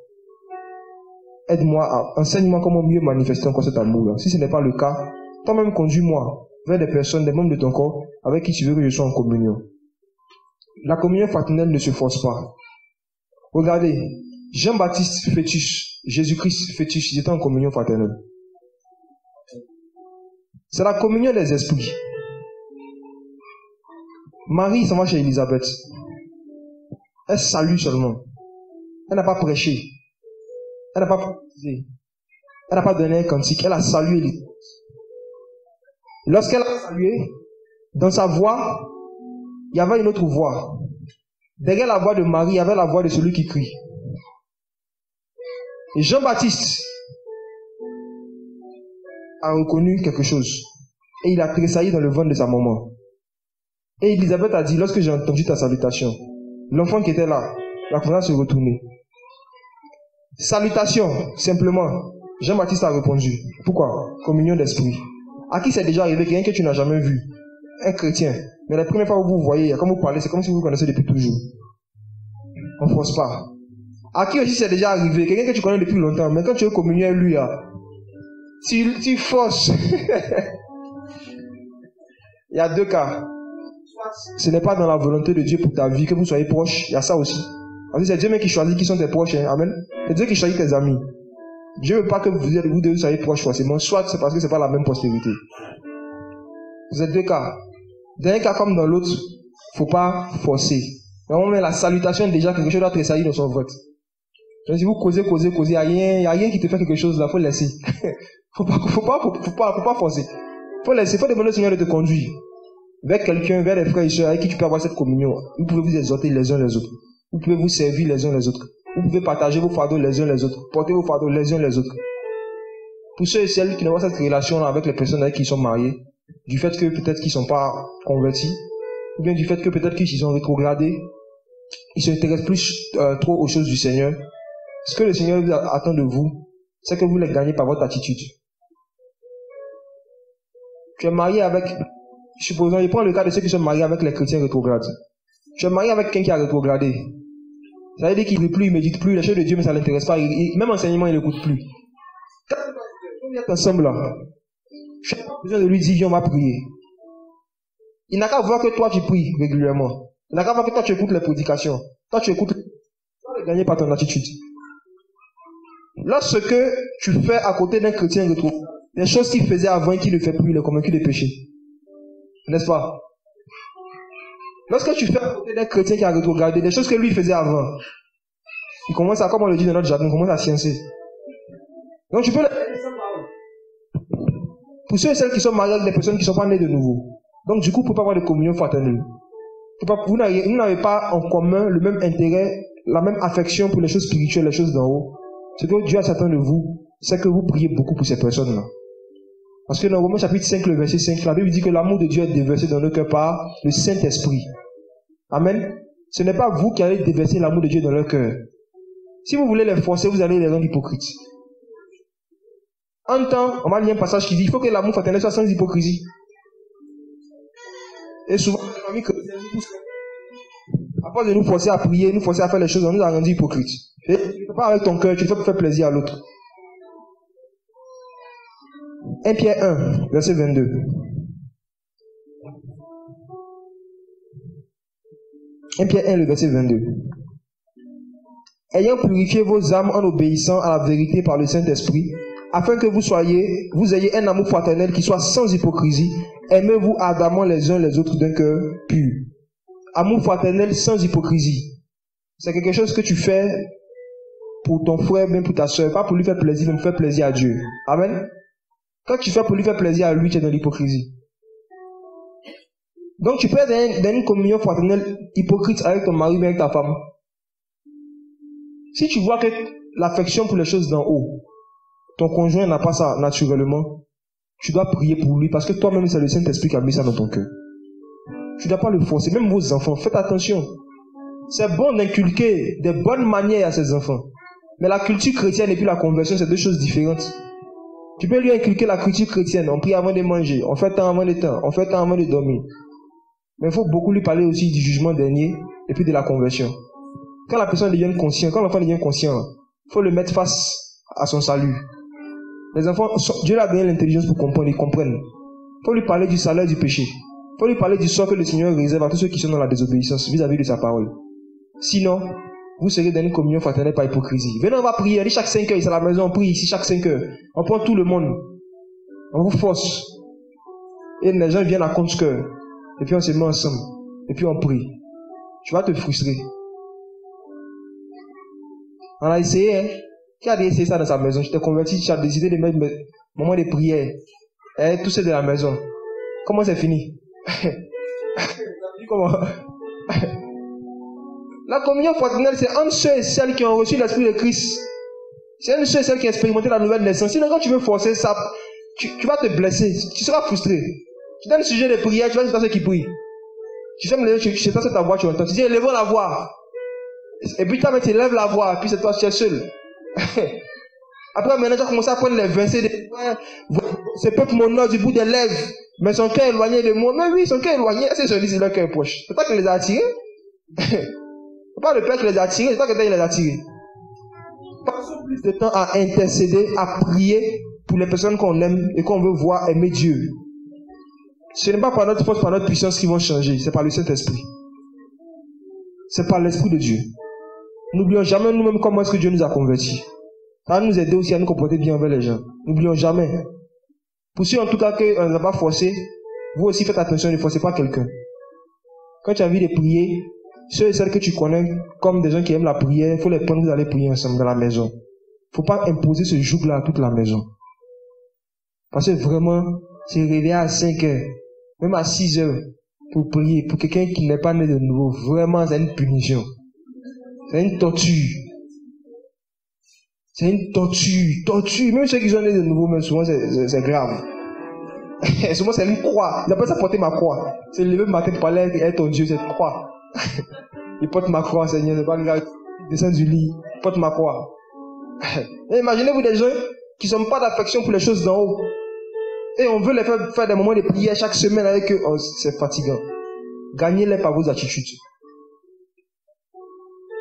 aide-moi, enseigne-moi comment mieux manifester encore cet amour-là. Si ce n'est pas le cas, toi-même conduis-moi vers des personnes, des membres de ton corps, avec qui tu veux que je sois en communion. La communion fraternelle ne se force pas. Regardez, Jean-Baptiste fœtus, Jésus-Christ fœtus, ils étaient en communion fraternelle. C'est la communion des esprits. Marie s'en va chez Élisabeth. Elle salue seulement. Elle n'a pas prêché. Elle n'a pas prophétisé. Elle n'a pas donné un cantique. Elle a salué Élisabeth. Lorsqu'elle a salué, dans sa voix, il y avait une autre voix. Derrière la voix de Marie, il y avait la voix de celui qui crie. Et Jean-Baptiste a reconnu quelque chose. Et il a tressailli dans le ventre de sa maman. Et Élisabeth a dit, lorsque j'ai entendu ta salutation, l'enfant qui était là va pouvoir se retourner. Salutation, simplement. Jean-Baptiste a répondu. Pourquoi? Communion d'esprit. À qui c'est déjà arrivé, quelqu'un que tu n'as jamais vu? Un chrétien. Mais la première fois que vous voyez, quand vous parlez, c'est comme si vous vous connaissez depuis toujours. On ne force pas. À qui aussi c'est déjà arrivé, quelqu'un que tu connais depuis longtemps, mais quand tu veux communier avec lui, tu forces. Il y a deux cas. Ce n'est pas dans la volonté de Dieu pour ta vie que vous soyez proches. Il y a ça aussi. Parce que c'est Dieu même qui choisit qui sont tes proches. Hein. Amen. C'est Dieu qui choisit tes amis. Dieu ne veut pas que vous deux soyez proches forcément. Soit c'est parce que ce n'est pas la même postérité. Vous êtes deux cas. Dans un cas comme dans l'autre, il ne faut pas forcer. Mais la salutation est déjà quelque chose doit tressaillir dans son vote. Donc si vous causez, il n'y a rien qui te fait quelque chose là, il faut laisser. Faut pas forcer. Faut laisser, faut demander au Seigneur de te conduire. Vers quelqu'un, vers les frères et sœurs avec qui tu peux avoir cette communion. Vous pouvez vous exhorter les uns les autres. Vous pouvez vous servir les uns les autres. Vous pouvez partager vos fardeaux les uns les autres. Porter vos fardeaux les uns les autres. Pour ceux et celles qui n'ont pas cette relation avec les personnes avec qui ils sont mariés, du fait que peut-être qu'ils ne sont pas convertis, ou bien du fait que peut-être qu'ils sont rétrogradés, ils s'intéressent plus trop aux choses du Seigneur. Ce que le Seigneur attend de vous, c'est que vous les gagnez par votre attitude. Tu es marié avec, supposons, je prends le cas de ceux qui sont mariés avec les chrétiens rétrogrades. Tu es marié avec quelqu'un qui a rétrogradé. Ça veut dire qu'il ne plus, il ne médite plus, les choses de Dieu, mais ça ne l'intéresse pas. Même enseignement, il n'écoute plus. Quand vous êtes ensemble là, tu n'as pas besoin de lui dire, viens, on va prier. Il n'a qu'à voir que toi, tu pries régulièrement. Il n'a qu'à voir que toi, tu écoutes les prédications. Toi, tu écoutes. Tu vas gagner par ton attitude. Lorsque tu fais à côté d'un chrétien rétrograde, les choses qu'il faisait avant et qu'il ne fait plus, il est convaincu de péché. N'est-ce pas? Lorsque tu fais à côté d'un chrétien qui a rétrogradé, les choses que lui faisait avant, il commence à, comme on le dit dans notre jargon, il commence à sciencer. Donc tu peux le faire sans parole. Pour ceux et celles qui sont mariés avec des personnes qui ne sont pas nées de nouveau. Donc du coup, vous ne pouvez pas avoir de communion fraternelle. Vous n'avez pas en commun le même intérêt, la même affection pour les choses spirituelles, les choses d'en haut. Ce que Dieu attend de vous, c'est que vous priez beaucoup pour ces personnes-là. Parce que dans Romains chapitre 5, le verset 5, la Bible dit que l'amour de Dieu est déversé dans nos cœurs par le Saint-Esprit. Amen. Ce n'est pas vous qui allez déverser l'amour de Dieu dans leur cœur. Si vous voulez les forcer, vous allez les rendre hypocrites. En temps, on va lire un passage qui dit, il faut que l'amour fraternel soit sans hypocrisie. Et souvent, les familles chrétiennes nous poussent. À force de nous forcer à prier, nous forcer à faire les choses, on nous a rendu hypocrites. Tu ne fais pas avec ton cœur, tu le fais pour faire plaisir à l'autre. 1 Pierre 1, verset 22. 1 Pierre 1, le verset 22. Ayant purifié vos âmes en obéissant à la vérité par le Saint-Esprit, afin que vous ayez un amour fraternel qui soit sans hypocrisie, aimez-vous ardemment les uns les autres d'un cœur pur. Amour fraternel sans hypocrisie. C'est quelque chose que tu fais pour ton frère, même pour ta soeur, pas pour lui faire plaisir, mais pour faire plaisir à Dieu. Amen. Quand tu fais pour lui faire plaisir à lui, tu es dans l'hypocrisie. Donc tu peux être dans une communion fraternelle hypocrite avec ton mari, mais avec ta femme. Si tu vois que l'affection pour les choses d'en haut, ton conjoint n'a pas ça naturellement, tu dois prier pour lui parce que toi-même, c'est le Saint-Esprit qui a mis ça dans ton cœur. Tu ne dois pas le forcer. Même vos enfants, faites attention. C'est bon d'inculquer des bonnes manières à ses enfants. Mais la culture chrétienne et puis la conversion, c'est deux choses différentes. Tu peux lui inculquer la culture chrétienne. On prie avant de manger. On fait temps avant de temps. On fait temps avant de dormir. Mais il faut beaucoup lui parler aussi du jugement dernier et puis de la conversion. Quand la personne devient consciente, quand l'enfant devient conscient, il faut le mettre face à son salut. Les enfants, Dieu leur a donné l'intelligence pour comprendre, ils comprennent. Il faut lui parler du salaire du péché. Il faut lui parler du sort que le Seigneur réserve à tous ceux qui sont dans la désobéissance vis-à-vis de sa parole. Sinon, vous serez dans une communion fraternelle par hypocrisie. Venez, on va prier. On dit chaque 5 heures, c'est à la maison, on prie ici chaque 5 heures. On prend tout le monde. On vous force. Et les gens viennent à contre-cœur. Et puis on se met ensemble. Et puis on prie. Tu vas te frustrer. On a essayé, hein. Qui a essayé ça dans sa maison? Tu t'es converti, tu as décidé de mettre moment de prière. Et tout c'est de la maison. Comment c'est fini? Comment? La communion fraternelle, c'est entre ceux et celles qui ont reçu l'Esprit de Christ. C'est entre ceux et celles qui ont expérimenté la nouvelle naissance. Sinon, quand tu veux forcer ça, tu vas te blesser. Tu seras frustré. Tu donnes le sujet de prière, tu vas dire ceux qui prient. Tu fermes les yeux, tu sais ta voix, tu entends. Tu dis, élevons la voix. Et puis, toi, tu élèves la voix, et puis c'est toi, tu es seul. Après, maintenant, tu as commencé à prendre les versets. Ce peuple m'honore du bout des lèvres, mais son cœur est éloigné de moi. Mais oui, son cœur est éloigné. C'est celui c'est leur cœur proche. C'est toi qui les a attirés. C'est pas le Père qui les a attirés, c'est toi qui les a attirés. Passons plus de temps à intercéder, à prier pour les personnes qu'on aime et qu'on veut voir aimer Dieu. Ce n'est pas par notre force, par notre puissance qu'ils vont changer, c'est par le Saint-Esprit. C'est par l'Esprit de Dieu. N'oublions jamais nous-mêmes comment est-ce que Dieu nous a convertis. Ça va nous aider aussi à nous comporter bien envers les gens. N'oublions jamais. Pour ceux en tout cas qu'on ne n'a pas forcé, vous aussi faites attention, ne forcez pas quelqu'un. Quand tu as envie de prier, ceux et celles que tu connais comme des gens qui aiment la prière, il faut les prendre, vous allez prier ensemble dans la maison. Il ne faut pas imposer ce joug-là à toute la maison. Parce que vraiment, c'est réveiller à 5 heures, même à 6 heures, pour prier, pour quelqu'un qui n'est pas né de nouveau, vraiment, c'est une punition. C'est une torture. C'est une torture. Même ceux qui sont nés de nouveau, mais souvent, c'est grave. Souvent, c'est une croix. Ils appellent ça porter ma croix. C'est lever le matin pour parler avec ton Dieu, c'est une croix. Il porte ma croix, Seigneur, c'est pas grave. Descends du lit, porte ma croix. Et imaginez-vous des gens qui n'ont pas d'affection pour les choses d'en haut. Et on veut les faire des moments de prière chaque semaine avec eux. Oh, c'est fatigant. Gagnez-les par vos attitudes.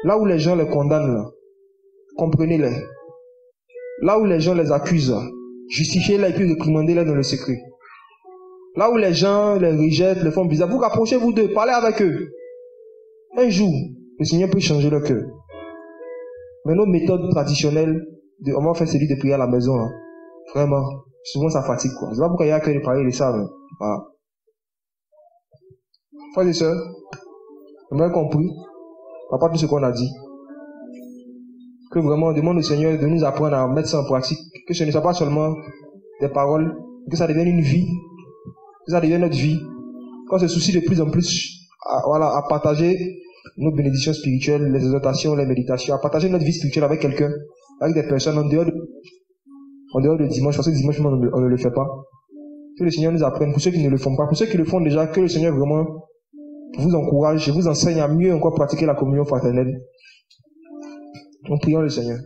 Là où les gens les condamnent, là, comprenez-les. Là où les gens les accusent, là, justifiez-les et puis réprimandez-les dans le secret. Là où les gens les rejettent, les font bizarre, vous rapprochez-vous d'eux, parlez avec eux. Un jour, le Seigneur peut changer leur cœur. Mais nos méthodes traditionnelles, on va faire celui de prier à la maison, hein. Vraiment, souvent ça fatigue, quoi. C'est pas pourquoi il y a que de parler de ça, mais voilà. Frères et sœurs, vous avez compris, à part tout ce qu'on a dit, que vraiment on demande au Seigneur de nous apprendre à mettre ça en pratique, que ce ne soit pas seulement des paroles, que ça devienne une vie, que ça devienne notre vie, qu'on se soucie de plus en plus à partager nos bénédictions spirituelles, les exhortations, les méditations, à partager notre vie spirituelle avec quelqu'un, avec des personnes en dehors de dimanche, parce que dimanche on ne le fait pas. Que le Seigneur nous apprenne, pour ceux qui ne le font pas, pour ceux qui le font déjà, que le Seigneur vraiment vous encourage et vous enseigne à mieux encore pratiquer la communion fraternelle. Nous prions le Seigneur.